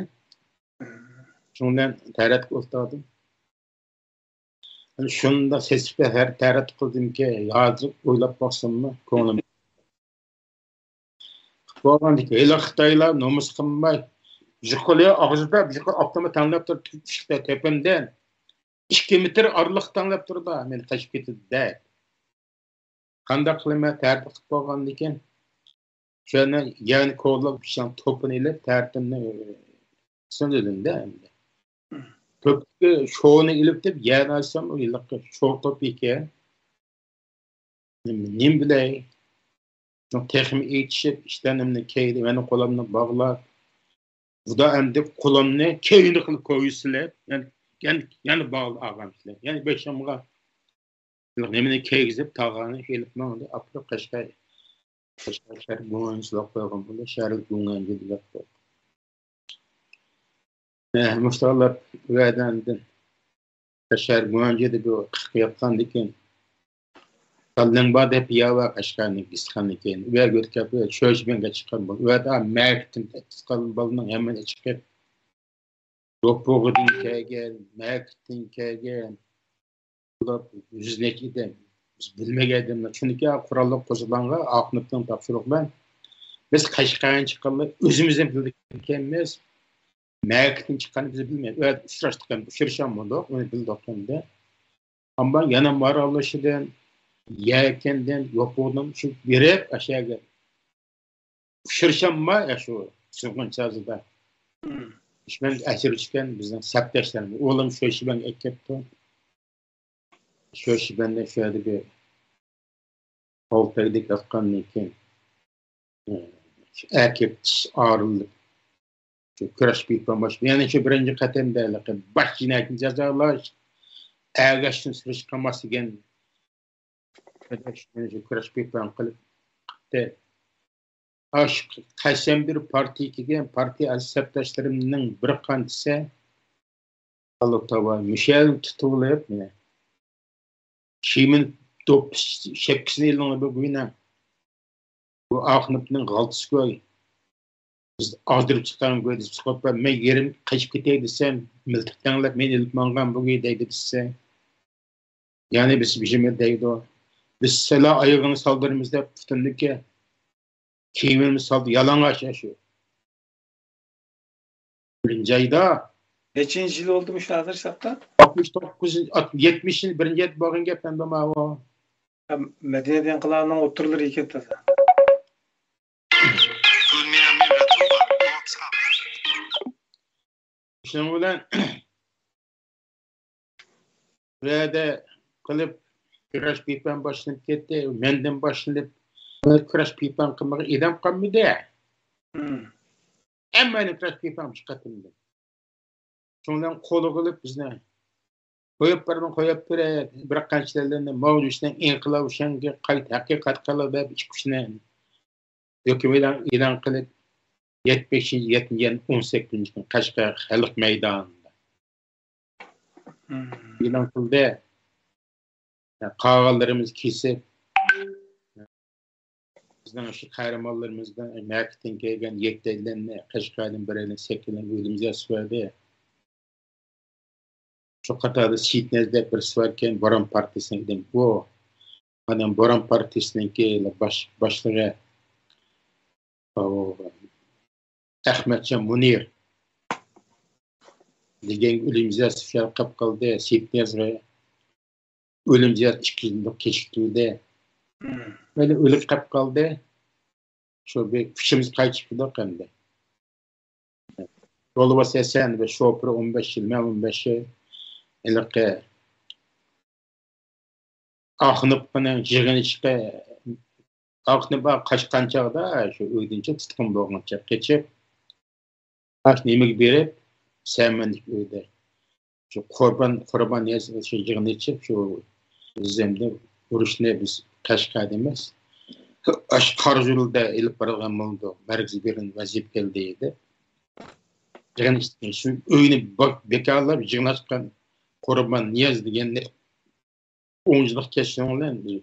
Shundan tarat o'tdim. Shunda sesibda har tarat qildimki, hozir o'ylab boqsammi, ko'nglim. Bo'lgandiki, ela Xitoylar nomus qilmay, jiqili og'zida jiqil optoma tanlab turib, chiqdi tepimdan 2 metr orliq tanlab turdi, meni qochib ketdi. Qanday qilma tartib qilib bo'lgandan keyin shuni yani qo'llab pishan to'pini ilib tartibni sindirdim-da endi. To'pni sho'ni ilib deb yana olsam u yilqi sho'r to'p ekan. Nim bilay. Texmi yetishib ishdanimni keydi, meni qo'limni bog'lab Buda endi qo'limni keyni qilib qo'yisizlar. Yani bog'lab olganlar. Yani beshamga nemini keygizib tağanı kelib mangda apro Qashqar Bungancho'lab qo'ygan bo'ldi. Sharlik Bungancho deb qo'ydi. Mushtarlar uyadandan Qashqar Bungancho deb qiyatgandan keyin Kallan bade piyava Qashqarni gizgandan keyin uya go'tkab cho'shbenga chiqqan bo'ldi. Uyada marketing qilgan bo'lgan hamma chiqib Do'pog'idin kelgan, marketing kelgan yüzünekide biz bilmegedim. Çünkü kurallık qo'zg'olonga Aqnibdan topshiriq bilan biz Qashqardan chiqqanlar o'zimizdan bildik ekanmiz. Marketing chiqqanini biz bilmaymiz. Ular uchrashgan bo'ldi, uni bildik. Ammo yana marallashidan, yakandan, yo'qo'dan shu berib ashaga uchrashganma shu Surg'unchazida. İşmen əsir çıxan bizden səpdəşlərimiz. Oğlum şu işi ben ekipti. Şu işi ben de şöyle bir kolpaydık atkanın için ekip ağırlık Şu kurash bipan baş. Yani şu birinci katemde baş cinayetini cezalaş. Ağaçın sürüş kaması gen. Şu kurash bipan kılıp de. Aş kaysam bir parti kigen parti asaptaşlarımның bir qantısı Allah tava Michel tutulayıp mı? Kimin top şepkisini eline bu güne. Bu Ahmet'nin galtısı koy. Biz azdırıp çıkan gördü. Çıkıp ben yerim kaçıp giteydi desem miltiktenler men elip mangan bu gideydi desem. Yani biz bijime deydi o. Biz sela ayağını saldırımızda tutundık ki kimimiz saldı yalan aşaşı. Birinci ayda Neçinci yıl oldu müşahede şartta? 69 70 yıl birinci et bağın gepen de ma Medine'den kılanın oturları iken taza. Şunun bilen Rədə qılıb kurash pipan başlanıp ketdi. Menden başlanıp kurash pipan qılmağa edam qalmadı. Amma kurash pipan çıqatımdı. Şundan qolu qılıb bizne qoyup bir qanchalarni mavjuddan inqilob şanga qayt haqiqat qilib ichkushni dokumentdan e'lon qilib 75-70 18 kun Qashqar xalq maydonida e'lon qildi. Qağalarımız kesip bizden şu kahramanlarımızdan marketing gelgen yektelilerine Qashqar'ın birinin sekilen ölümüze sürdü. Şu katada Sitnez'de bir süverken Boran Partisi'ne gidin. Bu adam Boran Partisi'ninki başlığı Ahmetcan Munir degen ölümüze süfer kap kaldı. Sitnez'e ölümcül 2 yıllık keşikliğinde böyle ölüp kap kaldı. Şu bir fişimiz kaçıptı kendi. Yolu vasesen ve şoförü 15 yıl, 15 yıl. Elke Ahınıp bana jığın içke Ahınıp kaçkan çağda şu ödünce tutkum boğunca geçip nemi berip sevmenlik öde. Şu kurban yazı şu jığın içip şu zemde uruşne biz Qashqar emas. Aş Qarjulda elip bargan boldu. Merkezi birin vaziyet geldi edi. Jığın işte şu öýüni bekarlar jığın açkan Kurban Niyaz degende 10-yıllık geçtiğinden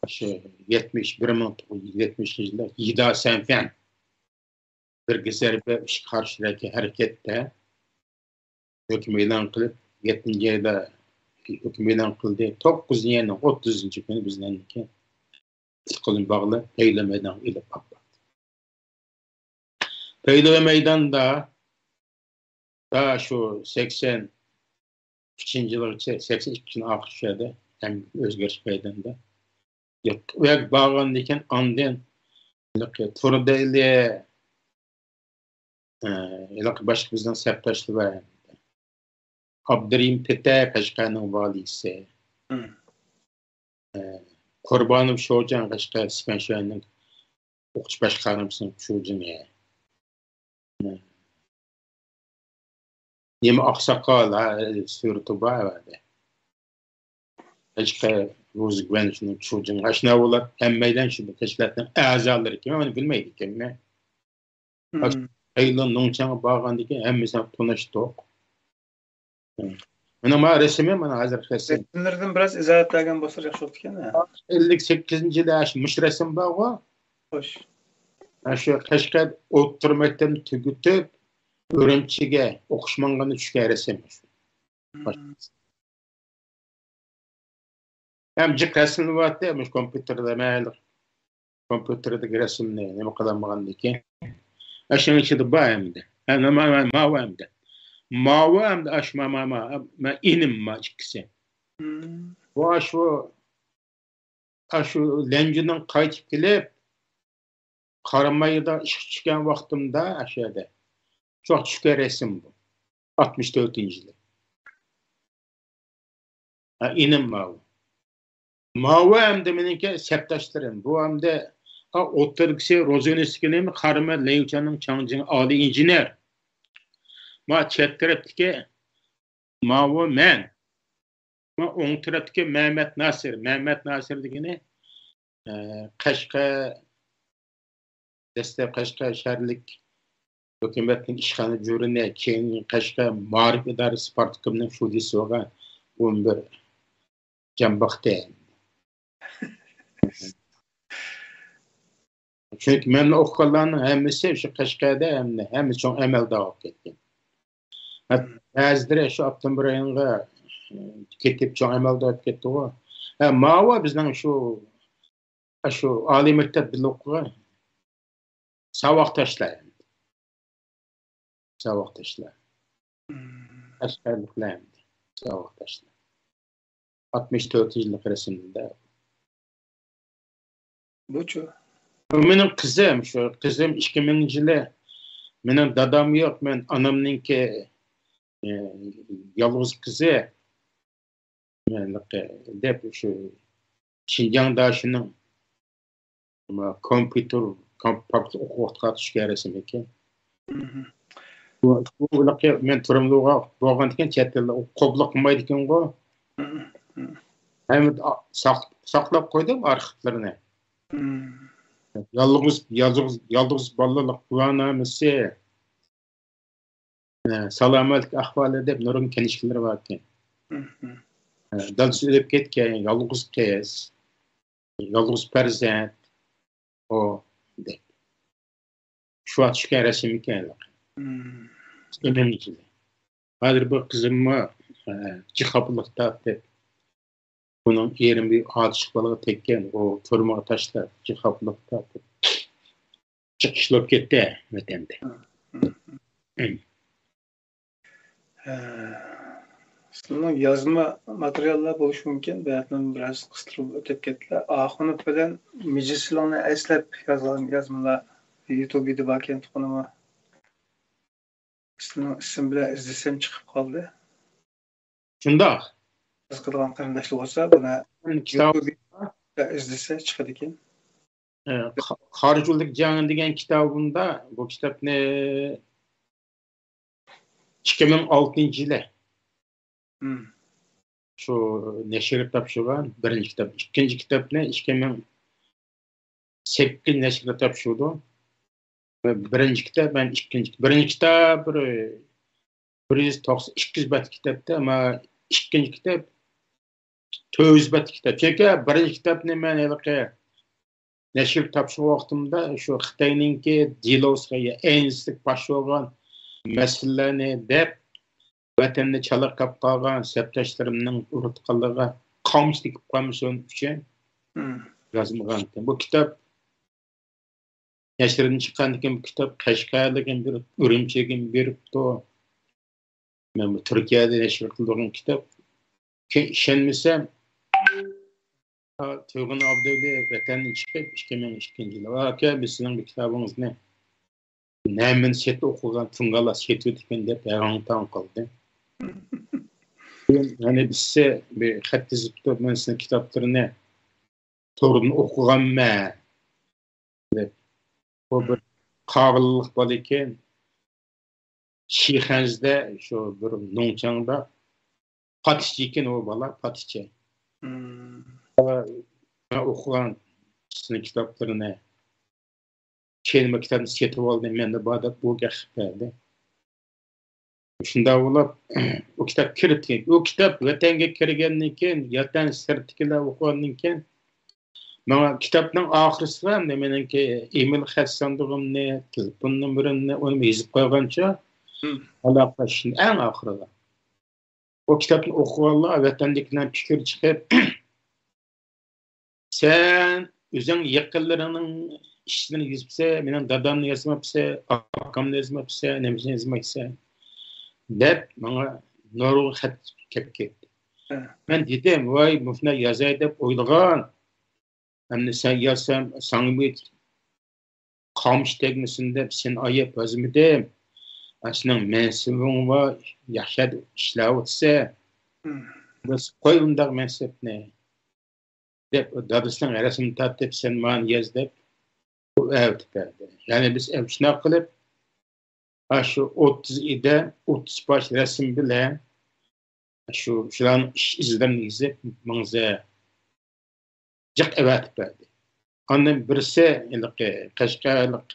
şu 71 yılda Yida Senfen bir gezerbe karşıdaki harekette hüküm elan kılıp 7. ayda hüküm elan kıldı. 9 yılın 30. günü bizden ki tıkılın bağlı Peyle Meydan ile patladı. Peyle Meydan'da daha şu 82. yıllar 82'nin ahırşada hem özgürlük meydanda ve bağlandıyken andın turda ile başka bizden serttaşlı var. Abdurrahim Tete Qashqar'ın valisi. Kurbanım Şocan Qashqar Spenşan'ın okuş başkanımsın Şocan ya. Nemi Aksakal sürtü vardı. Qashqar Roz Güvenç'in Şocan aşna olar hemmeyden şu teşkilatın azaları kim onu bilmeydik kimi. Aylan nonçan bağandaki hemmesi tanıştık. Mana resmi mana hazır resim. Resimlerden biraz izahat bergen bolsa yaxşı oldu ekan. 58. yılda mış resim var. Hoş. Aşı Qashqar o'ttir maktabni tugutib Ürümchiga o'qish mangani tushgan resim. Hem jiq resim vardı hem kompüterde mayli. Kompüterdagi resimni nima qilinmagan ekan. Aşının içinde bayımdı. Mavamdı. Mavamdı aşma ma inim ma ikisi. Bu aşu lencinin qaytib kelip Qaramayda iş çıkan vaqtimda aşağıda çok çıkan resim bu. 64. yılı. İnim mavu. Mavu hem de menimki septaşlarım. Bu hem de o'ttirgisi Rozenski'nin Qarma Leyuchan'ın Changjing Ali injener. Ma chet tarafdagi Mavo men. Ma o'ng tarafdagi Mehmet Nasir. Mehmet Nasir degani Qashqa dastlab Qashqa shaharlik hukumatning ishxona jo'rini keyin Qashqa ma'rif idorasi partikumning shudisi bo'lgan 11 jambaqda. Çünkü men o'qiganlarning hammasi shu Qashqada hamma cho'ng amalda olib ketgan. Ba'zilari shu oktyabr oyinga ketib cho'ng amalda olib ketdi-ku. Ma'vo bizning shu oliy maktab bilan o'qigan saboqdoshlar. Qashqarliklar. Saboqdoshlar. 64 yillik resimda. Buchu. Benim kızım 2000-yili mening dadam yok, men anamninki yalnız kızı. Dep şu Şinjan'da şunun kompüter kompakt o'qitgan tushgan ekan. Bu men turumluğa bo'lgan ekan, chet tilda qo'bla qilmaydi ekan-ku. Hem saqlab qo'ydim arxivlarini. Yalnız bolalar quvonamisi. Salomatlik ahvoli deb nurun kelishlar bor ekan. Dadasi o'lib ketgan, yalnız qiz, yalnız farzand o deb. Shu tushgan rasm ekan. Önemli. Hozir bu qizimni jiqobliqda deb bunun yerin bir atışıqlığı tekken o turmağa taşlar jiqobliqda deb chiqishlab ketdi vatanda. Sizning yozma materiallar bo'lishi mumkin. Bu yerdan biroz qistirib o'tib ketdilar. Axunov bilan Mijisilarni eslab yozgan yozmalar YouTube'da bor ekan, tuqunimi. Sizning ism bilan izlasam chiqib qoldi. Shundoq. Biz qilgan qarindoshlar bo'lsa, buni YouTube'da izlasa chiqadi ekan. Xarjullik jangi degan kitobimda bu kitobni 2006-yili şu neşir topshirgan birinchi kitob, ikkinchi kitobni 2008 neşirga topshirdim. Birinchi kitob ben birinchi kitob 200 bat kitobda, ama ikkinchi kitob 400 bat kitob. Chunki birinchi kitobni men neşir topshirgan vaqtimda shu Xitoyninki Dilosga enslik bosh bo'lgan masalalarni deb vatanni chalaqab qolgan septashlarimning unutganligiga qamchilik qilmasam uchun yozmagan ekan. Bu kitob nashrdan chiqqandan keyin bu kitob Qashqarlikdan bir Urumchiga beribdi. Men bu Turkiyada nashr qilgan kitob. İşenmesem Tuyg'un Abduvli vatandan chiqib 2002-yili aka bizning bu kitobingizni Nəmin seti oxugan Tungala seti ekan deb hayron qoldim. Yani bizse bir xat yazıp men sizin kitaplarını to'g'ri o'qiganman deb. Bu bir qog'illik bor ekan. Shixanzda shu bir Nongchangda Patichi ekan o bola, Patichi. Ben o'qigan sizin kitaplarını kelime kitabını setip aldım, men de badab bu gaqipdi. Shunda bo'lib o kitap kiritgan. O kitap vatanga kirgandan keyin, yatan sirtikilar o'qigandan keyin mana kitobning oxirida meniki email xat sandig'imni, telefon nomerimni uni yozib qo'ygancha aloqalashishning eng oxirida. O kitobni o'qiganlar vatandagidan fikr chiqib sen o'zing yaqinlaringning işlerini yazıpsa, benim dadamni yazmapsa, akamni yazmapsa, nemisini yazmapsa deb bana nurg'un xat kelib ketdi. Men dedim, voy buni yozay deb o'ylagan. Endi sen yazsam, sangi qamish tegmasin deb sen ayab yozmadim. Sening mansubing va yaxshi ishlar o'tsa, biz qo'y undaq mansubni deb dadasining rasmini tortib sen mani yoz deb Bu evet verdi. Yani biz şuna kılıp şu 30 ide 30 baş resim bile şulan iş izlerini izlep manzara cık evet verdi. Ondan birisi Kaşgarlık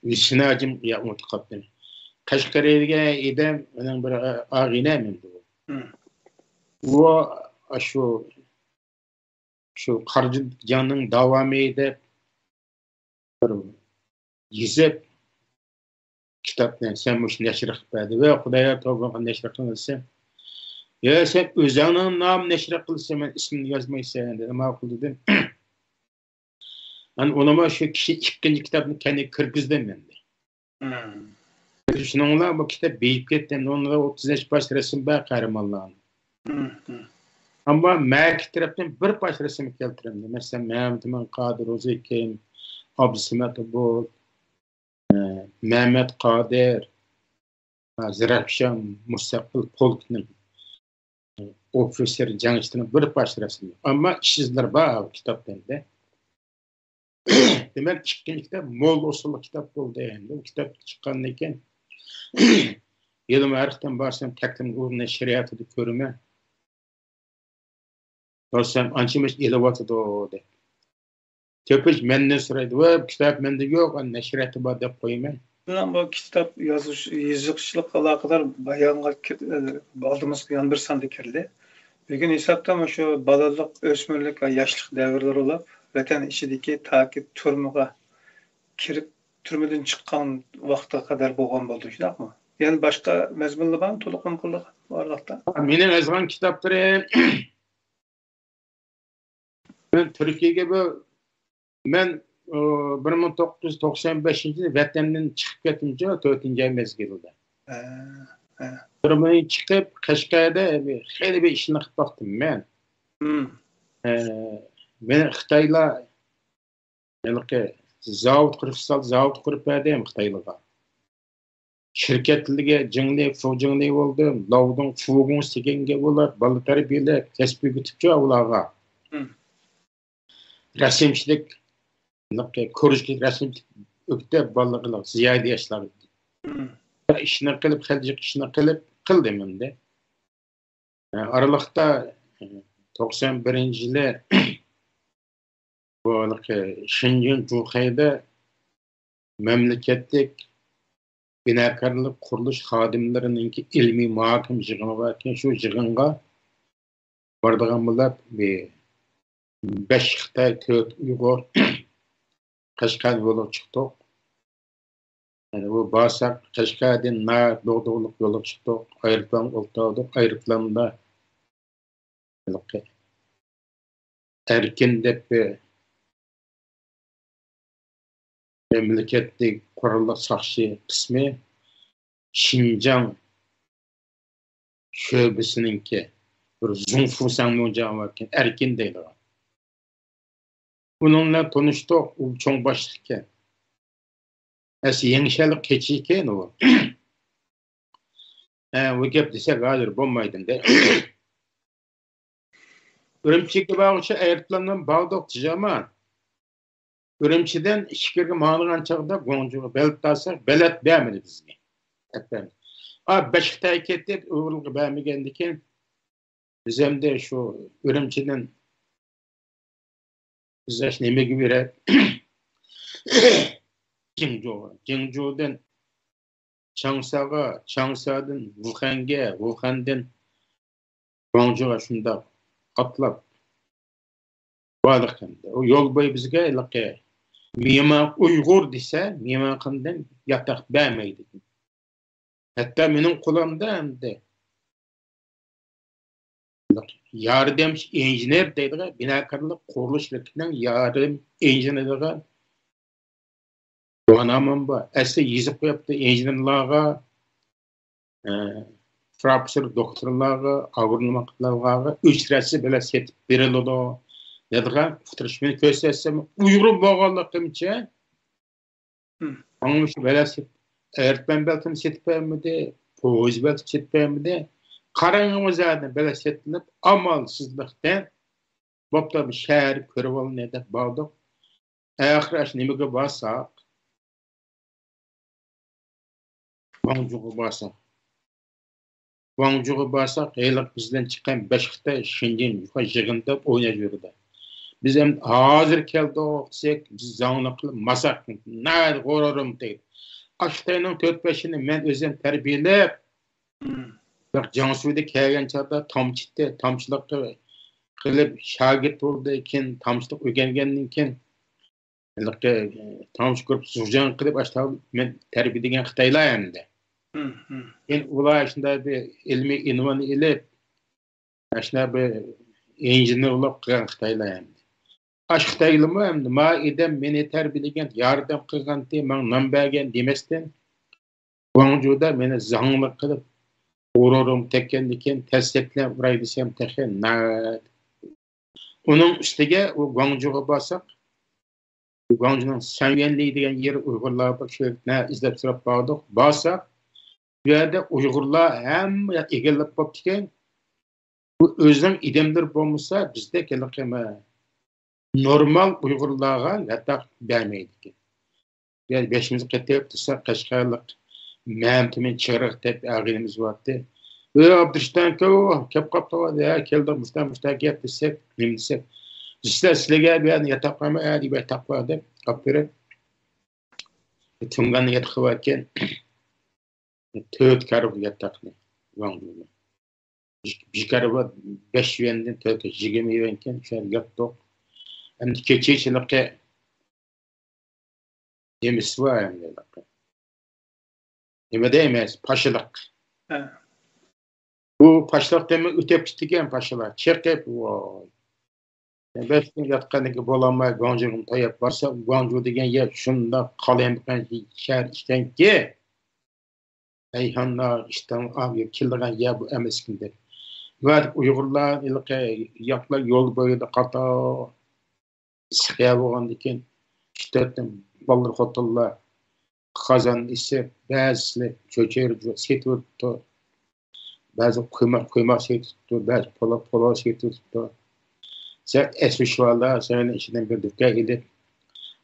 Vişnacım ya mutakabben. Kaşgarlığa idem onun bir ağine miydi bu? Bu şu karcı canın devamı edip yüzep kitaptan sen bu neşr qiladi ve Xudaya tavbani neşr qilsa ya sen özünün nam neşr qilsa men ismini yazmaysan dedim ma'qul dedim. Hani onama şu kişi ikinci kitabını kendi kirgizdim ben de. Şununla bu kitap beyip kettim. Onlara 35 baş resim var kahramanların. Ama Mərk taraftan bir baş resim keltirdim. Mesela Mehmet Kadir Özeyken, Abdülsamet Bol, Mehmet Kadir, Zirapşan, Mustaqil Polk'nin ofiseri Canıştı'nın bir baş resmi. Ama işsizler var kitaptan da. Demek çıkan kitap mol usulü kitap oldu yani. Bu kitap çıkanken yılım arıktan barsam takdim uğruna şeriatı da körüme. Barsam ançımış ilavatı da o de. Köpüş menden soraydı. Bu kitap mende yok. Şeriatı var da koymayın. Bu kitap yazıcılık alakadar bayanlar aldığımız yan bir sandı kirli. Bugün hesapta şu balalık, ösmürlük ve yaşlık devirler olup vatan içindeki takip turmuğa kirip türmeden çıkan vakte kadar boğan oldu. Değil mi? Yani başka mezmunlu var mı? Tolukun kılık varlıkta. Benim yazgan kitapları ben Türkiye'ye ben 1995'de vatandan çıkıp ketince 4. mezgilde. Durumdan çıkıp Kaşgar'da xeyli bir işini qilib baktım ben. Ben Xitayla zavod qurib berdim Xitaylıga. Şirketliге jingli, fujingli oldu. Lavdың fugun sigenge bolar, bala tarbiyelep, kesbi bitipçi ularga. Resimçilik, ko'rishlik resimchilik o'ktab balalar ziyodi yoshlar. İşini qilib, xiljiq ishini qildim endi. Aralıqda 91-yili bu Şinjan Juxayda memleketlik binakarlık quruluş xodimlarining ilmiy muhokim yig'ini varken shu yig'inga bordigan bo'lib 5 Xitoy, 4 Uyg'ur Qashqar yo'liga chiqdik. Yani bu bağırsak Qashqardan doğduğuluk yo'liga chiqdik. Aeroplan o'tirdik. Aeroplanda erkin deb memleketlik qurulli saqchi qismi Şinjan şöbesininki bir Zungfusan mo'jam varken erkin deydi. Bununla tanıştık, o çoğun başlıkken. Esi yenişelik keçiyken o. O gep desek hazır bulmaydın de. Ürümçi'ye bağlıca ayrıtlarından bağdık zaman. Ürümçi'den şikirge mağlıgan çağda Goncu'ya belet tasak, belet beğenmedi bizge. Beşiktaş'a kettik, uğurluğu beğenmegendiken bizim de şu Ürümçi'den bizler neme gibi rap Jingzhou'dan Changsa'ga, Changsa'dan Wuhan'ga, Wuhan'dan Guangzhou'ga şunda atlap vardık. O yol boyu bizge ilaqe Miyama Uygur dese Miyamak'ından yatak beğenmeydi. Hatta benim kulağımda hem de yardımcı injiner deydiler, binakarlık kuruluşlarından yardım injinerliğe doğanamam var. Aslında yazıp yaptı injinerliğe, profesör doktorlarga, agronnomlarga 3 rəsi belə setib verildi. Dediler, futırışmeni göstersem Uygur bağlılıkımca anlamış belə setib. Öğretmen belki setib vermedi, to'zbat çetmemde qarangımızdan belesetlenip amalsızlıktan bopta bir şehir körüp alın edip bağdık. Ahiraş nimege basak Wangjuğu basak eylik bizden çıkan Beşik'te Şinjin yığında oynayıp yürüdü. Biz hem hazır keldi oqsek, biz zаңны qılıp masak, näde gorarum deyip. Aştayның 4-5'ini men özüm terbiyelep, bak Jansu'da kelgen çağda tamçılık qılıp şagird oldu ekin, tamçılık öğrengendan keyin tamç ko'rib surjan qilib aştağı men terbiyelegen Xitoylar endi. Ular şunda bir ilmi invan ilip, aşna bir injenerlik qilgan Xitoylar endi. Aşktayılımı hem de ma edem meni terbiyelegen, yardım qilgan de, men nam bergen demesden, Guangzhou'da meni zаңлы qilib, ururum tekkendiken, testeklen uray desem teken, Onun üstüge o Guangzhou'ga basak, Guangzhou'nun Sanyuanli degen yeri Uygurlar bak şöyle izlep sırap bağdık, basak, bu yerde Uygurlar hem egellep baptiken, bu özden idemdir bolmasa bizde kelekeme normal Uygurlarga yatak bermeydik. Yani beşimiz ketip tutsa Kaşgarlık Mehmet'in çığırık tep ağilimiz vardı. Abdüştan kep kapta ya keldi mustam gep desek nimsek. Sizlerge bir yatak ama adi bir yatak vardı. Kapire. Tungan yatak varken töt karı yatakne. Vanglı. Bir karı 5 yuandan töt 20 yuanken şöyle yattık. Hem keçeçilikte demiş var hem de. Nima deymiz? Paşalık. Bu paşalık demi ötep gittigen paşalar. Çerkep vay. Belki yatqanıki bolamay Guangzhou'nun tayap varsa Guangzhou degen yer şunda qalayamkan şehir işten ki Ayhanlar işten abi kildigan yer bu emeskinde. Ve Uygurlar ilki yaklar yol boyunda qata sıkıya boğandiken işlettim ballar xotunlar Kazan ise bazı çöçer setuttu, bazı kuyma setuttu, bazı pola setuttu. Sen esvişvarlar senin içinden bir dükkan gidip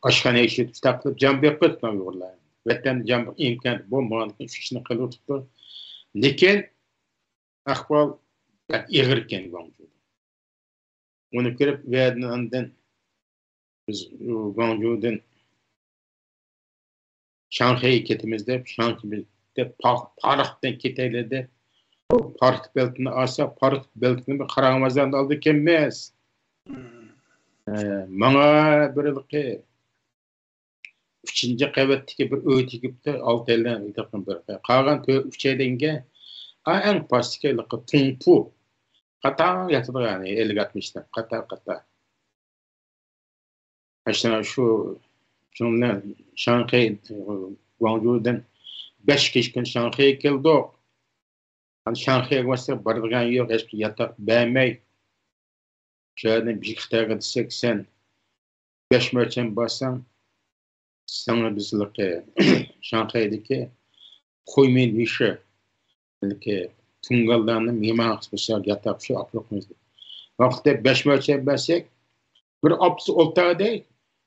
aşkana işit takılıp cam bekletme Uygurlar. Vatan cam imkan bu mantıklı işini kılıp tuttu. Lekin ahval ağırken Guangzhou'da. Onu görüp Vietnam'dan biz Guangzhou'dan Şanghay ketimizde, Şanghay'da parktan keteylerde, park beltini asa, park beltini bir Karamazan'da aldı kemmez. Bana bir 3. qavatdagi bir öğüt yigipti, 6 elden yitaqın bir. Qalan 3 eydenge, en pastikelik tumpu. Qata yatıdı yani, 50-60'dan, qata. Aşkına şunlar Şanghay, Guangzhou'dan 5 gün Şanghay'a geldik. Şanghay'a varsa bardigan yok, hiçbir yatak beğenmey. Şöyle bir Xitoyga desek sen 5 merçen bassan, sana bizlik Şanghay'daki koymayın işi, Tungallarının mimar kısmı yatak şu aplıkımızda. Vakitte 5 merçen bassak, bir apsı oltağı değil.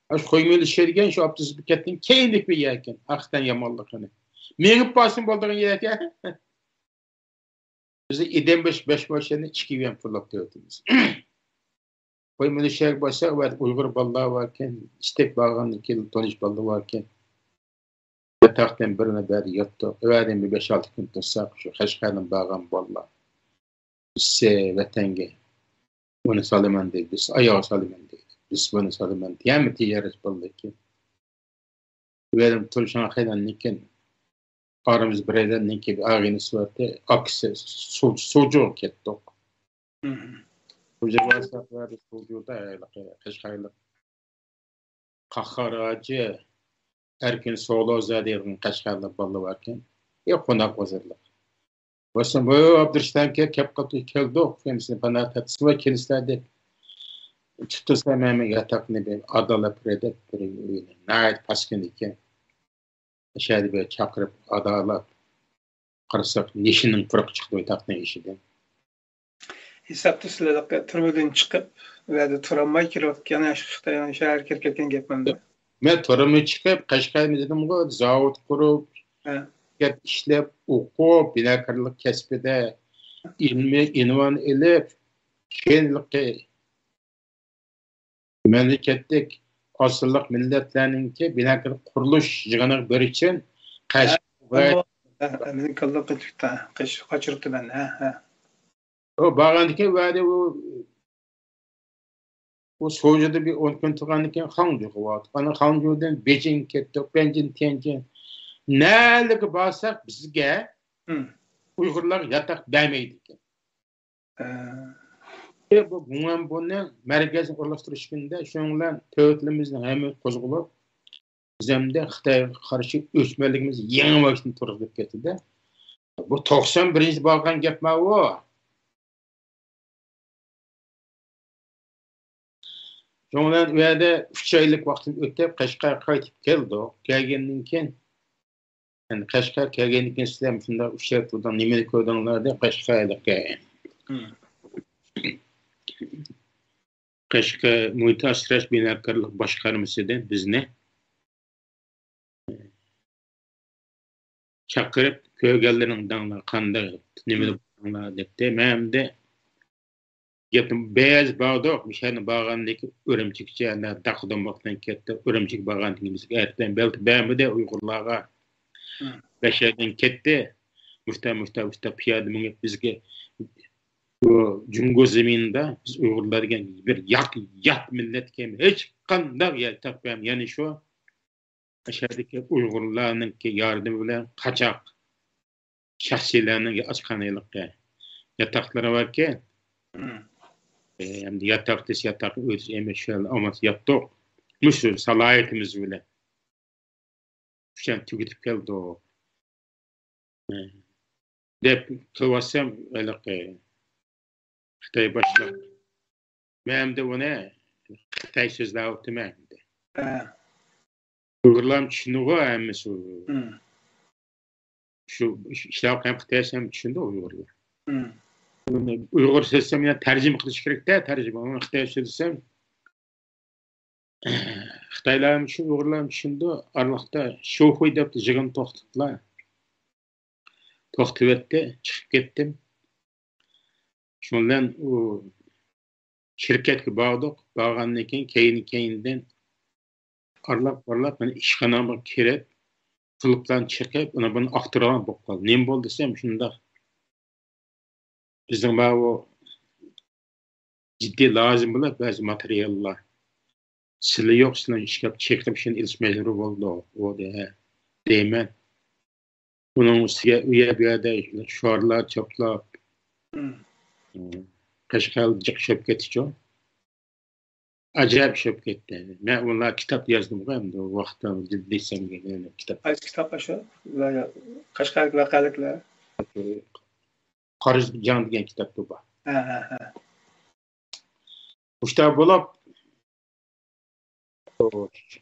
Aş koymaylı şergen şu aptısı bir kettin keyinlik bir yerken aktan yamallıkını. Menip basın bolduğun yerken bizi idem 5 başlarını 2 yuan fırlap dövdünüz. Koymaylı şerg basa ve Uygur ballığı varken istek bağının ki toniş ballığı varken yataktan birine beri yattı. Öğredim bir 5-6 gün tutsak şu Kaşgar'ın bağın ballığı. Bizse vatenge onu salaman değil, biz ayağı salaman değil. Biz bunu salaman diyemem tiyaret ballığı ki. Öğredim Turşan Xay'dan niken aramız bireyden niken bir ağınız vardı. Akse soğucu kettik. Soğucu varsa vardı soğucuda Kaşgar'lık. Kakharacı erken soğulu özelliğinin Kaşgar'lık ballığı varken konak özellik. Başım bu Abdurştan kep katı keldik. Kendisine bana tatlısı var kendisine tutulsa hemen yatakını bir adala predep bir nayet paskin iken aşağıda bir çakırıp adala qarasak neshinin quruq chiqdi o'taqning ishidan. Hesapta sizlarga turmadan chiqib va turamay kirayotgan Xitoy shahar kirib gapmanda. Men turimi chiqib Qashqarga dedim-ku, zavod qurib, gap ishlab, o'qib, binakarlik kasbida ilmiy invan elib, keyinlikki mamlakatdek asıllık milletlerninki binakarlik qurilish yig'ini bir için Qashqar men kallık kaçırıptı ben. O bağandaki vade o soğucuda bir 10 gün tıkanırken Hangzhou var. Hangzhou'dan Beijing kettik, Beijing Tianjin. Nelik basak bizge Uygurlar yatak demeydi. Bunun merkezini ulaştırış günde şunlar tövbetimizden hemen kozgulup bizimde Xitayga karşı öçmeligimiz yeni vakitin turg'izib ketdi. Bu 91 bo'lgan gapma o. Şundan u yerda 3 oylik vaqtim o'tib Qashqarga qaytib keldi. Kelgandan keyin yani Qashqar kelgandan keyin sizlar shunda uchratuvdan nimani ko'rdinglar deb Qashqarga kelgan. Qashqar muhit asrash binakarlik boshqarmasidan bizni chaqirib ko'rganlaring danglar qanday nimani danglar debdi. Men de gapim beyaz bağdoq, mishani bağgandaki Urumchikcha daqdomoqdan ketdi. Urumchik bağgandingizga aytdim. Belki bämide Uyg'urlarga Beşerden ketdi. Muhta piyoda minib bizga bu Jungo zeminda biz Uyg'urlar degan bir yat millatga hech qanday yataqbam, ya'ni shu Aşağıdaki Uyg'urlarninki yordami bilan qachoq shaxsiylarning ochqanligiga yataqlari borki, endi yataq desa yataq o'zi emas, shu amas yataq mushu salohiyatimiz bilan shan tugitib keldi deb qilsam Xitoy boshliq men de uni Xitoy so'zlab o'tman. Uyg'urlar tushundiku hammasi. Shu ishlar ham Xitoysam tushundi Uyg'urlar. Uyg'ur so'zsam yana tarjima qilish kerak-da, tarjima. Xitoy so'zsam Xitoylar shu Uyg'urlar tushundi. Arliqda sho'xoy deb jig'in to'xtatdilar. To'xtatdi, chiqib ketdim. Shundan u shirkatga bordik. Borgandan keyin keyindan arlap ben işxanama kirib, qılıpdan chiqib, bunu axtıran bo'lib qoldi. Nem bo'ldi desam shunda. Bizning bu jiddiy lozim bo'ladi ba'zi materiallar. Sizlar yo'q, sizlar ishkab chiqib shuni ilish majbur bo'ldi. O deyman. Bunun ustiga u yerda sho'rlar choplab Qashqar jiqishib ketdi. Acayip şey gitti. Ben onlar kitap yazdım ben de o vakti ciddiysem gene kitap. Ay kitap aşağı veya Qashqar vaqalıklar. Qarız Can degan kitap bu. Bu kitap bo'lib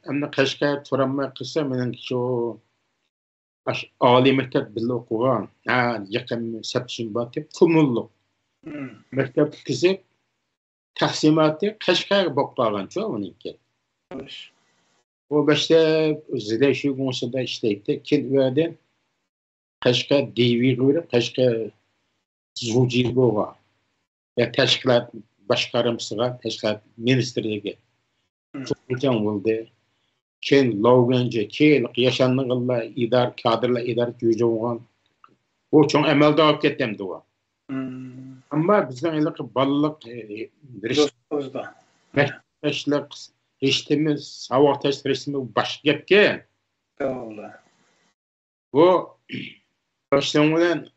endi Qashqar turamay qilsa mening shu oliy maktab birga o'qigan, yaqin sapsin batib Qumulluq. Maktab kizib taqsimoti Qashqar bo'lib qolgancha uniki. O başta o'zida shu gunsida ishlaydi. Keyin u yerda Qashqar devir, Qashqar zuji bo'lgan. Ya tashkilot boshqarmasiga, tashkilot ministrligiga cho'qilgan bo'ldi. Keyin Lovganja, keyin yashanliqlar kadrlar idora jo'jagan. O cho'ng amalda olib ketdi u. Ama bizden ilk ballık mektepçilik reşitimiz, savaştaş reşitimiz başka yapken. Bu başlangıdan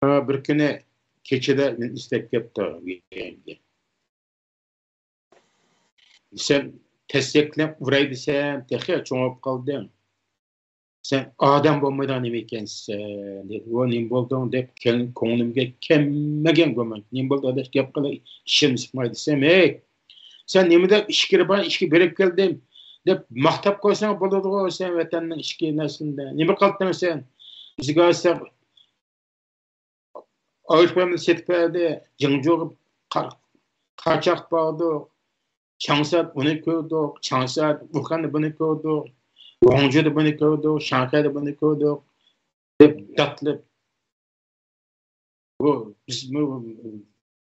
bir günü keçide istek yaptı. Sen tesliklep vuraydı sen, tekrar çoğup kaldın. Sen adam olmadan emekensin dedi. O nim boldun dep ko'nglimga kelmagan go'man. Nim bo'ldi adash gap qilib ishim chiqmaydi desam, "Ey, sen nimada ishga berib keldim?" deb maqtab qo'ysang bo'ladi-ku, sen vatanning ishki naslida. Nima qilding sen? Bizga olsa Avrupa setipede jingjoğu kaçak bağdı. Changsat bunu koyduk. Changsat Wuhan'da bunu koyduk. Guangzhou'da bunu koyduk. Şanghay'da bunu koyduk. Hep tatlı. Bu biz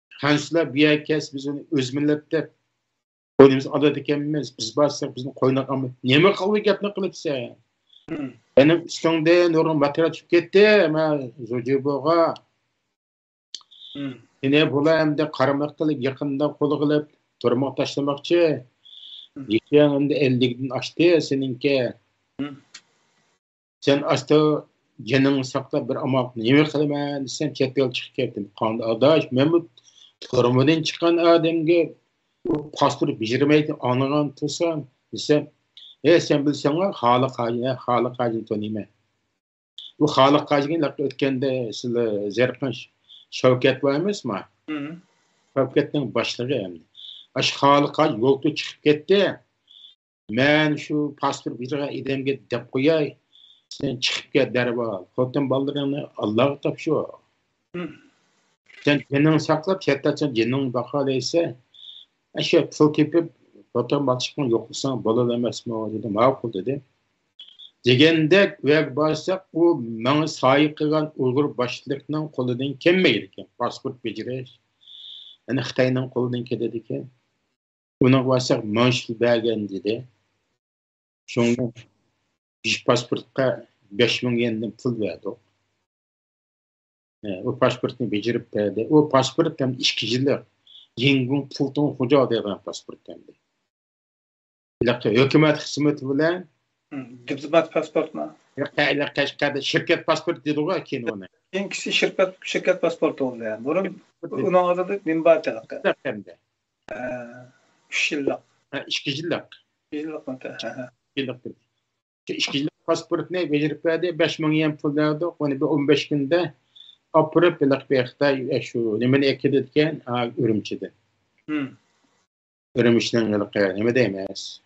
Hanslar bir herkes biz onu öz millette koyduğumuz adet ekenmiz. Biz bassak bizim koynak ama neme kaldı gapni kılıpsa. Benim üstümde nurun batırı çıkıp gitti ama Zojiboga. Yine bula hem de karamak kılıp yakında kolu kılıp turmak taşlamakçı. Yıkayan hem de 50'den açtı seninki. Sen açtı canını sakla bir amak neme kılıma desem çetel çıkıp gittim. Kandı adaş Mehmet turmadan çıkan adamga pasport bijirmeydi anlagan tursam desem sen bilsen Xalıq Hacı'nı tanıyma. Bu Xalıq Hacı'nın ötkende sizle Zerpinç Şevket var emasmi? Şevketning başlığı endi. Aş Xalıq Hacı yolda çıkıp ketdi. Men şu pasport bijirgan adamga deb qo'yay. Sen çıkıp ket derhal. Xotin balalarını Allohga topshir. Sen canını saklap chetdasan canını baqalaysa aşağı pul tepip xotin balchiqni yo'qlasan bo'ladi emasmi dedi. Ma'qul dedi. Degende ve barsak u meni sayı qilgan Uyg'ur boshliqning qo'lidan kelmaydi ekan. Pasport bejirish. Yani Xitoyning qo'lidan keladi ekan. Uni barsak manshil bergan dedi. Shunga ish pasportga 5000 yendan pul berdi. O pasportni bejirib berdi. O pasport ham 2 yillik yengin puldan xo'ja degan pasport endi. Hukumat xizmati bilan diplomat pasportma. Qashqarda shirkat pasport dedi o keyin uni. Keyin kishi shirkat pasporti oldu yani. Burun uning adı minbatalik. Endi. 3 yillik. 2 yillik. 2 yillik mata. 2 yillik pasportni bejirib berdi. 5000 yen pul berdi. Onu bir 15 kunda apırıp bir Xitoy shu nimani ekidi ekan, Urumchida. Urumchidan nima deymiz?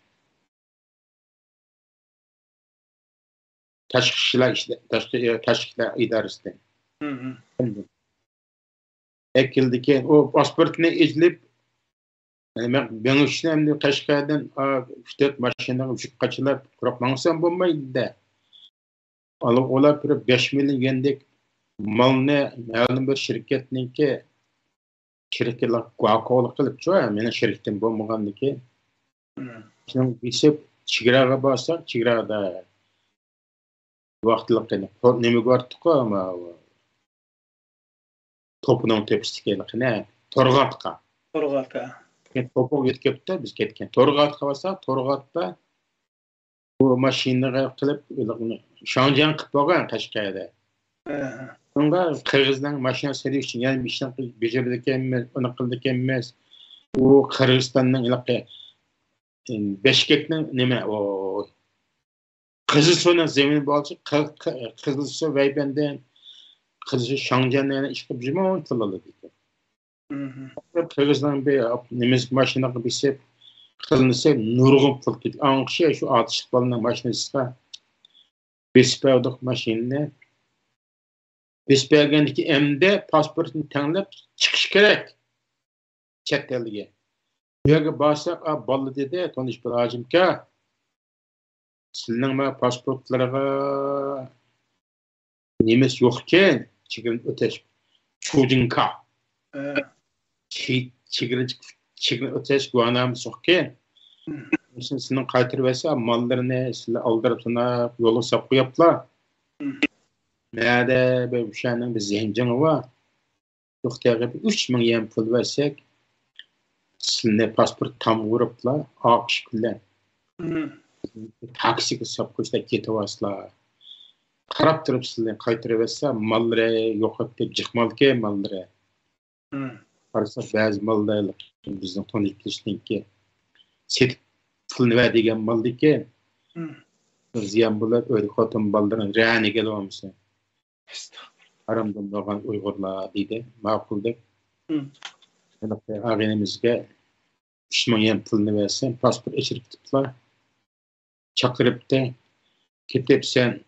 Tashqi ishlar idorasida. Ekildi ekan, o pasportni izlib ben ishlamni Qashqardan 3-4 mashinaga uchib qochilib turib mansam bo'lmaydi-da. Ular 5 million yendek malni ma'lum bir shirkatniki shirkatlar guakolik qilib meni shirkatim bo'lmaganligi. Shuni bilib chegaraga borsak, chegarada vaqtliq nima ko'rdik-ku ama to'pining tepasiga To'rg'atga. To'piq yetkapti, biz ketgan. To'rg'atga borsak, To'rg'atda bu mashinaga qilib Shanjan qilib bo'lgan Qashqarda. Sonra Kırgız'dan maşina seriyor için yani bir işten becerdik emez, onu kıldık emez. O Kırgızistan'ın ilakı Beşikek'nin neme o Kızılsu'nun zemini bağlısı Kızılsu ve benden Kızılsu Şangcan'la işkip cime onu tılalı dedi. Kırgız'dan bir nemiz maşina bir sep kılınırsa nurgun pul dedi. Anqışa şu atışık balının maşinasına besipevdik maşinine biz belgendeki emde pasportunu tanlap çıkış gerek. Chet eliga. Bu yerga borsak, bolla dedi, tanish bir hojimka. Sizning pasportlarga nemis yo'q ekan, chegirma o'tash. Chujinka. Chegirma o'tash guvohnamasi yo'q ekan. Sizning qaytirib olsa, mollarini sizlar aldirib sanab, yo'lga solib qo'yaplar. Nerede böyle bir şeyin bir zihincini var. Yok diye 3000 yen pul versek sizinle pasport tam vurupla akış gülen. Taksiga sap ko'chda ketibasizlar. Qarab turib sizlar qaytirib olsa, malları yo'qotib deb jiqmalki malları. Qarasa ba'zi mallar bizning tonish qilishninki setib pulni ver degan maldiki. Ziyan bo'lib, o'zi xotin balalarning rani kelolmasa. Aramdan doğan Uygurlar deydi, ma'qul deb. Ağaynimizga 3000 yen pulni versen, pasport echirib tutiblar. Chaqiribdi, ketib sen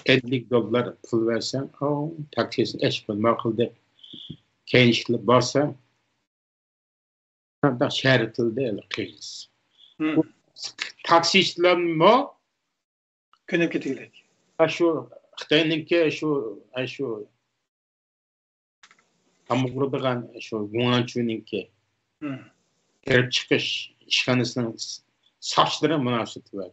$50 pul versen, taksisini echib ma'qul deb kenişli barsa da şehir tilde kıyız. Taksiciler mi? Könüp ketigilek. Şu Xitayninki şu tamurduğun şu Guangzhou'ninki girip çıkış işhanəsinin saçları münasibeti var.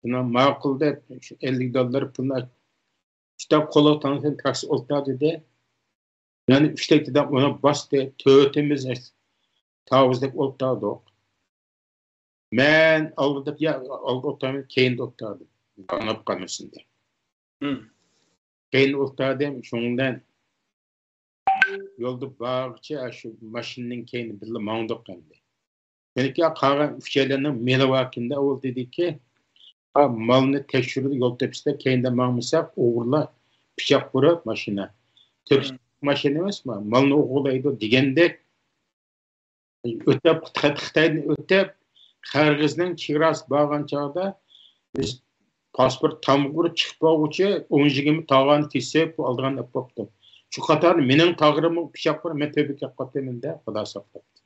Buna makul da $50 puluna işte kolu tanıtın taksi oltadı de yani üçtekti de ona bastı töğütümüz tavızlık oltadı o. Men algıdıp ya oltadı keyin oltadı. Anıp kalmasın de. Keyin oltadı şundan yolda bağırça şu maşinin keyin bir mağduk kaldı. Belki kalan üçlerinin melevakinde o dedi ki malını tekşürüdü yol tepside keyinde mağmısak uğurla pişak vurup maşına. Tepsi maşını emas mı? Malını uğurlaydı digende ötep Xitaydan ötep Qirg'izning chegarasi bağan çağda biz pasport tamgur chiqpog'uchi 10-20 tog'ani kesib olgan deb bo'pti. Shu qator mening tog'rimni pishaq bir men tebrik qildim de xudo saqlabdi.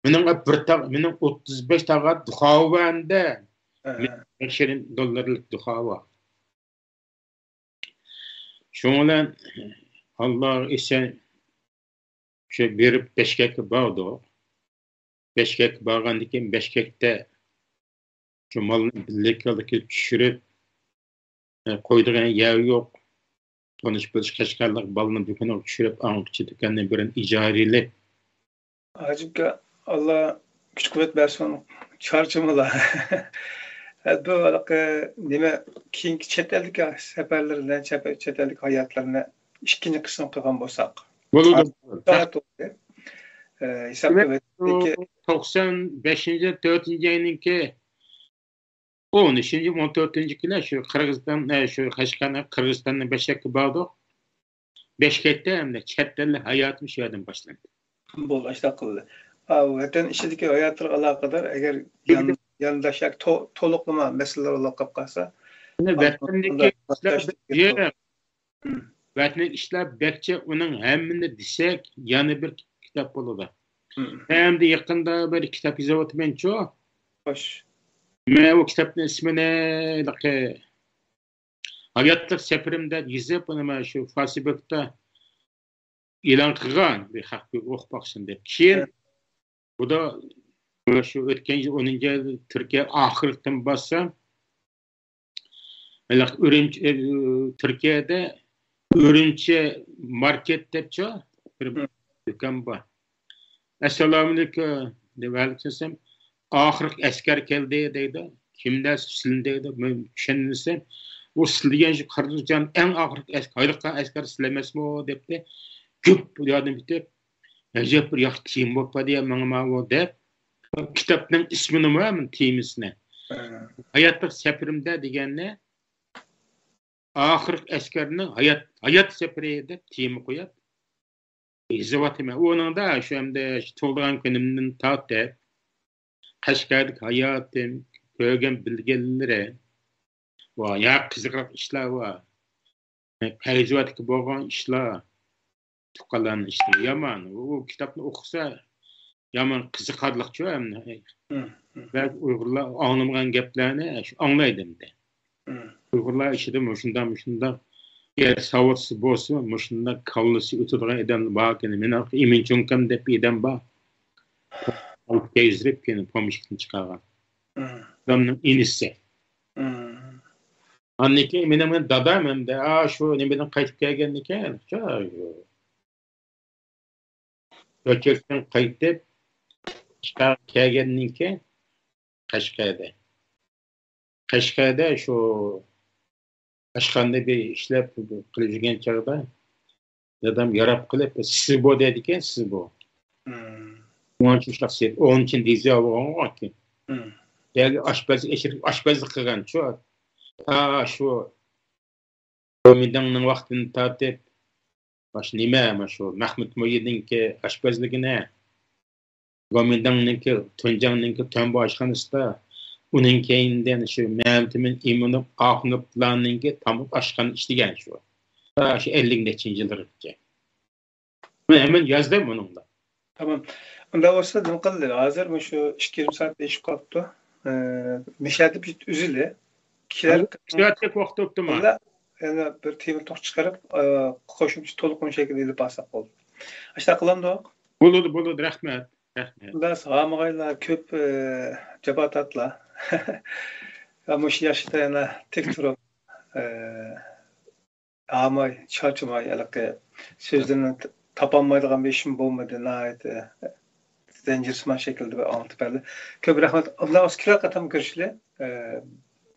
Mening 35 tog'a duxovanda $1,000 duxova. Şoňlan Allah esen şu berip Beşkek'e bağdı. Beşkek bağgandikin Beşkek'te şu malını birlikte düşürüp koyduğun yer yok. Tanış bölüş Kaşgarlık balını dükkanı düşürüp Anıkçı dükkanına biren icarili. Acıkka Allah güç kuvvet versin çarçımıla. Bu olarak nime keyinki chet ellik seferlerinden chet ellik hayatlarına ikinci kısım kılgan bolsak. Boludu. Hesap kuvvetindeki 95. 4. ayınınki 13. 14. güne şu Kırgızistan şu Kaşgarlık Kırgızistan'ın Beşkek'e bağdı. Beşkek'te hem de chet ellik hayatım şu yerden başlandı. Bol işte akıllı. Vatan işideki hayatlar alakadar eğer yandaşak toluklama meseleler olarak kalsa Vatnik işler bekçe onun hemmini desek yanı bir kitap buludu. Hem de yakında bir kitap yazıvatı ben çoğu. Hoş. Ben o kitabın ismini hayatlık seferimde yazıp onu şu Facebook'ta ilan kılgan bir hakkı okupaksın deyip. Keyin bu da şu ötken yıl 10. yıl Türkiye ahırlıktan bassa Türkiye'de Ürümçi market depçe bir dükkan var. Assalamualaikum deyip ahırlık asker geldi deydi. Kimde silin deydi. Düşünürsen o silgen şu Kırgızcan en ahırlık asker silemez mi o deyip köp bu yardım bitip Recep bir yaş kim boppa diye bana o deyip kitapның ismini mi temisine. Hayatlık seferimde degenle ahırlık askerinin hayat seferi de temi koyup izavatıma. Onun da şu anda to'lgan günümden tatib Qashqarlik hayatım, ko'rgan bilganlari va ya qiziqroq ishlar va payzvatga bo'lgan ishlar tuqqalan ishlar yomon. U kitobni o'qisa yomon qiziqarliqchi hamda. Va Uyg'urlar anlamagan gaplarni anglaydi. Uyg'urlar ichida shundan yer savodsiz bo'lsa, shunda kallasi o'tadigan odam bor ekan. Men Emin Cho'nkam deb odam bor. Olib kelib keyin pomishkni chiqargan. Odamning inisi. Anniki mening dadam hamda shu nimadan qaytib kelgan ekan. Ko'chakdan qaytib chiqib kelgandan keyin Qashqarda shu Qashqarda bir ishlab qilib yurgan chog'da dadam yarab qilib Sibo dedi ekan, Sibo. Onun için dizi olgan ki. Yani aşpazlık qilgan şu. Şu Komidanның vaqtini tatib baş nima şu Mahmud Mo'yinninki aşpazligini Komidanninki Tunjanninki Tombo oshxonasida uning keyinden şu Mevtimin imunib aqnıplarninki tamıp aşqan işlegan şu. Ta şu 50-nji ýyllarga. Men yazdım bununla. Tamam. Onda olsa nima qildi? Hozir mu shu 2,5 saat iş qopdi. Meşadip üzüle. Kiler Saatlik wagt öpdüm. Valla yani bir temir toq çıkarıp qoşumçu toluqun şekilde edip basak oldu. Aşta qılamdı. Buludu, rahmet. Da sağamağayla köp cebat atla. Ama şu yaşta yana tek turup amay, çarçımay alakı sözlerinin tapanmaydıgan bir işim bolmadı. Nahayet zencirsiman şekilde bir anlatıp verdi. Köp rahmet. Allah os kira qatam görüşle.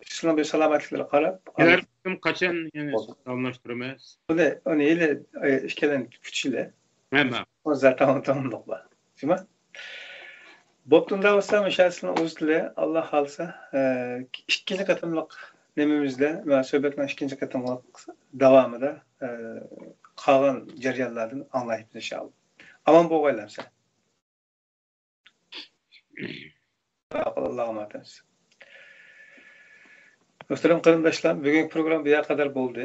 Şuna bir salametlikleri qarab. Kilerdim kaçan yani anlaştırmaz. Onu ile işkelen küçüle. Hemen. O zaten tamamlık var. Değil mi? Boptunda olsa meşalesine uzdile Allah halsa ikinci katımlık nemimizde ve söhbetin ikinci katımlık devamı da kalan ceryanlardan anlayıp inşallah. Aman bu olaylarsa. Allah'a emanet olun. Muhterem kardeşlerim, bugün program bir kadar boldu.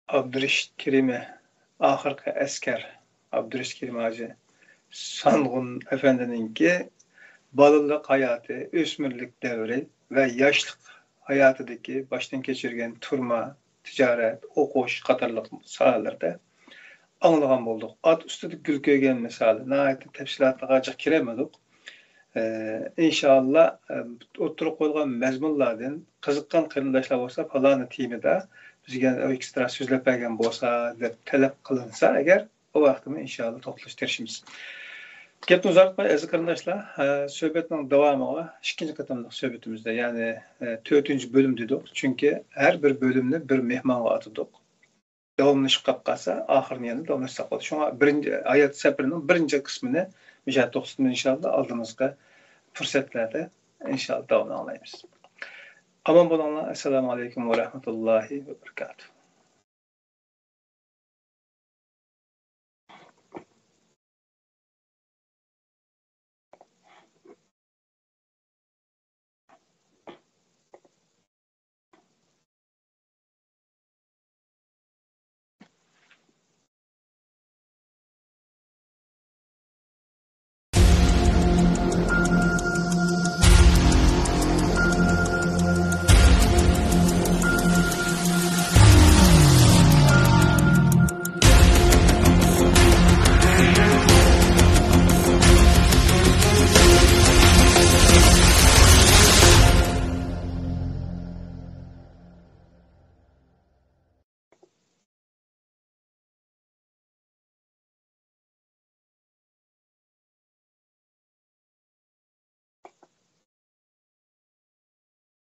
Abdurreşit Kerim'e ahırkı esker Abdurreşit Kerim Hacı Sangun Efendi'ninki balılık hayatı, ösmürlük devri ve yaşlık hayatındaki baştan geçirgen turma, ticaret, okuş, katarlık sahalarda anlayan bulduk. At üstüdük gülkögen misali, nahayet tefsilatına gacık kiremedik. İnşallah oturup koyulgan mezmunlardan kızıkkan kırındaşlar olsa falanı timide bizge ekstra sözlep bergen bolsa dep talep kılınsa eğer o vaktimi inşallah toplaştırışımız. Gepni uzatmay aziz kırındaşlar, söhbetinin devamı ikinci katımlık söhbetimizde yani 4. bölüm dedik. Çünkü her bir bölümde bir mehman atıdık. Devamlaşıp kapkasa ahırını yanında devamlaşsak oldu. Şuna ayet seferinin birinci kısmını Mücahit Doksu'nun inşallah aldığımızda fırsatlarda inşallah devamını anlayırız. Aman bulanlar. Esselamu Aleyküm ve Rahmetullahi ve Berekatuhu.